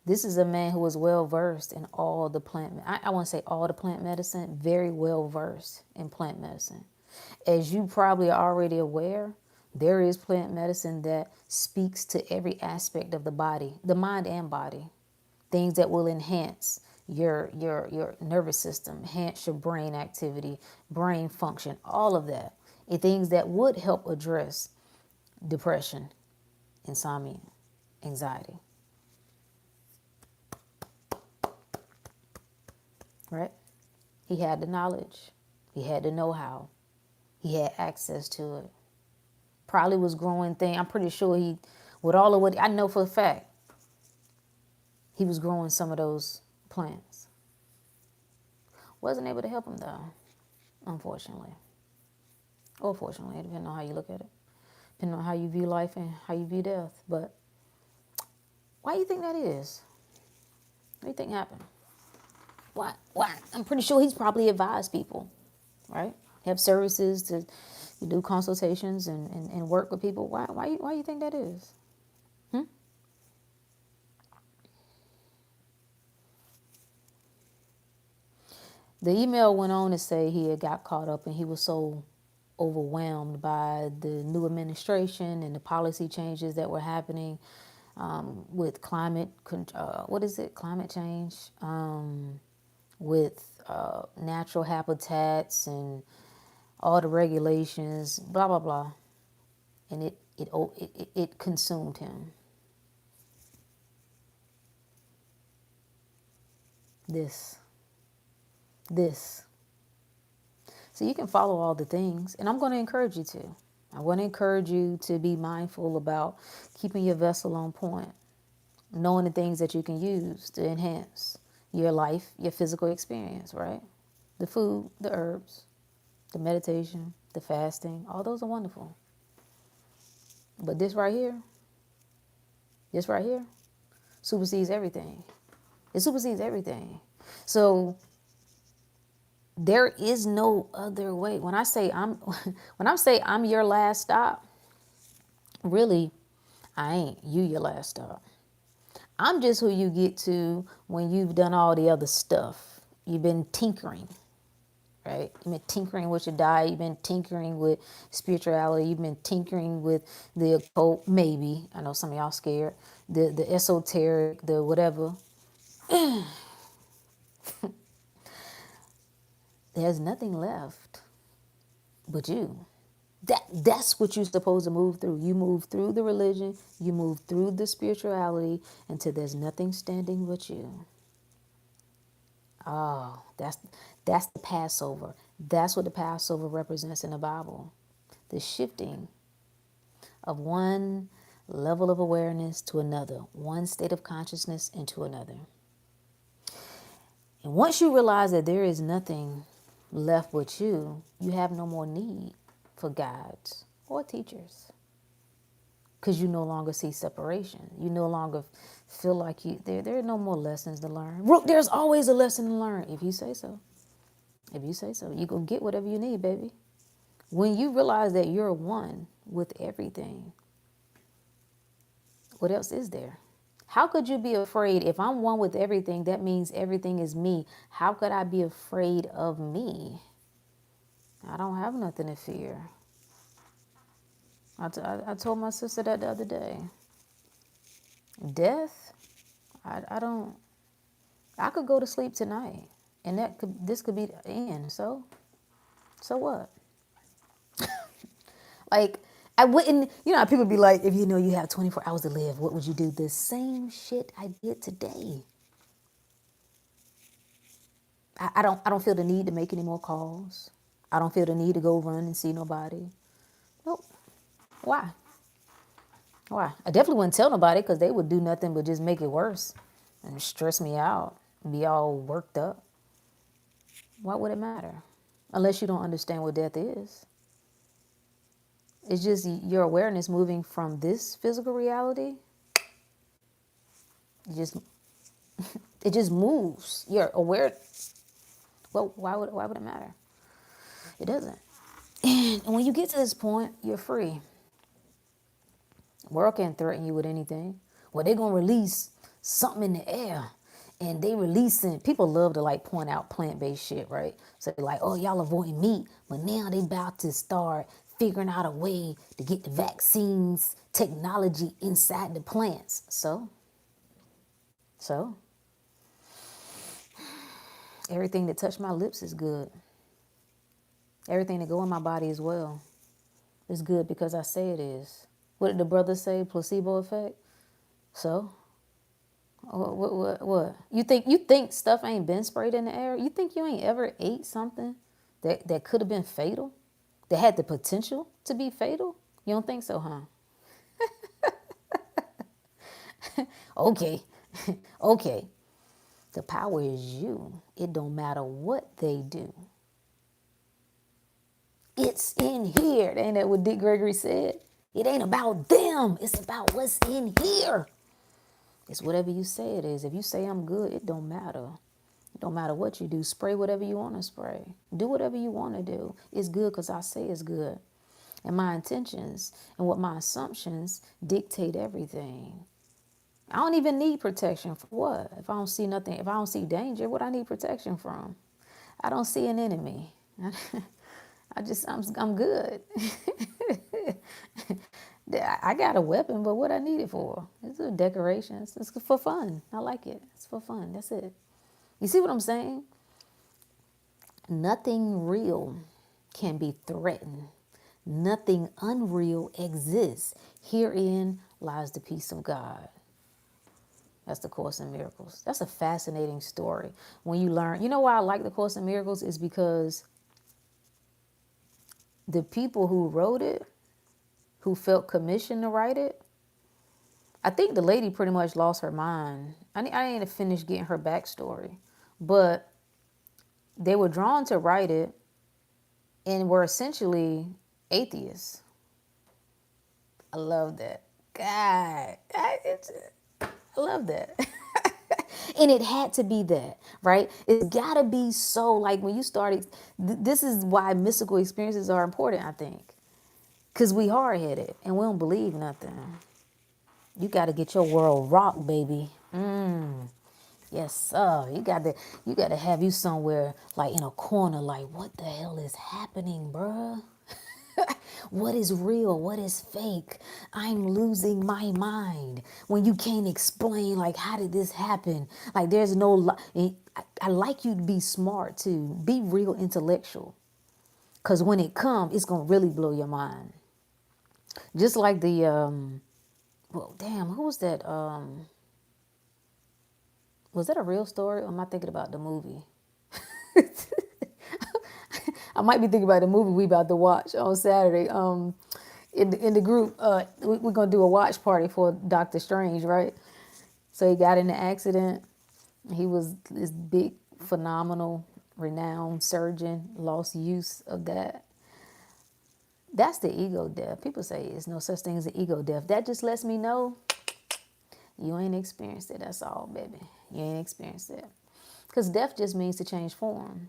A: This is a man who was well versed in all the plant. I want to say all the plant medicine, very well versed in plant medicine. As you probably are already aware, there is plant medicine that speaks to every aspect of the body, the mind and body. Things that will enhance your nervous system, enhance your brain activity, brain function, all of that. And things that would help address depression, insomnia, anxiety. Right? He had the knowledge. He had the know-how. He had access to it. Probably was growing thing. I'm pretty sure with all of what I know for a fact, he was growing some of those plants. Wasn't able to help him though, unfortunately. Or fortunately, depending on how you look at it. Depending on how you view life and how you view death. But why do you think that is? What do you think happened? Why? I'm pretty sure he's probably advised people, right? Have services to do consultations and work with people. Why you think that is? The email went on to say he had got caught up and he was so overwhelmed by the new administration and the policy changes that were happening with climate change, with natural habitats and all the regulations, blah blah blah, and it consumed him. This. So you can follow all the things, and I'm going to encourage you to. I want to encourage you to be mindful about keeping your vessel on point, knowing the things that you can use to enhance your life, your physical experience, right? The food, the herbs, the meditation, the fasting, all those are wonderful. But this right here, supersedes everything. It supersedes everything. So there is no other way. When I say I'm your last stop, really, I ain't you your last stop. I'm just who you get to when you've done all the other stuff. You've been tinkering, right? You've been tinkering with your diet. You've been tinkering with spirituality. You've been tinkering with the occult, maybe. I know some of y'all scared. The esoteric, the whatever. There's nothing left but you. That's what you're supposed to move through. You move through the religion, you move through the spirituality until there's nothing standing but you. Oh, that's the Passover. That's what the Passover represents in the Bible. The shifting of one level of awareness to another, one state of consciousness into another. And once you realize that there is nothing left but you, you have no more need for guides or teachers. Because you no longer see separation. You no longer feel like there are no more lessons to learn. There's always a lesson to learn, if you say so. If you say so. You're going to get whatever you need, baby. When you realize that you're one with everything, what else is there? How could you be afraid? If I'm one with everything, that means everything is me. How could I be afraid of me? I don't have nothing to fear. I told my sister that the other day. Death, I don't. I could go to sleep tonight, and this could be the end. So what? Like, I wouldn't. You know how people be like, if you know you have 24 hours to live, what would you do? The same shit I did today. I don't feel the need to make any more calls. I don't feel the need to go run and see nobody. Nope. Why? Why? I definitely wouldn't tell nobody because they would do nothing but just make it worse and stress me out and be all worked up. Why would it matter? Unless you don't understand what death is. It's just your awareness moving from this physical reality. It just moves. You're aware. Well, why would it matter? It doesn't. And when you get to this point, you're free. World can't threaten you with anything. Well, they're gonna release something in the air, and they releasing. People love to like point out plant-based shit, right? So they're like, oh, y'all avoiding meat, but now they about to start figuring out a way to get the vaccines technology inside the plants. So everything that touched my lips is good. Everything that go in my body as well is good because I say it is. What did the brother say? Placebo effect. So, what? You think stuff ain't been sprayed in the air? You think you ain't ever ate something that could have been fatal? That had the potential to be fatal? You don't think so, huh? Okay. Okay. The power is you. It don't matter what they do. It's in here. Ain't that what Dick Gregory said? It ain't about them. It's about what's in here. It's whatever you say it is. If you say I'm good, it don't matter. It don't matter what you do. Spray whatever you want to spray. Do whatever you want to do. It's good because I say it's good. And my intentions and what my assumptions dictate everything. I don't even need protection for what? If I don't see nothing, if I don't see danger, what I need protection from? I don't see an enemy. I'm good. I got a weapon, but what I need it for? It's a decoration. It's for fun. I like it. It's for fun. That's it. You see what I'm saying? Nothing real can be threatened. Nothing unreal exists. Herein lies the peace of God. That's the Course in Miracles. That's a fascinating story. When you learn, you know why I like the Course in Miracles is because the people who wrote it, who felt commissioned to write it, I think the lady pretty much lost her mind. I didn't finish getting her backstory, but they were drawn to write it and were essentially atheists. I love that. God, I love that. And it had to be that, right? It's got to be so, like when you started, this is why mystical experiences are important, I think. Because we hard-headed and we don't believe nothing. You got to get your world rocked, baby. Yes, sir. You got to have you somewhere like in a corner, like what the hell is happening, bruh? What is real? What is fake? I'm losing my mind. When you can't explain, like, how did this happen? Like, there's no. I like you to be smart too. Be real intellectual, cause when it comes, it's gonna really blow your mind. Just like the well, damn, who was that? Was that a real story, or am I thinking about the movie? I might be thinking about the movie we about to watch on Saturday. In the group, we're gonna do a watch party for Doctor Strange, right? So he got in an accident. He was this big, phenomenal, renowned surgeon. Lost use of that. That's the ego death. People say there's no such thing as an ego death. That just lets me know you ain't experienced it. That's all, baby. You ain't experienced it. Because death just means to change form.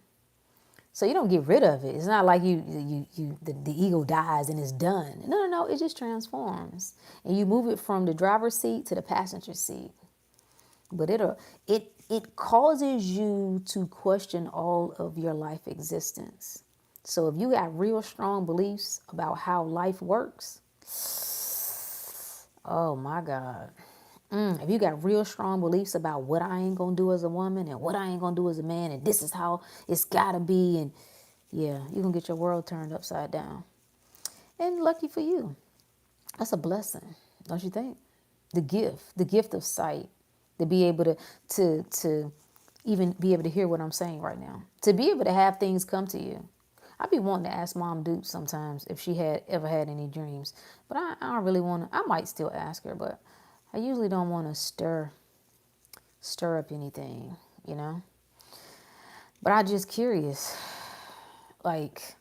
A: So you don't get rid of it. It's not like the ego dies and it's done. No. It just transforms, and you move it from the driver's seat to the passenger seat. But it causes you to question all of your life existence. So if you got real strong beliefs about how life works, oh my God. If you got real strong beliefs about what I ain't gonna do as a woman and what I ain't gonna do as a man, and this is how it's gotta be, and yeah, you're gonna get your world turned upside down. And lucky for you, that's a blessing, don't you think? The gift of sight, to be able to even be able to hear what I'm saying right now, to be able to have things come to you. I'd be wanting to ask Mom Duke sometimes if she had ever had any dreams, but I don't really want to. I might still ask her, but I usually don't want to stir up anything, you know. But I'm just curious, like,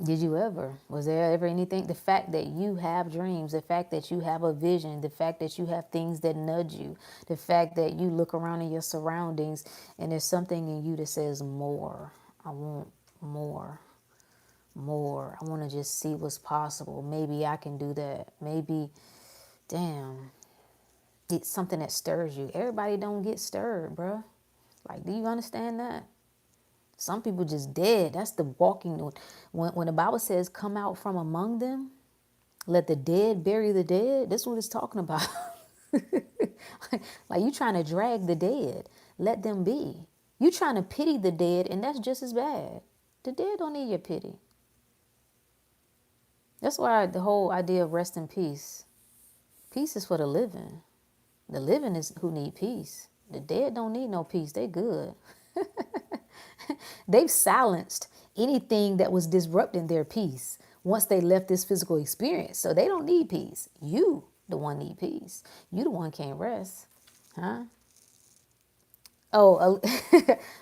A: did you ever? Was there ever anything? The fact that you have dreams, the fact that you have a vision, the fact that you have things that nudge you, the fact that you look around in your surroundings and there's something in you that says more. I want more. More. I want to just see what's possible. Maybe I can do that. Maybe, damn, it's something that stirs you. Everybody don't get stirred, bruh. Like, do you understand that? Some people just dead. That's the walking. When the Bible says, come out from among them, let the dead bury the dead, that's what it's talking about. Like you trying to drag the dead. Let them be. You trying to pity the dead, and that's just as bad. The dead don't need your pity. That's why the whole idea of rest in peace. Peace is for the living. The living is who need peace. The dead don't need no peace. They good. They've silenced anything that was disrupting their peace once they left this physical experience. So they don't need peace. You, the one, need peace. You, the one, can't rest. Huh? Oh,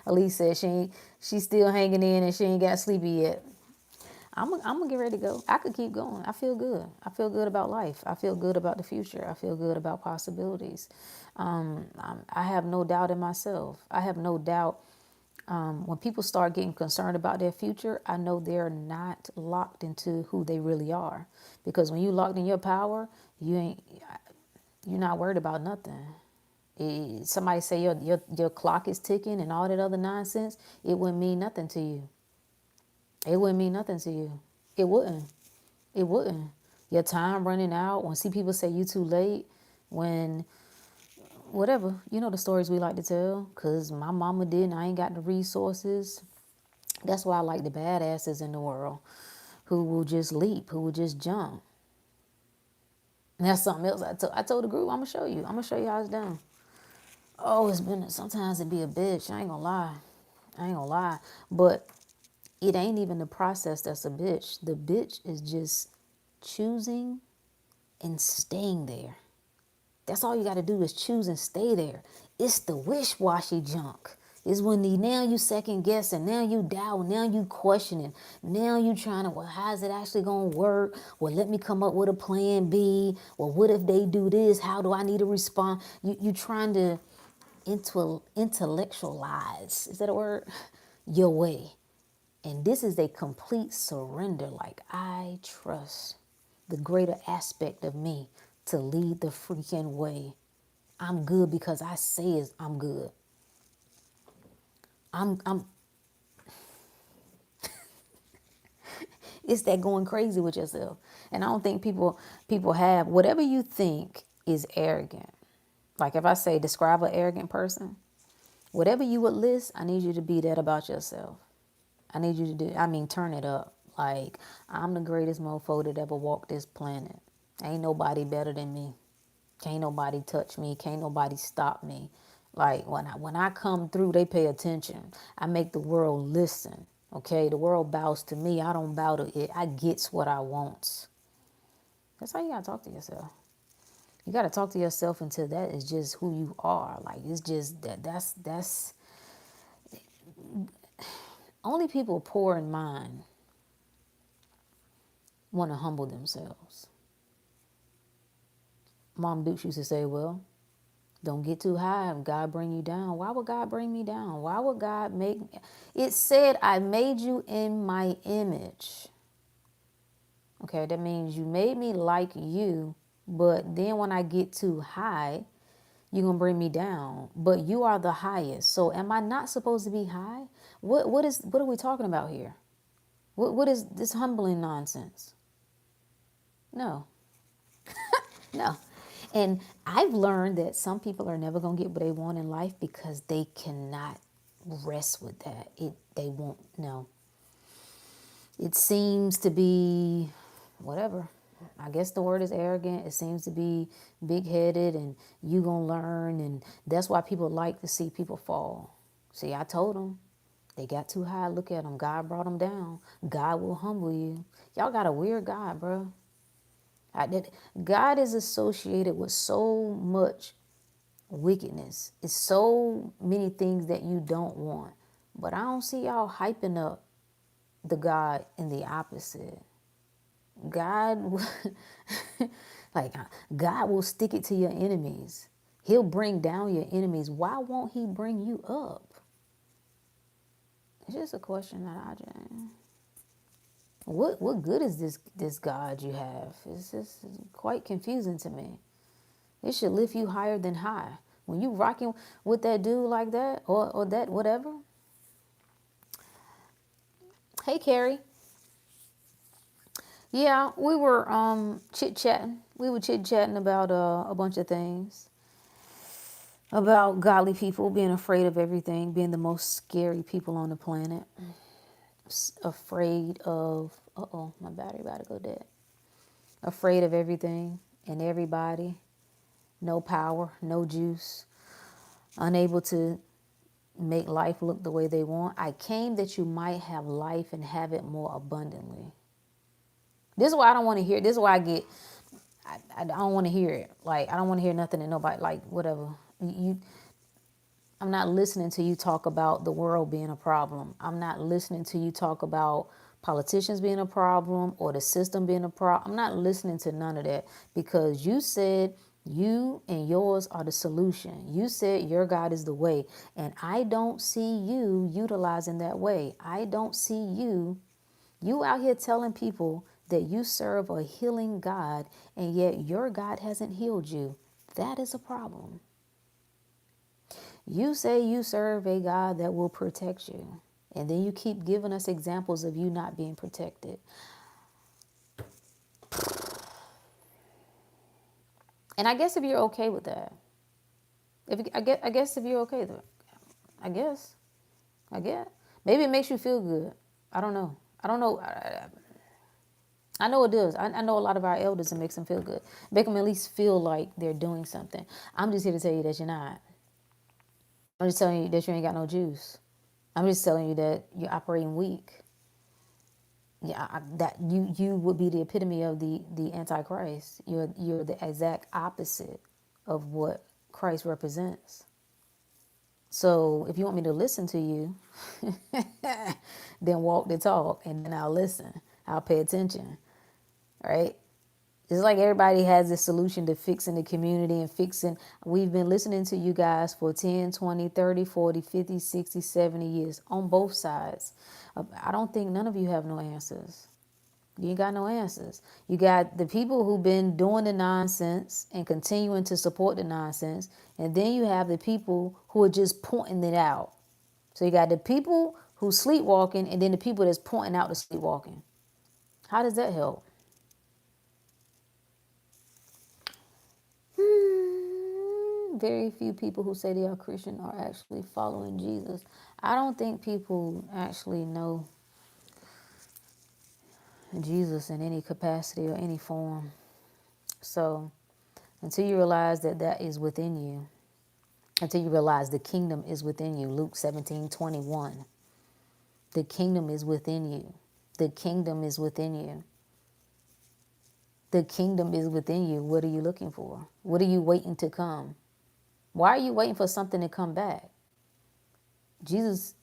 A: Elise said she's still hanging in and she ain't got sleepy yet. I'm gonna get ready to go. I could keep going. I feel good. I feel good about life. I feel good about the future. I feel good about possibilities. I have no doubt in myself. I have no doubt. When people start getting concerned about their future, I know they're not locked into who they really are. Because when you locked in your power, you're not worried about nothing. Somebody say your clock is ticking and all that other nonsense, it wouldn't mean nothing to you. It wouldn't mean nothing to you. It wouldn't. It wouldn't. Your time running out. When see people say you too late, when whatever, you know the stories we like to tell. Cause my mama didn't. I ain't got the resources. That's why I like the badasses in the world, who will just leap, who will just jump. And that's something else I told the group. I'm gonna show you how it's done. Oh, sometimes it be a bitch. I ain't gonna lie. But it ain't even the process that's a bitch. The bitch is just choosing and staying there. That's all you got to do is choose and stay there. It's the wish-washy junk. It's when now you second guessing, now you doubt, now you questioning, now you trying to, well, how's it actually gonna work? Well, let me come up with a plan B. Well, what if they do this? How do I need to respond? You trying to intellectualize, is that a word? Your way. And this is a complete surrender. Like, I trust the greater aspect of me to lead the freaking way. I'm good because I say I'm good. I'm It's that going crazy with yourself. And I don't think people have whatever you think is arrogant. Like if I say describe an arrogant person, whatever you would list, I need you to be that about yourself. I need you to turn it up. Like, I'm the greatest mofo that ever walked this planet. Ain't nobody better than me. Can't nobody touch me. Can't nobody stop me. Like, when I come through, they pay attention. I make the world listen. Okay, the world bows to me. I don't bow to it. I gets what I want. That's how you gotta talk to yourself. You gotta talk to yourself until that is just who you are. Like, it's just that's only people poor in mind want to humble themselves. Mom Dukes used to say, well, don't get too high and God bring you down. Why would God bring me down? Why would God make me? It said, I made you in my image. Okay, that means you made me like you, but then when I get too high, you're going to bring me down. But you are the highest. So am I not supposed to be high? What are we talking about here? What is this humbling nonsense? No. No. And I've learned that some people are never going to get what they want in life because they cannot rest with that. They won't know. It seems to be whatever. I guess the word is arrogant. It seems to be big-headed and you going to learn. And that's why people like to see people fall. See, I told them. They got too high. Look at them. God brought them down. God will humble you. Y'all got a weird God, bro. God is associated with so much wickedness. It's so many things that you don't want. But I don't see y'all hyping up the God in the opposite. God, like, God will stick it to your enemies. He'll bring down your enemies. Why won't he bring you up? It's just a question that I just... What good is this God you have? It's just quite confusing to me. It should lift you higher than high. When you rocking with that dude like that or that whatever. Hey, Carrie. Yeah, we were chit-chatting. We were chit-chatting about a bunch of things. About godly people being afraid of everything, being the most scary people on the planet. Afraid of, my battery about to go dead. Afraid of everything and everybody. No power, no juice. Unable to make life look the way they want. I came that you might have life and have it more abundantly. This is why I don't want to hear. This is why I don't want to hear it. Like, I don't want to hear nothing that nobody, like, whatever. I'm not listening to you talk about the world being a problem. I'm not listening to you talk about politicians being a problem or the system being a problem. I'm not listening to none of that because you said you and yours are the solution. You said your God is the way, and I don't see you utilizing that way. I don't see you out here telling people that you serve a healing God, and yet your God hasn't healed you. That is a problem. You say you serve a God that will protect you, and then you keep giving us examples of you not being protected. And I guess if you're okay with that, I guess if you're okay with it, I guess, maybe it makes you feel good. I don't know. I know it does. I know a lot of our elders, it makes them feel good. Make them at least feel like they're doing something. I'm just here to tell you that you're not. I'm just telling you that you ain't got no juice. I'm just telling you that you're operating weak. Yeah, that you would be the epitome of the Antichrist. You're the exact opposite of what Christ represents. So if you want me to listen to you, then walk the talk and then I'll listen. I'll pay attention, right? It's like everybody has a solution to fixing the community and fixing. We've been listening to you guys for 10, 20, 30, 40, 50, 60, 70 years on both sides. I don't think none of you have no answers. You ain't got no answers. You got the people who've been doing the nonsense and continuing to support the nonsense. And then you have the people who are just pointing it out. So you got the people who sleepwalking and then the people that's pointing out the sleepwalking. How does that help? Very few people who say they are Christian are actually following Jesus. I don't think people actually know Jesus in any capacity or any form. So until you realize that that is within you, until you realize the kingdom is within you, Luke 17:21, the kingdom is within you. The kingdom is within you. The kingdom is within you. What are you looking for? What are you waiting to come? Why are you waiting for something to come back? Jesus,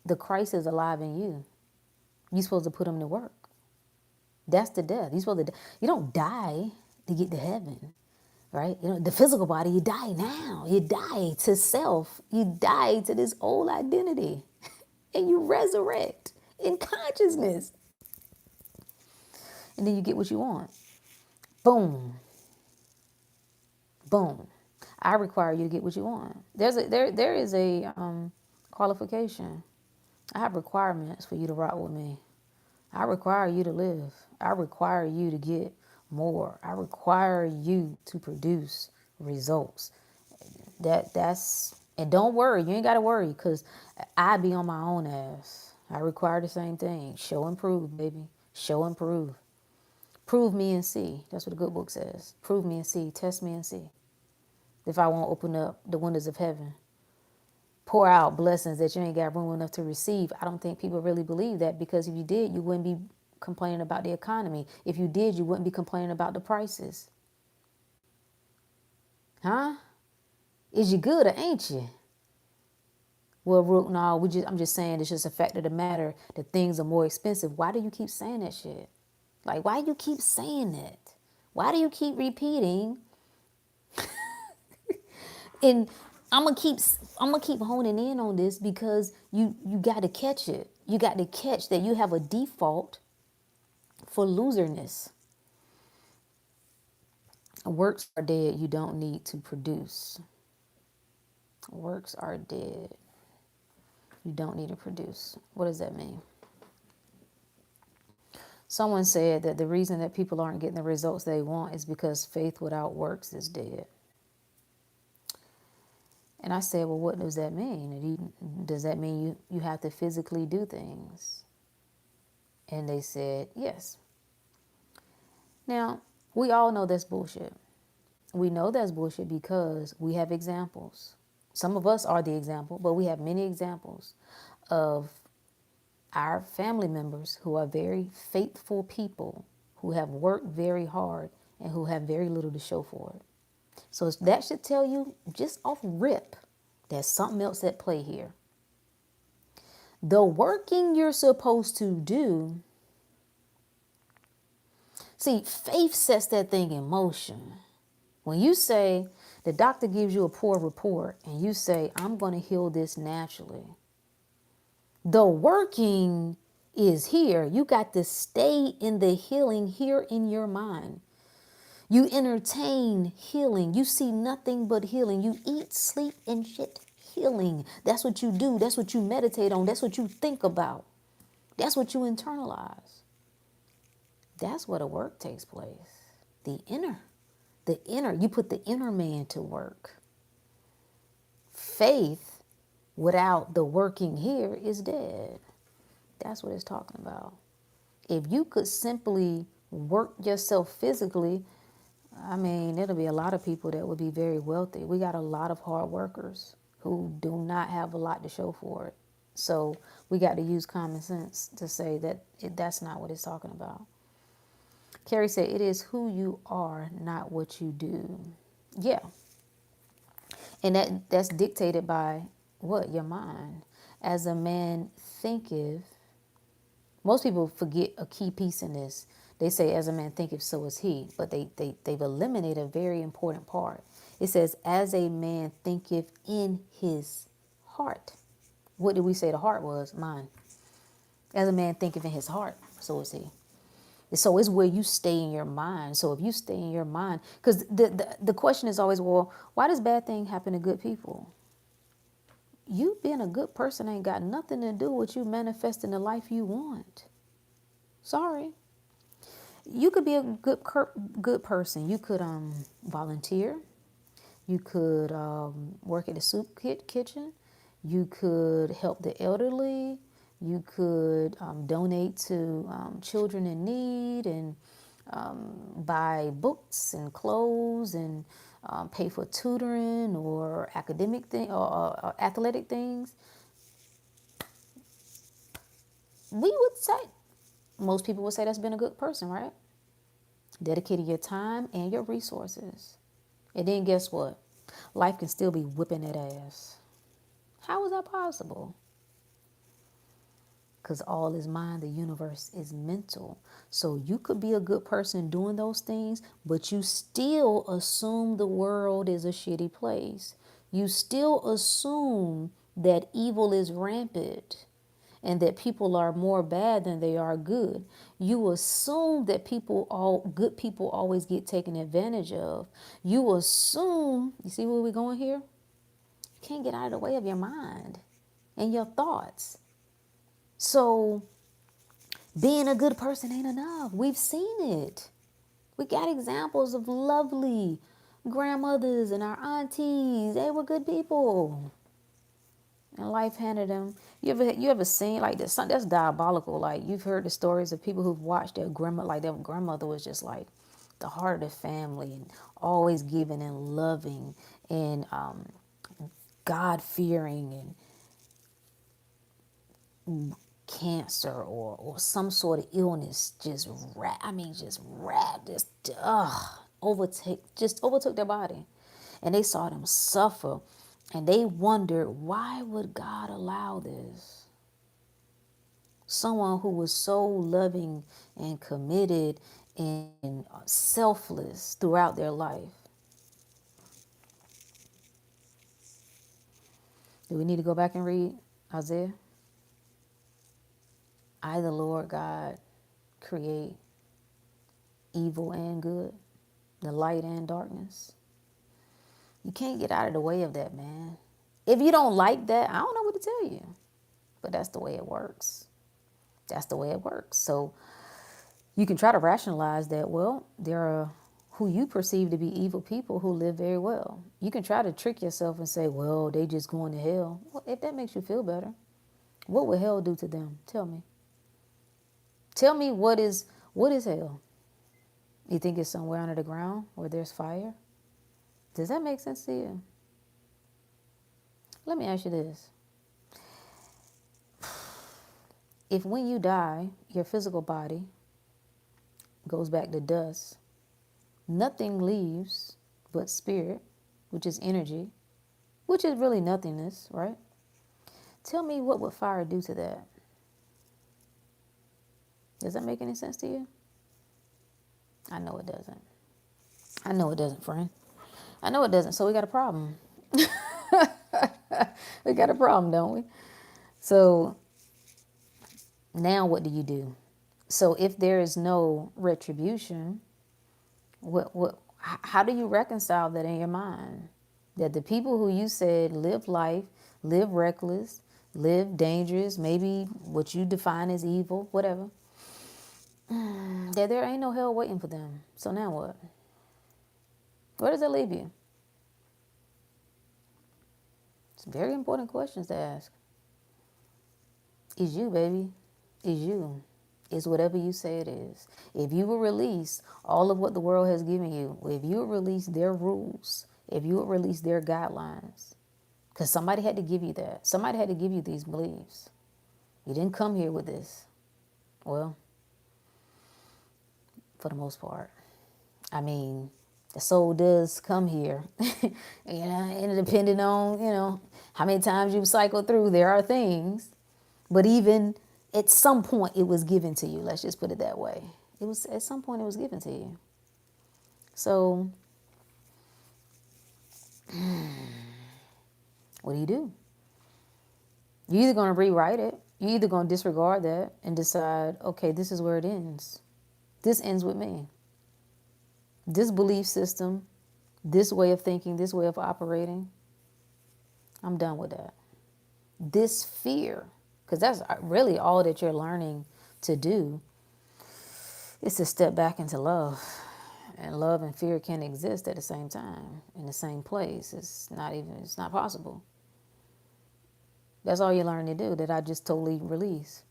A: the Christ is alive in you. You're supposed to put him to work. That's the death. You're supposed to. You don't die to get to heaven, right? You know, the physical body, you die now. You die to self. You die to this old identity, and you resurrect in consciousness, and then you get what you want. Boom, boom. I require you to get what you want. There is a qualification. I have requirements for you to rock with me. I require you to live. I require you to get more. I require you to produce results. That's and don't worry, you ain't gotta worry, because I be on my own ass. I require the same thing. Show and prove, baby. Show and prove. Prove me and see. That's what the good book says. Prove me and see. Test me and see. If I won't open up the windows of heaven, pour out blessings that you ain't got room enough to receive. I don't think people really believe that, because if you did, you wouldn't be complaining about the economy. If you did, you wouldn't be complaining about the prices. Huh? Is you good or ain't you? Well, Rook, no, I'm just saying it's just a fact of the matter that things are more expensive. Why do you keep saying that shit? Like, why do you keep saying that? Why do you keep repeating? And I'm gonna keep honing in on this, because you got to catch it. You got to catch that you have a default for loserness. Works are dead. You don't need to produce. Works are dead. You don't need to produce. What does that mean? Someone said that the reason that people aren't getting the results they want is because faith without works is dead. And I said, well, what does that mean? Does that mean you have to physically do things? And they said, yes. Now, we all know that's bullshit. We know that's bullshit because we have examples. Some of us are the example, but we have many examples of our family members who are very faithful people, who have worked very hard and who have very little to show for it. So that should tell you just off rip, there's something else at play here. The working you're supposed to do, see, faith sets that thing in motion. When you say, the doctor gives you a poor report and you say, I'm going to heal this naturally. The working is here. You got to stay in the healing here in your mind. You entertain healing. You see nothing but healing. You eat, sleep, and shit healing. That's what you do. That's what you meditate on. That's what you think about. That's what you internalize. That's where the work takes place. The inner. You put the inner man to work. Faith without the working here is dead. That's what it's talking about. If you could simply work yourself physically, I mean, there'll be a lot of people that would be very wealthy. We got a lot of hard workers who do not have a lot to show for it. So we got to use common sense to say that that's not what it's talking about. Carrie said, it is who you are, not what you do. Yeah. And that's dictated by what? Your mind. As a man thinketh, most people forget a key piece in this. They say, as a man thinketh, so is he. But they've eliminated a very important part. It says, as a man thinketh in his heart. What did we say the heart was? Mind. As a man thinketh in his heart, so is he. So it's where you stay in your mind. So if you stay in your mind, because the question is always, well, why does bad thing happen to good people? You being a good person ain't got nothing to do with you manifesting the life you want. Sorry. You could be a good person. You could volunteer. You could work at the soup kitchen. You could help the elderly. You could donate to children in need and buy books and clothes and pay for tutoring or academic thing or athletic things. We would say, most people would say that's been a good person, right? Dedicating your time and your resources. And then guess what? Life can still be whipping that ass. How is that possible? Because all is mind, the universe is mental. So you could be a good person doing those things, but you still assume the world is a shitty place. You still assume that evil is rampant and that people are more bad than they are good. You assume that good people always get taken advantage of. You assume, you see where we're going here? You can't get out of the way of your mind and your thoughts. So being a good person ain't enough. We've seen it. We got examples of lovely grandmothers and our aunties. They were good people. And life handed them. You ever seen like this? That's diabolical. Like you've heard the stories of people who've watched their grandma, like their grandmother was just like the heart of the family and always giving and loving and God fearing and cancer or some sort of illness just overtook their body, and they saw them suffer, and they wondered, why would God allow this? Someone who was so loving and committed and selfless throughout their life. Do we need to go back and read Isaiah? I, the Lord God, create evil and good, the light and darkness. You can't get out of the way of that, man. If you don't like that, I don't know what to tell you. But that's the way it works. That's the way it works. So you can try to rationalize that, well, there are who you perceive to be evil people who live very well. You can try to trick yourself and say, well, they just going to hell. Well, if that makes you feel better, what would hell do to them? Tell me. Tell me what is hell? You think it's somewhere under the ground where there's fire? Does that make sense to you? Let me ask you this. If when you die, your physical body goes back to dust, nothing leaves but spirit, which is energy, which is really nothingness, right? Tell me, what would fire do to that? Does that make any sense to you? I know it doesn't. I know it doesn't, friend. I know it doesn't. So we got a problem. We got a problem, don't we? So now what do you do? So if there is no retribution, how do you reconcile that in your mind? That the people who you said live life, live reckless, live dangerous, maybe what you define as evil, whatever, that there ain't no hell waiting for them. So now what? Where does that leave you? It's very important questions to ask. Is you, baby. Is you. Is whatever you say it is. If you will release all of what the world has given you, if you will release their rules, if you will release their guidelines, because somebody had to give you that. Somebody had to give you these beliefs. You didn't come here with this. Well, for the most part. I mean, the soul does come here, and depending on, How many times you cycle through, there are things, but even at some point it was given to you. Let's just put it that way. It was at some point it was given to you. So what do? You're either going to rewrite it, you're either going to disregard that and decide, okay, this is where it ends. This ends with me. This belief system, this way of thinking, this way of operating, I'm done with that. This fear, because that's really all that you're learning to do, is to step back into love. And love and fear can't exist at the same time, in the same place. It's not possible. That's all you learn to do, that I just totally release.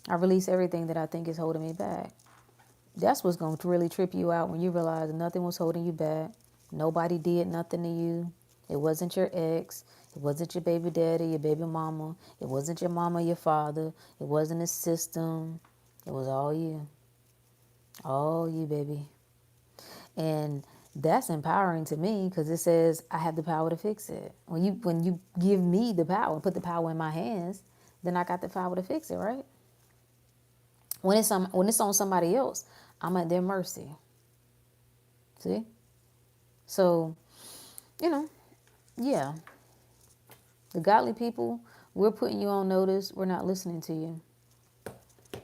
A: I release everything that I think is holding me back. That's what's going to really trip you out when you realize nothing was holding you back. Nobody did nothing to you. It wasn't your ex. It wasn't your baby daddy, your baby mama. It wasn't your mama, your father. It wasn't a system. It was all you. All you, baby. And that's empowering to me because it says I have the power to fix it. When you give me the power, put the power in my hands, then I got the power to fix it, right? When it's on somebody else, I'm at their mercy. See? So, yeah. The godly people, we're putting you on notice. We're not listening to you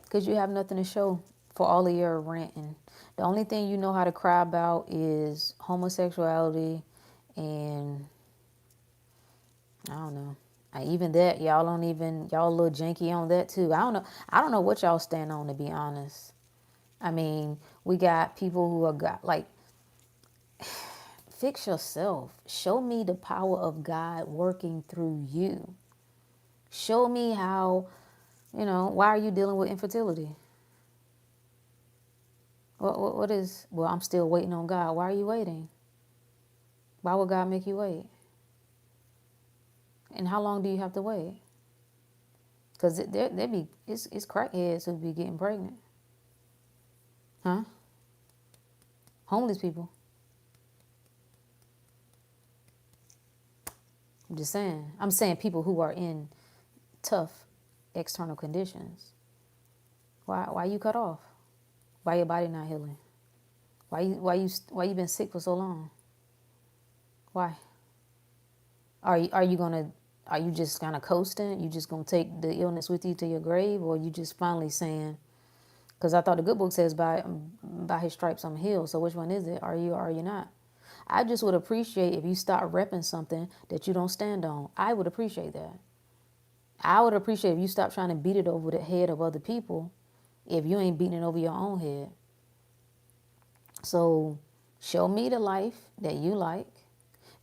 A: because you have nothing to show for all of your ranting. The only thing you know how to cry about is homosexuality, and I don't know. Even that, y'all a little janky on that too. I don't know what y'all stand on, to be honest. I mean, we got people who are like, fix yourself. Show me the power of God working through you. Show me how, why are you dealing with infertility? What is, well, I'm still waiting on God. Why are you waiting? Why would God make you wait? And how long do you have to wait? Because it's crackheads who be getting pregnant. Huh? Homeless people. I'm just saying. I'm saying people who are in tough external conditions. Why you cut off? Why your body not healing? Why you been sick for so long? Why? Are you just kind of coasting? You just gonna take the illness with you to your grave, or you just finally saying? Because I thought the good book says by his stripes I'm healed. So which one is it? Are you or are you not? I just would appreciate if you start repping something that you don't stand on. I would appreciate that. I would appreciate if you stop trying to beat it over the head of other people if you ain't beating it over your own head. So show me the life that you like,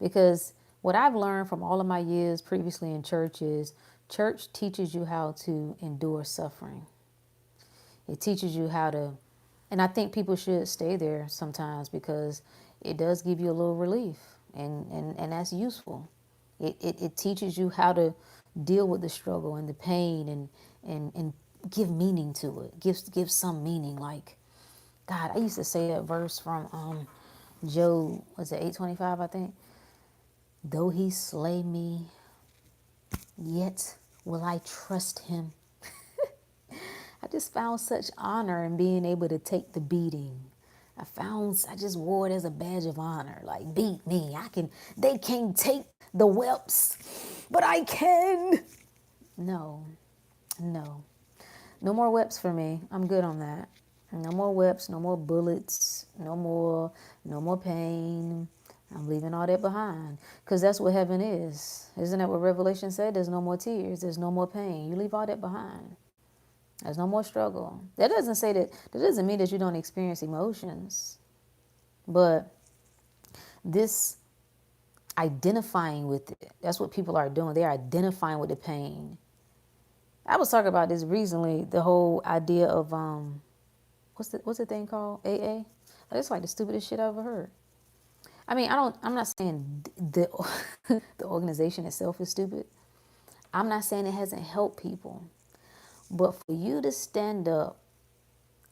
A: because what I've learned from all of my years previously in church is church teaches you how to endure suffering. It teaches you how to, and I think people should stay there sometimes because it does give you a little relief, and that's useful. It teaches you how to deal with the struggle and the pain and give meaning to it. Give some meaning. Like, God, I used to say that verse from Job, was it 8:25, I think? Though he slay me, yet will I trust him. I just found such honor in being able to take the beating. I just wore it as a badge of honor. Like, beat me. They can't take the whelps, but I can. No. No more whelps for me. I'm good on that. No more whelps, no more bullets, no more pain. I'm leaving all that behind. Because that's what heaven is. Isn't that what Revelation said? There's no more tears. There's no more pain. You leave all that behind. There's no more struggle. That doesn't mean that you don't experience emotions. But this identifying with it, that's what people are doing. They're identifying with the pain. I was talking about this recently, the whole idea of what's the thing called? AA? It's like the stupidest shit I've ever heard. I mean, I'm not saying the the organization itself is stupid. I'm not saying it hasn't helped people. But for you to stand up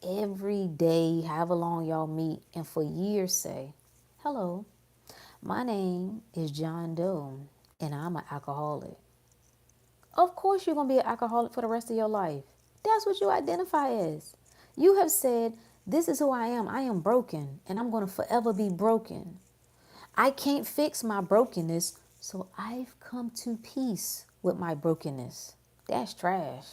A: every day, however long y'all meet, and for years say, hello, my name is John Doe, and I'm an alcoholic. Of course you're going to be an alcoholic for the rest of your life. That's what you identify as. You have said, this is who I am. I am broken and I'm going to forever be broken. I can't fix my brokenness, so I've come to peace with my brokenness. That's trash.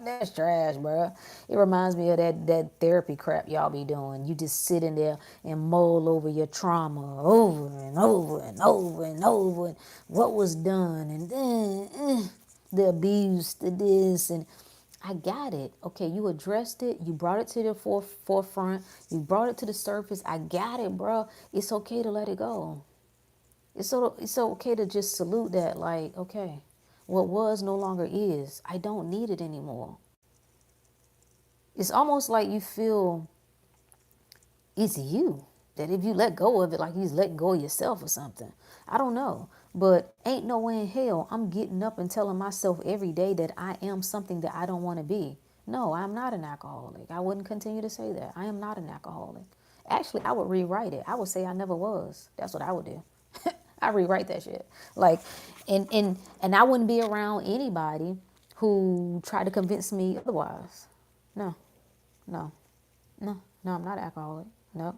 A: That's trash, bro. It reminds me of that therapy crap y'all be doing. You just sitting there and mull over your trauma over and over and over and over and what was done and then the abuse, the this and I got it. Okay, you addressed it. You brought it to the forefront. You brought it to the surface. I got it, bro. It's okay to let it go. It's okay to just salute that. Like, okay, what was no longer is. I don't need it anymore. It's almost like you feel it's you. That if you let go of it, like you just let go of yourself or something. I don't know. But ain't no way in hell I'm getting up and telling myself every day that I am something that I don't want to be. No, I'm not an alcoholic. I wouldn't continue to say that. I am not an alcoholic. Actually, I would rewrite it. I would say I never was. That's what I would do. I rewrite that shit. Like, and I wouldn't be around anybody who tried to convince me otherwise. No, no. No, I'm not an alcoholic. No,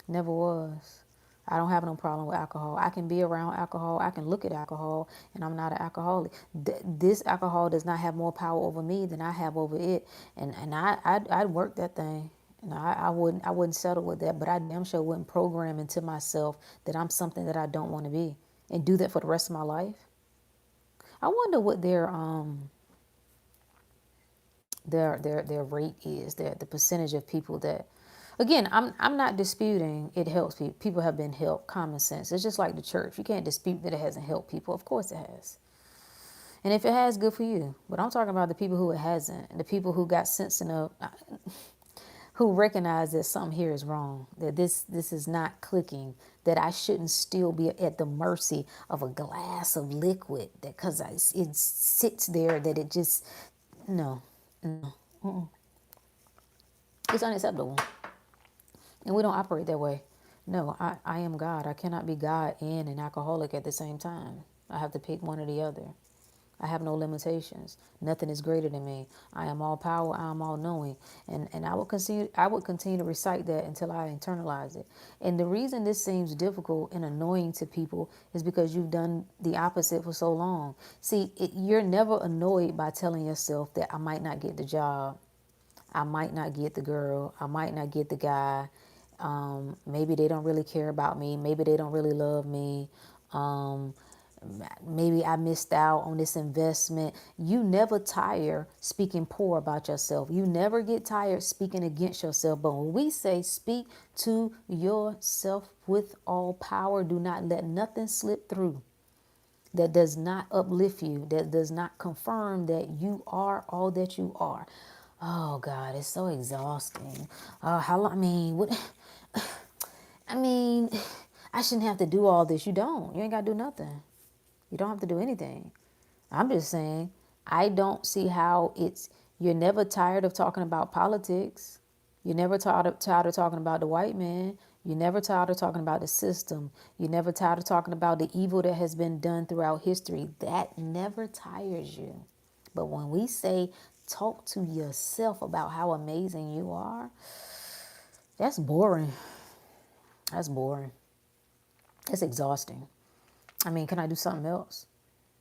A: never was. I don't have no problem with alcohol. I can be around alcohol. I can look at alcohol, and I'm not an alcoholic. This alcohol does not have more power over me than I have over it. And I'd work that thing. And I wouldn't settle with that. But I damn sure wouldn't program into myself that I'm something that I don't want to be, and do that for the rest of my life. I wonder what their rate is, the percentage of people that, again, I'm not disputing it helps people. People have been helped. Common sense. It's just like the church. You can't dispute that it hasn't helped people. Of course it has. And if it has, good for you. But I'm talking about the people who it hasn't. The people who got sense enough, who recognize that something here is wrong. That this is not clicking. That I shouldn't still be at the mercy of a glass of liquid. That because it sits there, that it just, no. It's unacceptable. And we don't operate that way. No, I am God. I cannot be God and an alcoholic at the same time. I have to pick one or the other. I have no limitations. Nothing is greater than me. I am all power. I am all knowing. And I would continue to recite that until I internalize it. And the reason this seems difficult and annoying to people is because you've done the opposite for so long. See, you're never annoyed by telling yourself that I might not get the job. I might not get the girl. I might not get the guy. Maybe they don't really care about me. Maybe they don't really love me. Um, Maybe I missed out on this investment. You never tire speaking poor about yourself. You never get tired speaking against yourself. But when we say speak to yourself with all power, do not let nothing slip through that does not uplift you, that does not confirm that you are all that you are. Oh God, it's so exhausting. How long? I mean, what? I mean, I shouldn't have to do all this. You don't. You ain't got to do nothing. You don't have to do anything. I'm just saying, I don't see how you're never tired of talking about politics. You're never tired of talking about the white man. You're never tired of talking about the system. You're never tired of talking about the evil that has been done throughout history. That never tires you. But when we say talk to yourself about how amazing you are, that's boring. That's boring. It's exhausting. I mean, can I do something else?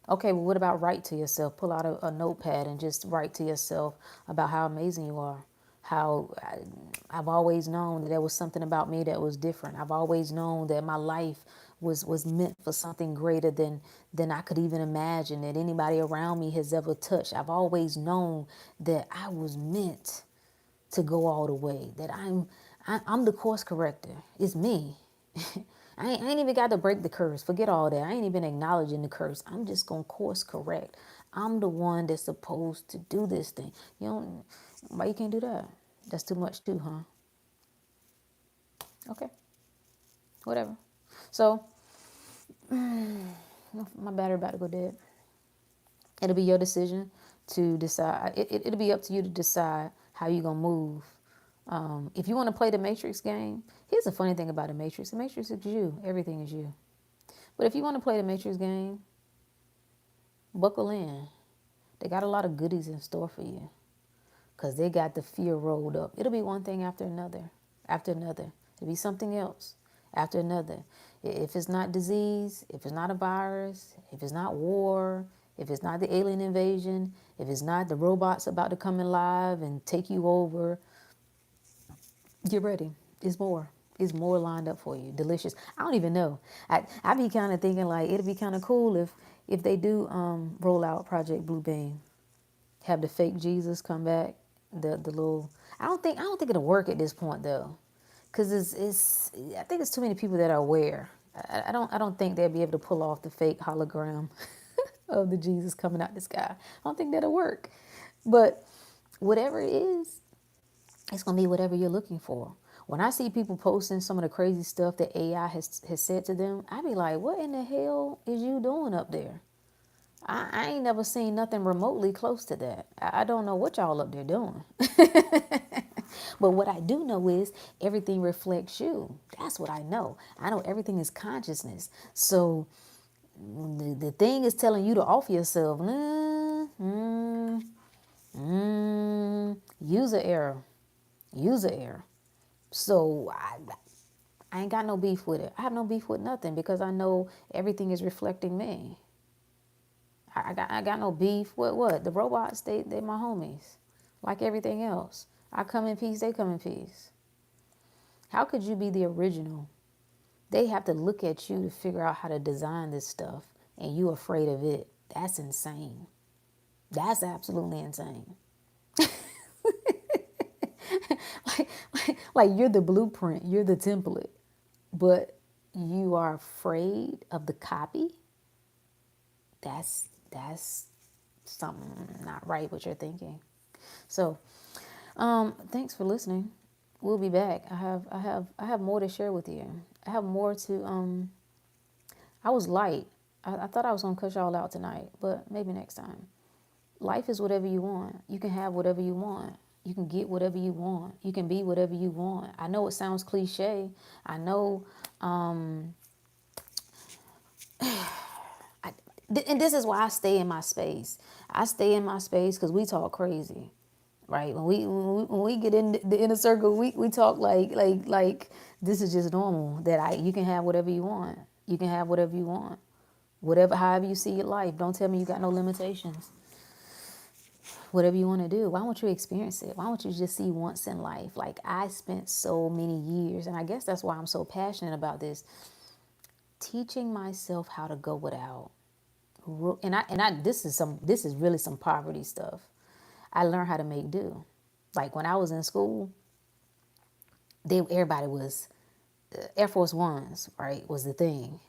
A: Okay, well, what about write to yourself? Pull out a notepad and just write to yourself about how amazing you are. I've always known that there was something about me that was different. I've always known that my life was meant for something greater than I could even imagine, that anybody around me has ever touched. I've always known that I was meant to go all the way, that I'm the course corrector. It's me. I ain't even got to break the curse. Forget all that. I ain't even acknowledging the curse. I'm just going to course correct. I'm the one that's supposed to do this thing. You know, why you can't do that? That's too much too, huh? Okay, whatever. So, my battery about to go dead. It'll be your decision to decide. It'll be up to you to decide how you're going to move. If you want to play the Matrix game, here's the funny thing about the Matrix. The Matrix is you. Everything is you. But if you want to play the Matrix game, buckle in. They got a lot of goodies in store for you because they got the fear rolled up. It'll be one thing after another. It'll be something else after another. If it's not disease, if it's not a virus, if it's not war, if it's not the alien invasion, if it's not the robots about to come alive and take you over, get ready. It's more. It's more lined up for you. Delicious. I don't even know. I be kind of thinking like it'd be kind of cool if they do roll out Project Blue Beam, have the fake Jesus come back, the little. I don't think it'll work at this point though, because it's I think it's too many people that are aware. I don't think they'll be able to pull off the fake hologram of the Jesus coming out the sky. I don't think that'll work. But whatever it is, it's gonna be whatever you're looking for. When I see people posting some of the crazy stuff that AI has said to them, I be like, what in the hell is you doing up there? I ain't never seen nothing remotely close to that. I don't know what y'all up there doing. But what I do know is everything reflects you. That's what I know. I know everything is consciousness. So the thing is telling you to off yourself. User error. User error. So I ain't got no beef with it. I have no beef with nothing because I know everything is reflecting me. I got no beef. What? The robots, they my homies. Like everything else. I come in peace, they come in peace. How could you be the original? They have to look at you to figure out how to design this stuff and you afraid of it. That's insane. That's absolutely insane. like you're the blueprint, you're the template, but you are afraid of the copy. That's something not right what you're thinking. So, thanks for listening. We'll be back. I have more to share with you. I have more to I was light. I thought I was gonna cut y'all out tonight, but maybe next time. Life is whatever you want. You can have whatever you want. You can get whatever you want. You can be whatever you want. I know it sounds cliche. I know, and this is why I stay in my space. I stay in my space because we talk crazy, right? When we get in the inner circle, we talk like this is just normal. That you can have whatever you want. You can have whatever you want. Whatever, however you see your life. Don't tell me you got no limitations. Whatever you want to do, why don't you experience it? Why don't you just see once in life? Like I spent so many years, and I guess that's why I'm so passionate about this, teaching myself how to go without. This is really some poverty stuff. I learned how to make do. Like when I was in school, everybody was Air Force Ones, right? Was the thing.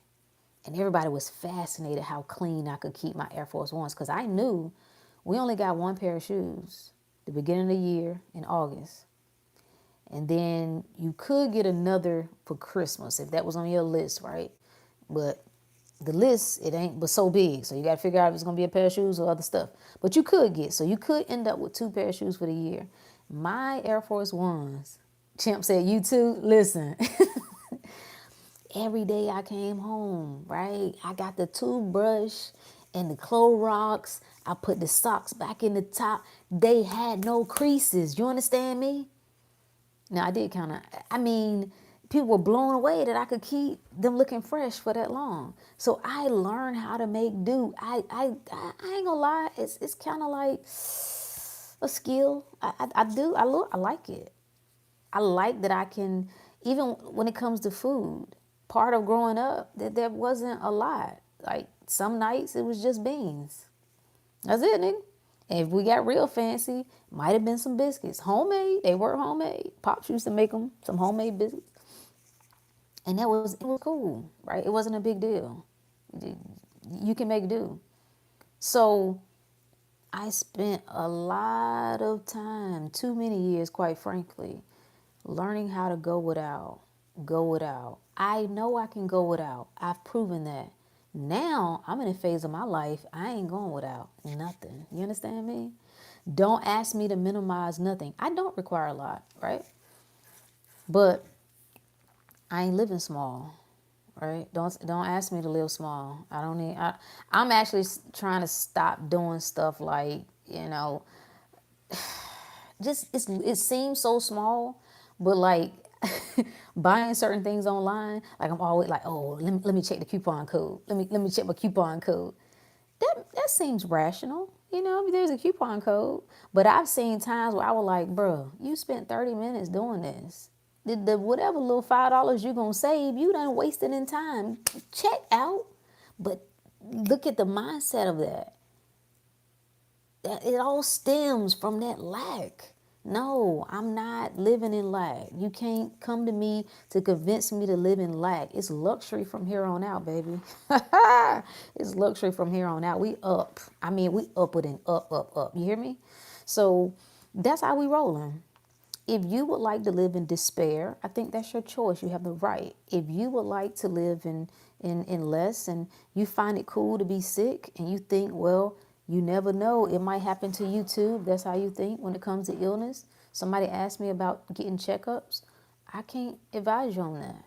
A: And everybody was fascinated how clean I could keep my Air Force Ones because I knew we only got one pair of shoes the beginning of the year in August. And then you could get another for Christmas if that was on your list, right? But the list, it ain't but so big. So you got to figure out if it's going to be a pair of shoes or other stuff. But you could get, so you could end up with 2 pair of shoes for the year. My Air Force Ones, Champ said, you too? Listen. Every day I came home, right? I got the toothbrush and the Clorox. I put the socks back in the top. They had no creases. You understand me? Now, I did people were blown away that I could keep them looking fresh for that long. So I learned how to make do. I ain't gonna lie. It's kind of like a skill. I like it. I like that I can, even when it comes to food, part of growing up, that there wasn't a lot. Like some nights it was just beans. That's it, nigga. And if we got real fancy, might have been some biscuits. Homemade, they were homemade. Pops used to make them, some homemade biscuits. And it was cool, right? It wasn't a big deal. You can make do. So I spent a lot of time, too many years, quite frankly, learning how to go without. Go without. I know I can go without. I've proven that. Now I'm in a phase of my life, I ain't going without nothing. You understand me? Don't ask me to minimize nothing. I don't require a lot, right? But I ain't living small. right? Don't ask me to live small. I don't need. I'm actually trying to stop doing stuff like, just it seems so small, but like buying certain things online, like I'm always like, oh, let me check the coupon code. Let me check my coupon code. That seems rational, there's a coupon code. But I've seen times where I was like, bruh, you spent 30 minutes doing this. The whatever little $5 you gonna save, you done wasted in time. Check out. But look at the mindset of that. It all stems from that lack. No, I'm not living in lack. You can't come to me to convince me to live in lack. It's luxury from here on out, baby. It's luxury from here on out. We up. I mean, we upward and up, up, up. You hear me? So that's how we rolling. If you would like to live in despair, I think that's your choice. You have the right. If you would like to live in less, and you find it cool to be sick, and you think, well, you never know, it might happen to you too. That's how you think when it comes to illness. Somebody asked me about getting checkups. I can't advise you on that.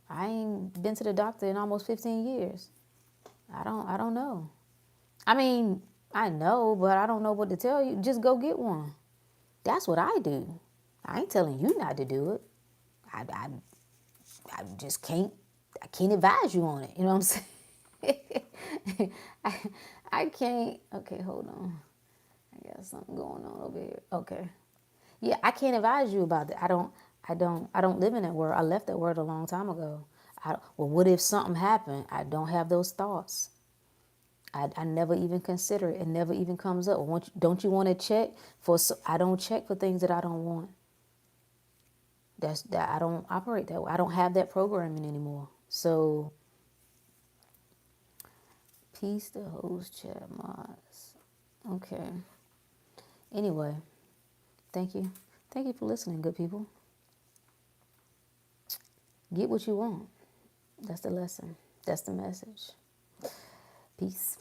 A: I ain't been to the doctor in almost 15 years. I don't know. I mean, I know, but I don't know what to tell you. Just go get one. That's what I do. I ain't telling you not to do it. I just can't advise you on it. You know what I'm saying? I can't. Okay, hold on. I got something going on over here. Okay. Yeah, I can't advise you about that. I don't live in that world. I left that world a long time ago. Well, what if something happened? I don't have those thoughts. I never even consider it. It never even comes up. Don't you want to check for? I don't check for things that I don't want. That I don't operate that way. I don't have that programming anymore. So, peace the host chat mods. Okay. Anyway, thank you. Thank you for listening, good people. Get what you want. That's the lesson. That's the message. Peace.